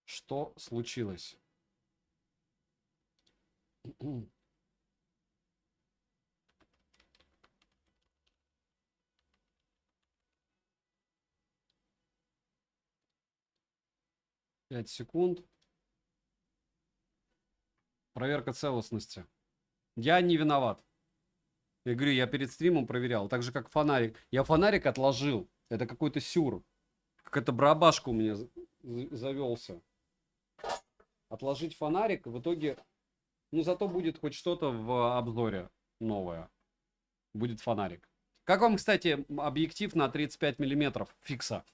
Что случилось? 5 секунд. Проверка целостности. Я не виноват. Я говорю, я перед стримом проверял. Так же, как фонарик. Я фонарик отложил. Это какой-то сюр. Какая-то барабашка у меня завелся. Отложить фонарик. В итоге... Ну, зато будет хоть что-то в обзоре новое. Будет фонарик. Как вам, кстати, объектив на 35 миллиметров фикса?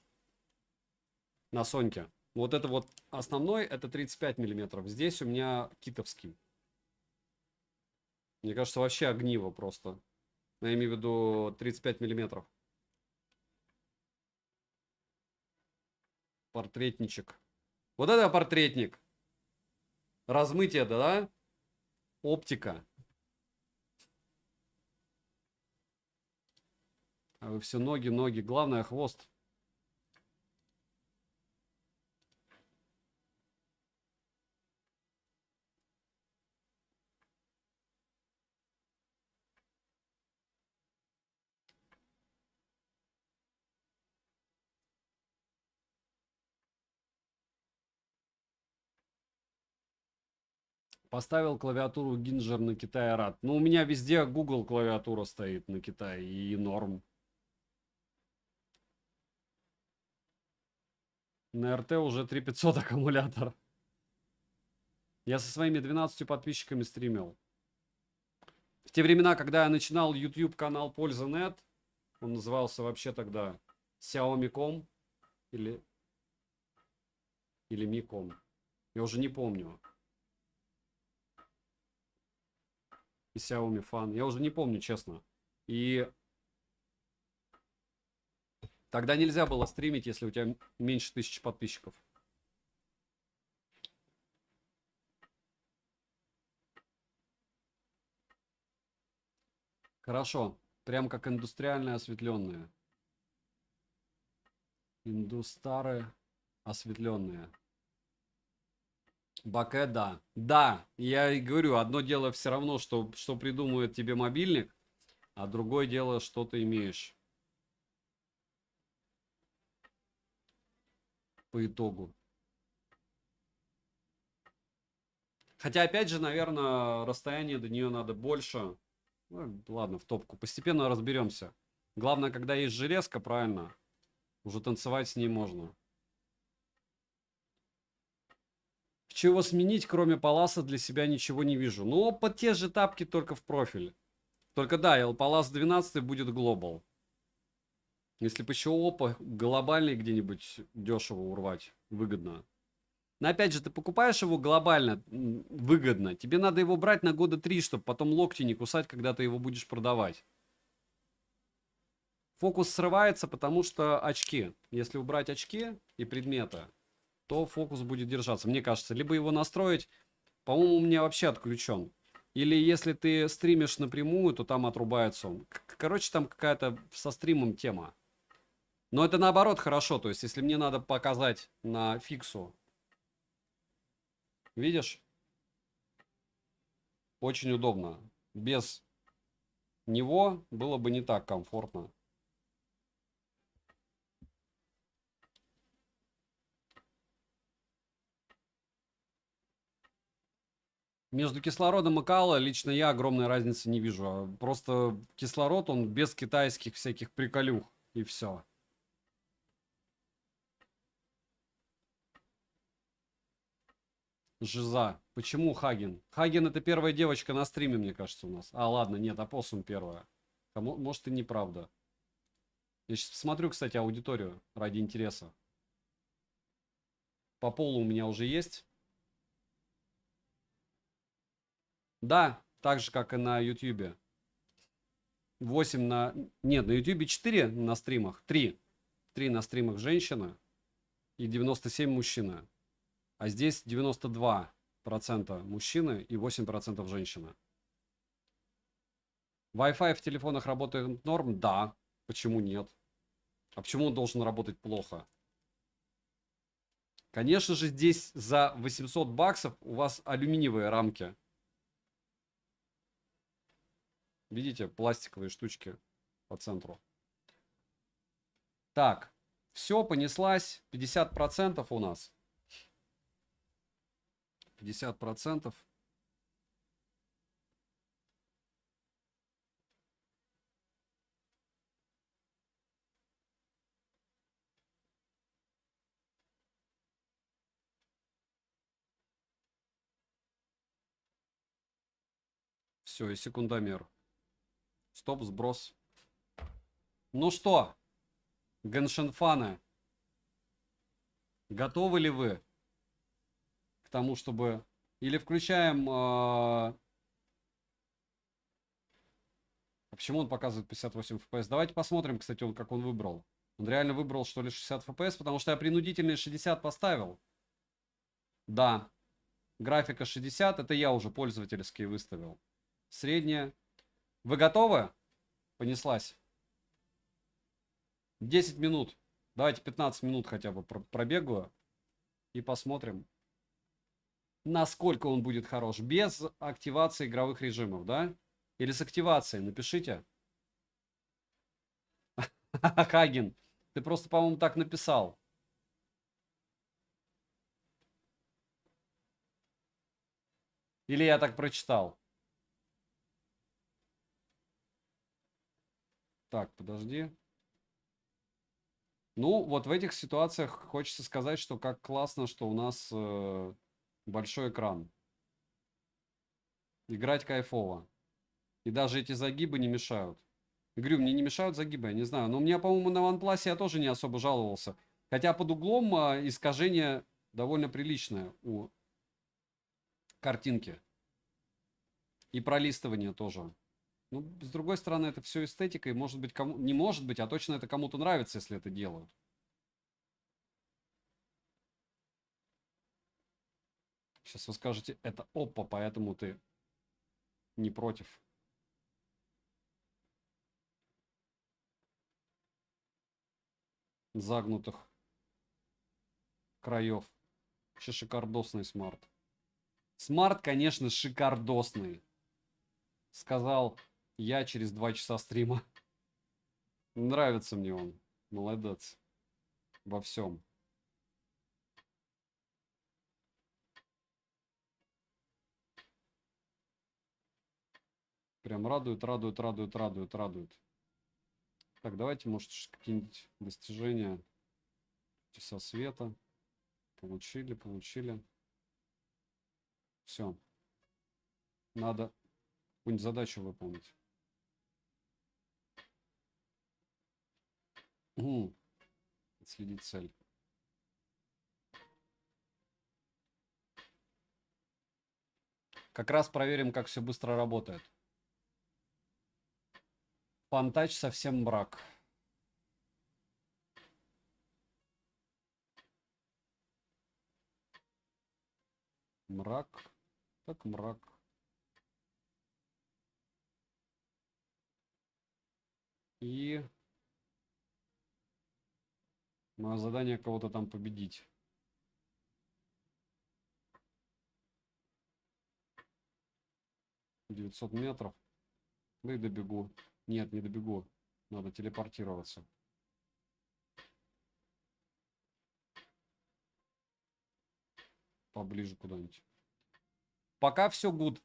На Соньке. Вот это вот основной, это 35 миллиметров. Здесь у меня китовский. Мне кажется, вообще огниво просто. Я имею в виду 35 миллиметров. Портретничек. Вот это портретник. Размытие, да? Оптика. А вы все ноги, ноги. Главное, хвост. Поставил клавиатуру Ginger на Китай рад. Ну, у меня везде Google клавиатура стоит на Китай и норм. На РТ уже 3500 аккумулятор. Я со своими 12 подписчиками стримил. В те времена, когда я начинал YouTube канал Польза.нет, он назывался вообще тогда Xiaomi.com или Mi.com. Я уже не помню. И Xiaomi Fan. Я уже не помню, честно. И тогда нельзя было стримить, если у тебя меньше 1000 подписчиков. Хорошо. Прям как индустриальные осветленные. Индустары осветленные. Баке, да. Да, я и говорю, одно дело все равно, что придумывает тебе мобильник, а другое дело, что ты имеешь. по итогу. Хотя, опять же, наверное, расстояние до нее надо больше. Ну, ладно, в топку. Постепенно разберемся. Главное, когда есть железка, правильно, уже танцевать с ней можно. Чего сменить, кроме паласа, для себя ничего не вижу. Ну, под те же тапки, только в профиль. Только да, палас 12 будет глобал. Если бы еще опа глобальный где-нибудь дешево урвать, выгодно. Но опять же, ты покупаешь его глобально выгодно. Тебе надо его брать на года 3, чтобы потом локти не кусать, когда ты его будешь продавать. Фокус срывается, потому что очки. Если убрать очки и предметы, то фокус будет держаться. Мне кажется, либо его настроить, по-моему, у меня вообще отключен. Или если ты стримишь напрямую, то там отрубается он. Короче, там какая-то со стримом тема. Но это наоборот хорошо. То есть, если мне надо показать на фиксу, видишь, очень удобно. Без него было бы не так комфортно. Между кислородом и кало лично я огромной разницы не вижу. Просто кислород, он без китайских всяких приколюх. И все. Жиза. Почему Хаген? Хаген это первая девочка на стриме, мне кажется, у нас. А, ладно, нет, Апоссум первая. Может и неправда. Я сейчас посмотрю, кстати, аудиторию ради интереса. По полу у меня уже есть. Да, так же, как и на Ютьюбе. 8 на... Нет, на Ютьюбе 4 на стримах. 3. 3 на стримах женщина и 97 мужчина. А здесь 92% мужчины и 8% женщины. Wi-Fi в телефонах работает норм? Да. Почему нет? А почему он должен работать плохо? Конечно же, здесь за 800 баксов у вас алюминиевые рамки. Видите, пластиковые штучки по центру. Так, все, понеслась. 50% у нас. 50%. Все, и секундомер. Стоп, сброс. Ну что, геншенфаны, готовы ли вы к тому, чтобы... Или включаем... А почему он показывает 58 FPS? Давайте посмотрим, кстати, как он выбрал. Он реально выбрал, что ли, 60 FPS, потому что я принудительные 60 поставил. Да. Графика 60, это я уже пользовательский выставил. Средняя. Вы готовы? Понеслась. 10 минут. Давайте 15 минут хотя бы пробегаю. И посмотрим, насколько он будет хорош. Без активации игровых режимов, да? Или с активацией? Напишите. Хаген, ты просто, по-моему, так написал. Или я так прочитал. Так, подожди. Ну, вот в этих ситуациях хочется сказать, что как классно, что у нас большой экран. Играть кайфово. И даже эти загибы не мешают. Говорю, мне не мешают загибы, я не знаю. Но у меня, по-моему, на OnePlus я тоже не особо жаловался. Хотя под углом искажение довольно приличное у картинки. И пролистывание тоже. Ну, с другой стороны, это все эстетика, и может быть, кому... не может быть, а точно это кому-то нравится, если это делают. Сейчас вы скажете, это опа, поэтому ты не против. Загнутых краев. Вообще шикардосный смарт. Смарт, конечно, шикардосный. Сказал я через 2 часа стрима. Нравится мне он. Молодец. Во всем. Прям радует, радует, радует, радует, радует. Так, давайте, может, какие-нибудь достижения. Часа света. Получили, получили. Все. Надо какую-нибудь задачу выполнить. Отследить цель. Как раз проверим, как все быстро работает. Фантач совсем мрак. Мрак. Так, мрак. И мое задание кого-то там победить. $900 метров. Да и добегу. Нет, не добегу. Надо телепортироваться. Поближе куда-нибудь. Пока все good.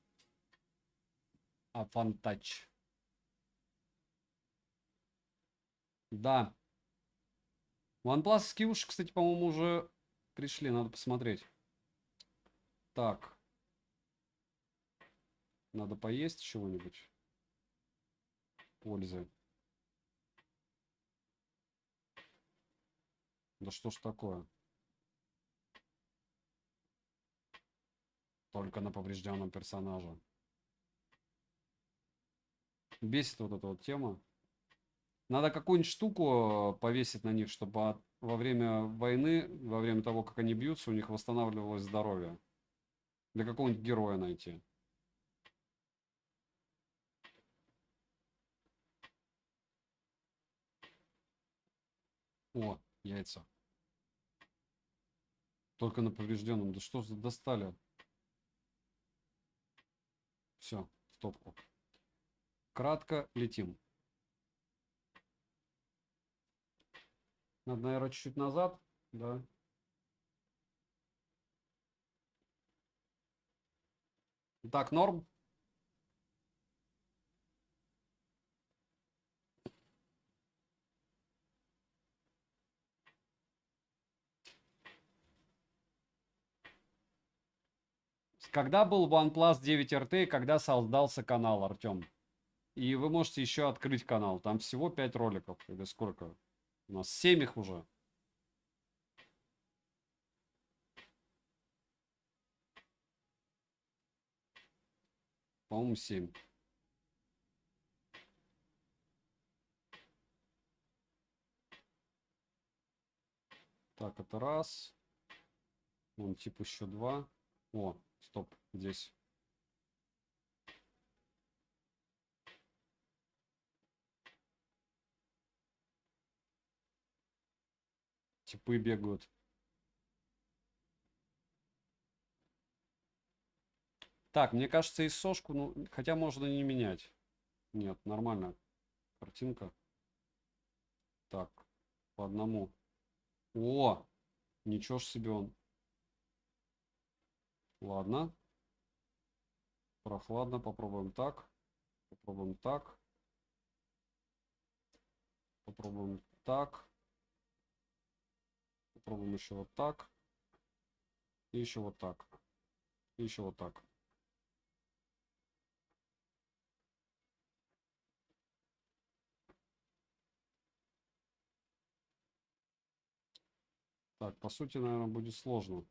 А фантач. Да. OnePlus уши, кстати, по-моему, уже пришли. Надо посмотреть. Так. Надо поесть чего-нибудь. Пользы. Да что ж такое? Только на поврежденном персонаже. Бесит вот эта вот тема. Надо какую-нибудь штуку повесить на них, чтобы во время войны, во время того, как они бьются, у них восстанавливалось здоровье. Для какого-нибудь героя найти. О, яйца. Только на поврежденном. Да что достали? Все, в топку. Кратко летим. Надо, наверное, чуть-чуть назад. Да. Так, норм. Когда был OnePlus 9 RT, когда создался канал, Артем? И вы можете еще открыть канал. Там всего 5 роликов. Или сколько? У нас 7 их уже. По-моему, 7. Так, это раз. Вон типа еще 2. О, стоп, здесь. Типы бегают. Так, мне кажется, и сошку, ну, хотя можно не менять. Нет, нормально. Картинка. Так, по одному. О, ничего ж себе он. Ладно. Прохладно, попробуем так. Попробуем так. Попробуем так. Попробуем еще вот так. И еще вот так. И еще вот так. Так, по сути, наверное, будет сложно.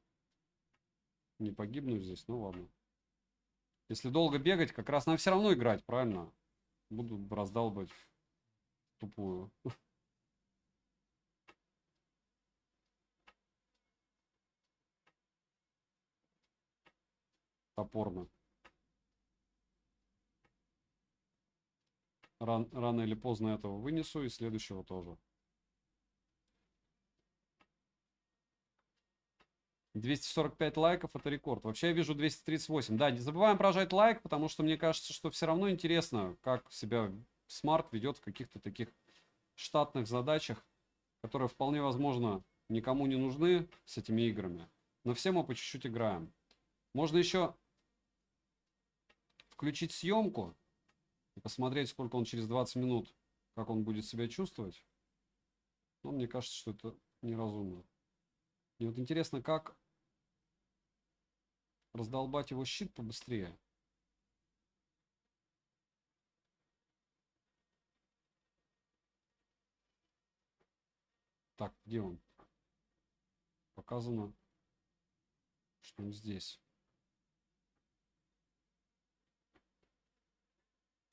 Не погибнуть здесь, ну ладно. Если долго бегать, как раз нам все равно играть, правильно? Буду раздалбать тупую. Топорно. Рано или поздно этого вынесу, и следующего тоже. 245 лайков — это рекорд. Вообще я вижу 238. Да, не забываем прожать лайк, потому что мне кажется, что все равно интересно, как себя Smart ведет в каких-то таких штатных задачах, которые вполне возможно никому не нужны с этими играми. Но все мы по чуть-чуть играем. Можно еще включить съемку. посмотреть, сколько он через 20 минут, как он будет себя чувствовать. Но мне кажется, что это неразумно. И вот интересно, как раздолбать его щит побыстрее. Так, где он? Показано, что он здесь.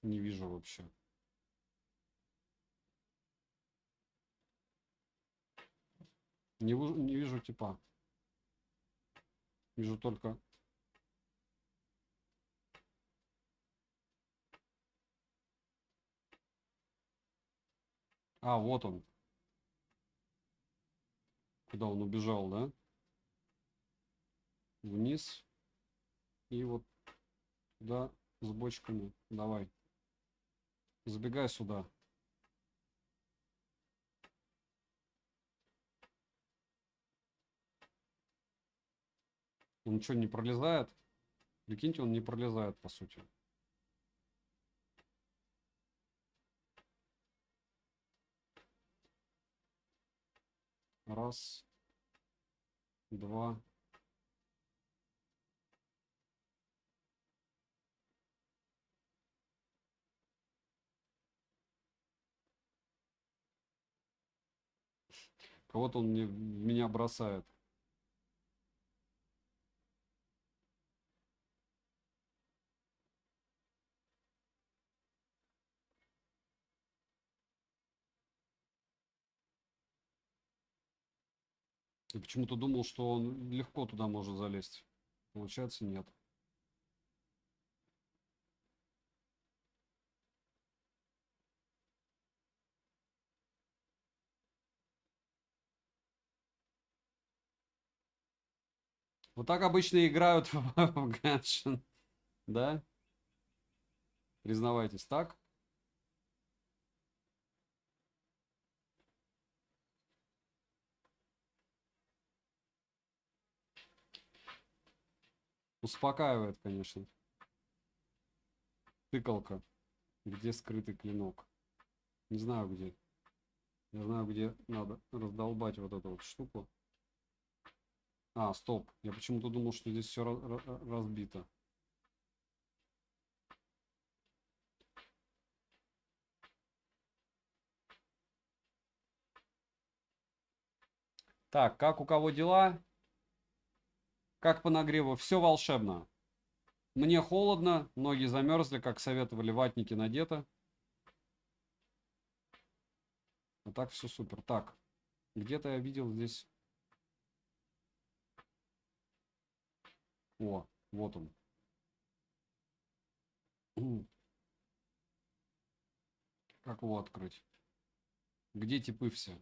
Не вижу вообще. Не вижу типа. Вижу только... А, вот он. Куда он убежал, да? Вниз. И вот туда с бочками. Давай. Забегай сюда. Он что, не пролезает? Прикиньте, он не пролезает, по сути. Раз. Два. Кого-то он в меня бросает. Я почему-то думал, что он легко туда может залезть. Получается, нет. Вот так обычно играют в Геншин. Да? Признавайтесь, так? Успокаивает, конечно. Тыкалка. Где скрытый клинок? Не знаю где. Я знаю, где надо раздолбать вот эту вот штуку. А, стоп. Я почему-то думал, что здесь все разбито. Так, как у кого дела? Как по нагреву? Все волшебно. Мне холодно, ноги замерзли, как советовали, ватники надеты. А так все супер. Так, где-то я видел здесь... О, вот он. Как его открыть? Где типы все?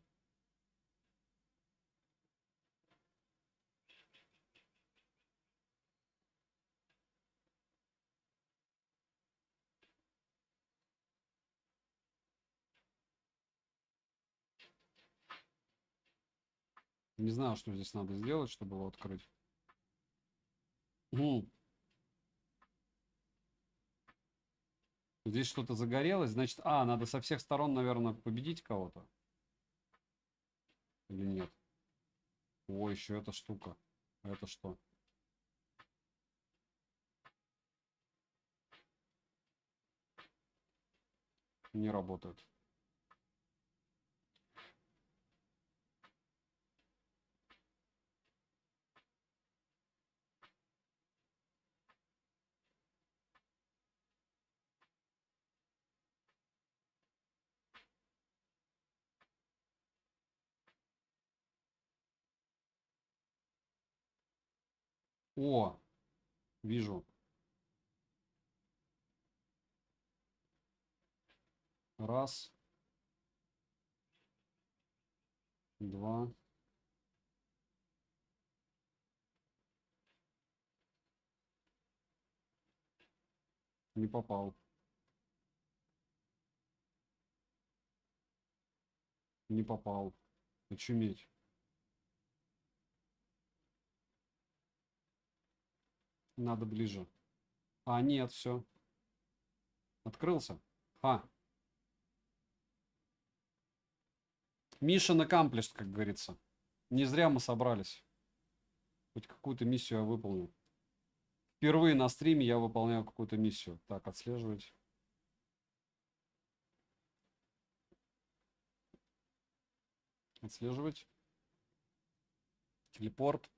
Не знаю, что здесь надо сделать, чтобы его открыть. Здесь что-то загорелось, значит... А, надо со всех сторон, наверное, победить кого-то. Или нет? О, еще эта штука. А это что? Не работает. О, вижу. Раз. Два. Не попал. Не попал. Очуметь. Надо ближе. А, нет, все. Открылся. Ха. Mission accomplished, как говорится. Не зря мы собрались. Хоть какую-то миссию я выполнил. Впервые на стриме я выполняю какую-то миссию. Так, отслеживать. Отслеживать. Телепорт.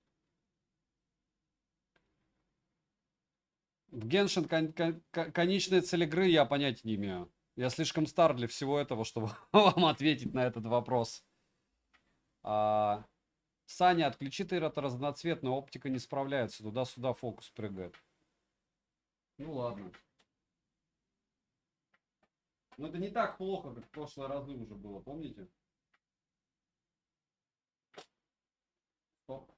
В Genshin конечная цель игры я понятия не имею. Я слишком стар для всего этого, чтобы вам ответить на этот вопрос. Саня, отключи ты это разноцветную, оптика не справляется. Туда-сюда фокус прыгает. Ну ладно. Но это не так плохо, как в прошлые разы уже было, помните? Стоп.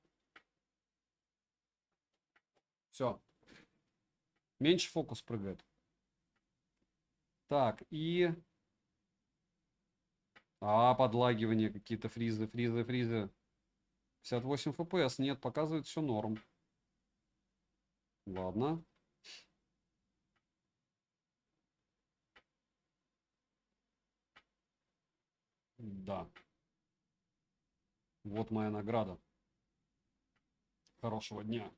Все. Меньше фокус прыгает. Так, и... подлагивания какие-то, фризы. 58 FPS. Нет, показывает все норм. Ладно. Да. Вот моя награда. Хорошего дня.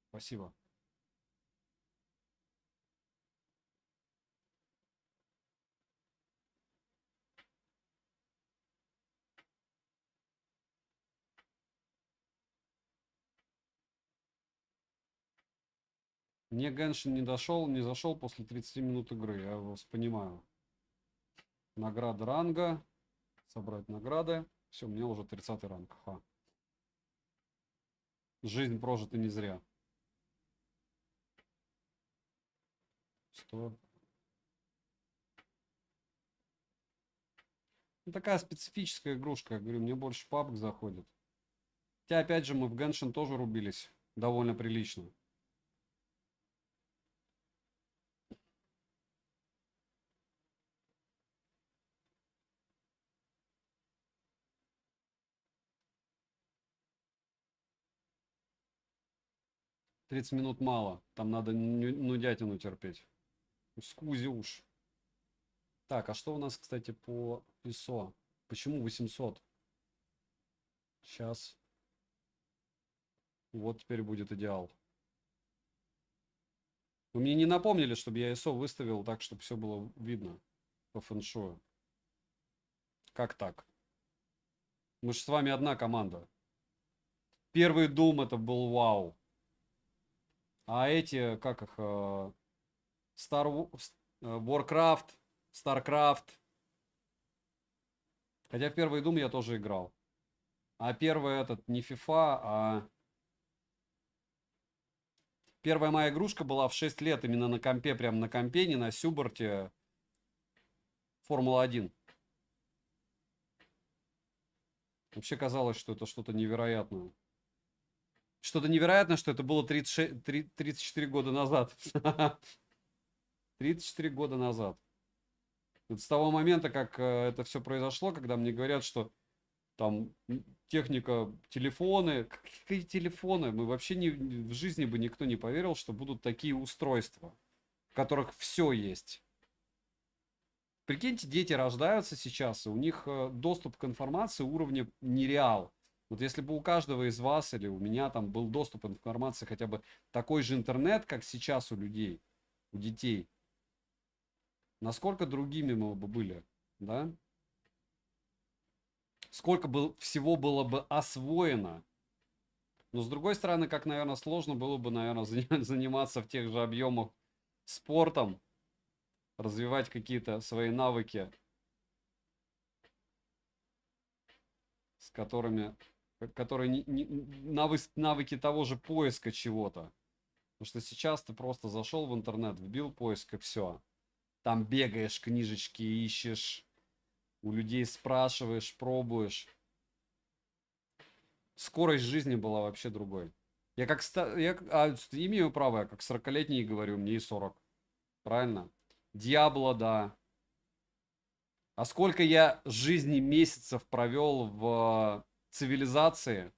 Спасибо. Мне Геншин не зашел после 30 минут игры. Я вас понимаю. Награда ранга. Собрать награды. Все, у меня уже 30 ранг. Ха. Жизнь прожита не зря. 100. Ну, такая специфическая игрушка. Я говорю, мне больше PUBG заходит. Хотя, опять же, мы в Геншин тоже рубились. Довольно прилично. «30 минут мало. Там надо нудятину терпеть. Скузи уж. Так, а что у нас, кстати, по ISO? Почему 800? Сейчас. Вот теперь будет идеал. Вы мне не напомнили, чтобы я ISO выставил так, чтобы все было видно по фэншую. Как так? Мы же с вами одна команда. Первый Doom это был вау. А эти, как их, Warcraft, StarCraft. Хотя в первый Doom я тоже играл. А первый этот не FIFA, а... Первая моя игрушка была в 6 лет именно на компе, прям на компе, не на Сюборте. Формула-1. Вообще казалось, что это что-то невероятное. Что-то невероятное, что это было 34 года назад. 34 года назад. Вот с того момента, как это все произошло, когда мне говорят, что там техника, телефоны. Какие телефоны? Мы вообще в жизни бы никто не поверил, что будут такие устройства, в которых все есть. Прикиньте, дети рождаются сейчас, и у них доступ к информации уровня нереал. Вот если бы у каждого из вас или у меня там был доступ к информации хотя бы такой же интернет, как сейчас у людей, у детей, насколько другими мы бы были, да? Сколько всего было бы освоено. Но с другой стороны, как, наверное, сложно было бы, наверное, заниматься в тех же объемах спортом, развивать какие-то свои навыки, с которые навыки того же поиска чего-то. Потому что сейчас ты просто зашел в интернет, вбил поиск и все. Там бегаешь, книжечки ищешь, у людей спрашиваешь, пробуешь. Скорость жизни была вообще другой. Я как имею право, я как 40-летний говорю, мне и 40. Правильно? Диабло, да. А сколько я жизни месяцев провел в цивилизации,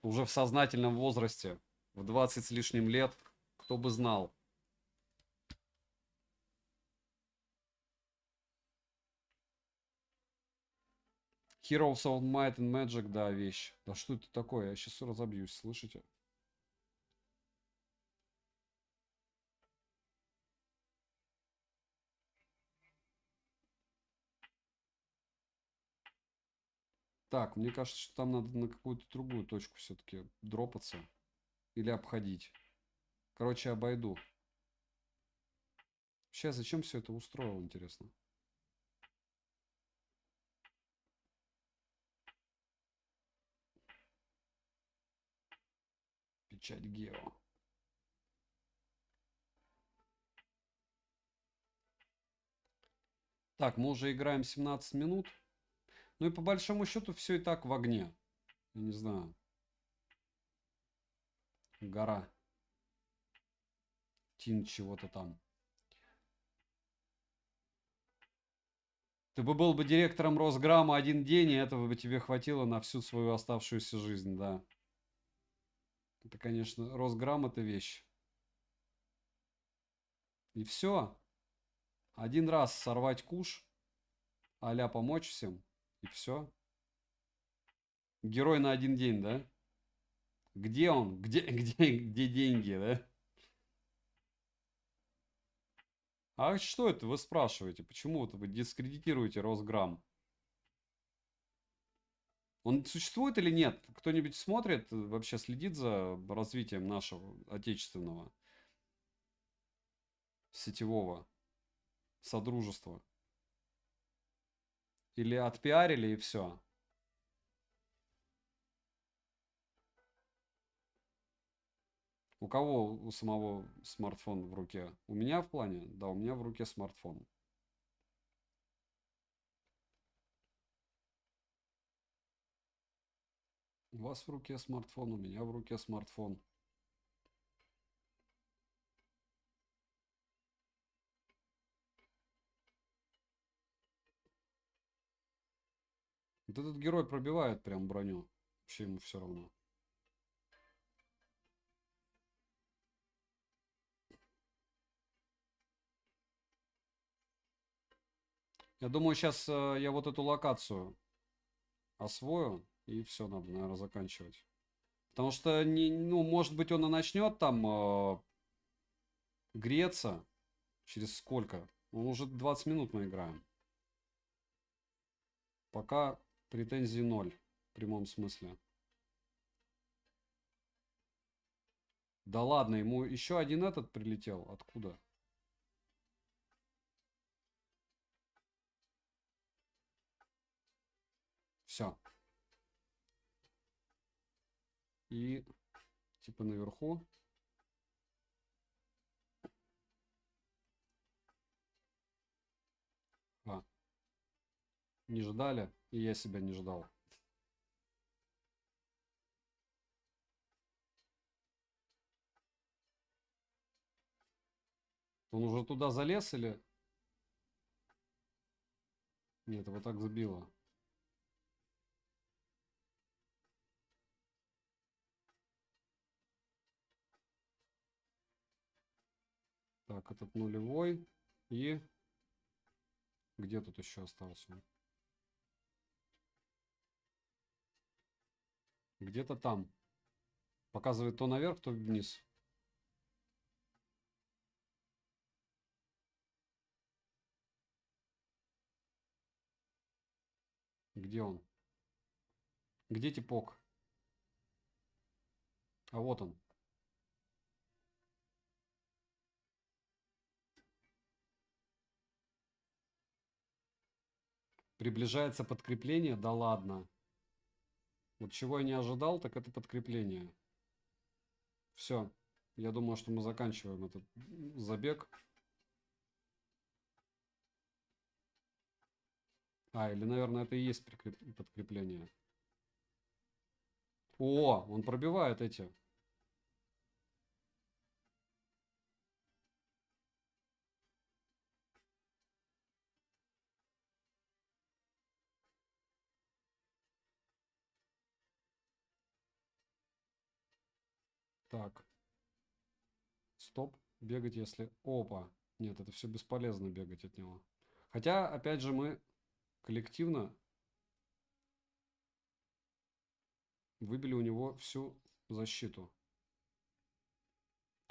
уже в сознательном возрасте, в 20 с лишним лет, кто бы знал. Heroes of Might and Magic, да, вещь. Да что это такое? Я сейчас разобьюсь, слышите? Так, мне кажется, что там надо на какую-то другую точку все-таки дропаться. Или обходить. Короче, обойду. Сейчас зачем все это устроил, интересно? Печать Гео. Так, мы уже играем 17 минут. Ну и по большому счету все и так в огне. Я не знаю. Гора. Тин чего-то там. Ты бы был бы директором Росграма один день, и этого бы тебе хватило на всю свою оставшуюся жизнь, да. Это, конечно, Росграм это вещь. И все. Один раз сорвать куш, а-ля помочь всем, и все. Герой на один день, да? Где он? Где деньги, да? А что это вы спрашиваете? Почему вот вы дискредитируете Росграм? Он существует или нет? Кто-нибудь смотрит, вообще следит за развитием нашего отечественного сетевого содружества? Или отпиарили и все? У кого у самого смартфон в руке? У меня в плане? Да, у меня в руке смартфон. У вас в руке смартфон, у меня в руке смартфон. Вот этот герой пробивает прям броню. Вообще ему все равно. Я думаю, сейчас я вот эту локацию освою. И все, надо, наверное, заканчивать. Потому что, не, ну, может быть, он и начнет там греться. Через сколько? Ну, уже 20 минут мы играем. Пока претензий ноль. В прямом смысле. Да ладно, ему еще один этот прилетел. Откуда? Все. И типа наверху. А, не ждали. И я себя не ждал. Он уже туда залез или... Нет, его так забило. Так, этот нулевой. И... Где тут еще остался? Где-то там. Показывает то наверх, то вниз. Где он? Где типок? А вот он. Приближается подкрепление? Да ладно. Вот чего я не ожидал, так это подкрепление. Все. Я думаю, что мы заканчиваем этот забег. А, или, наверное, это и есть подкрепление. О, он пробивает эти. Так. Стоп. Бегать, если... Опа. Нет, это все бесполезно бегать от него. Хотя, опять же, мы коллективно Выбили у него всю защиту.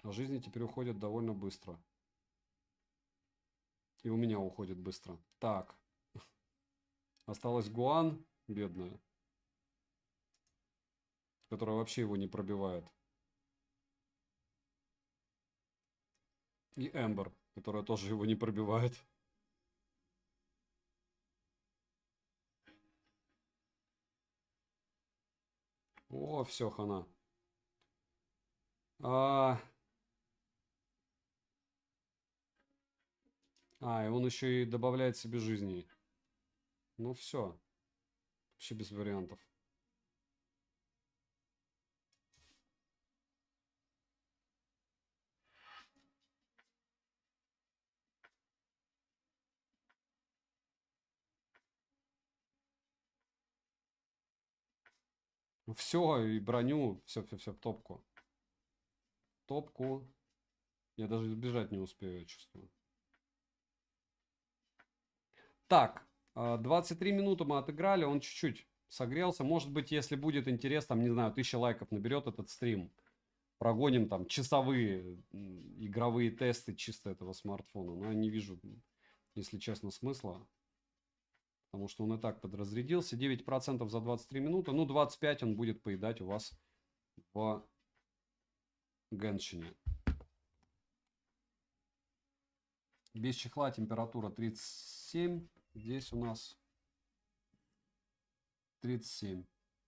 А жизни теперь уходят довольно быстро. И у меня уходит быстро. Так. Осталась Гуан, бедная. Которая вообще его не пробивает. И Эмбер, которая тоже его не пробивает. О, все, хана. И он еще и добавляет себе жизни. Ну все. Вообще без вариантов. Все, и броню, все, в топку. Топку. Я даже избежать не успею, я чувствую. Так, 23 минуты мы отыграли, он чуть-чуть согрелся. Может быть, если будет интерес, там, не знаю, 1000 лайков наберет этот стрим. Прогоним там часовые игровые тесты чисто этого смартфона. Но я не вижу, если честно, смысла. Потому что он и так подразрядился. 9% за 23 минуты. Ну, 25 он будет поедать у вас в Геншине. Без чехла температура 37. Здесь у нас 37,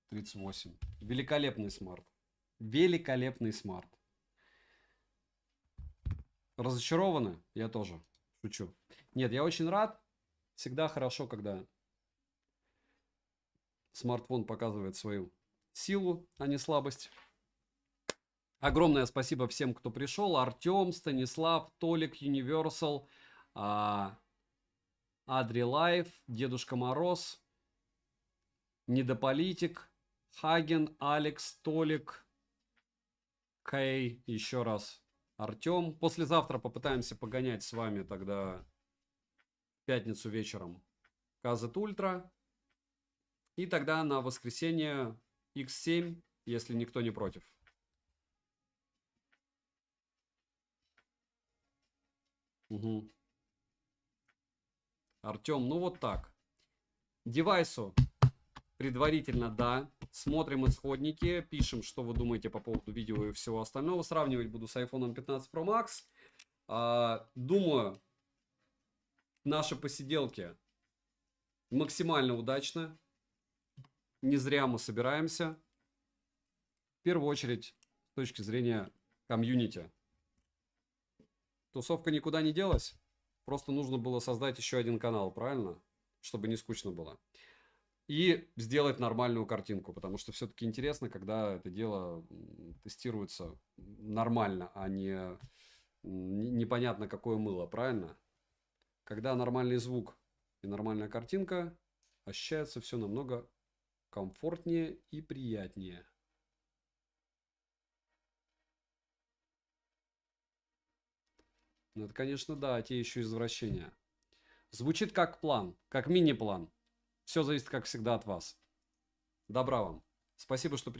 38. Великолепный смарт. Великолепный смарт. Разочарованы? Я тоже. Шучу. Нет, я очень рад. Всегда хорошо, когда смартфон показывает свою силу, а не слабость. Огромное спасибо всем, кто пришел. Артем, Станислав, Толик, Universal, Адри Лайф, Дедушка Мороз, Недополитик, Хаген, Алекс, Толик, Кей, еще раз Артем. Послезавтра попытаемся погонять с вами тогда в пятницу вечером Казет Ультра. И тогда на воскресенье X7, если никто не против. Угу. Артем, ну вот так. Девайсу предварительно да. Смотрим исходники, пишем, что вы думаете по поводу видео и всего остального. Сравнивать буду с iPhone 15 Pro Max. Думаю, наши посиделки максимально удачно. Не зря мы собираемся. В первую очередь, с точки зрения комьюнити. Тусовка никуда не делась. Просто нужно было создать еще один канал, правильно? Чтобы не скучно было. И сделать нормальную картинку. Потому что все-таки интересно, когда это дело тестируется нормально, а не непонятно какое мыло, правильно? Когда нормальный звук и нормальная картинка, ощущается все намного комфортнее и приятнее. Ну, это, конечно, да, те еще извращения. Звучит как план, как мини-план. Все зависит, как всегда, от вас. Добра вам. Спасибо, что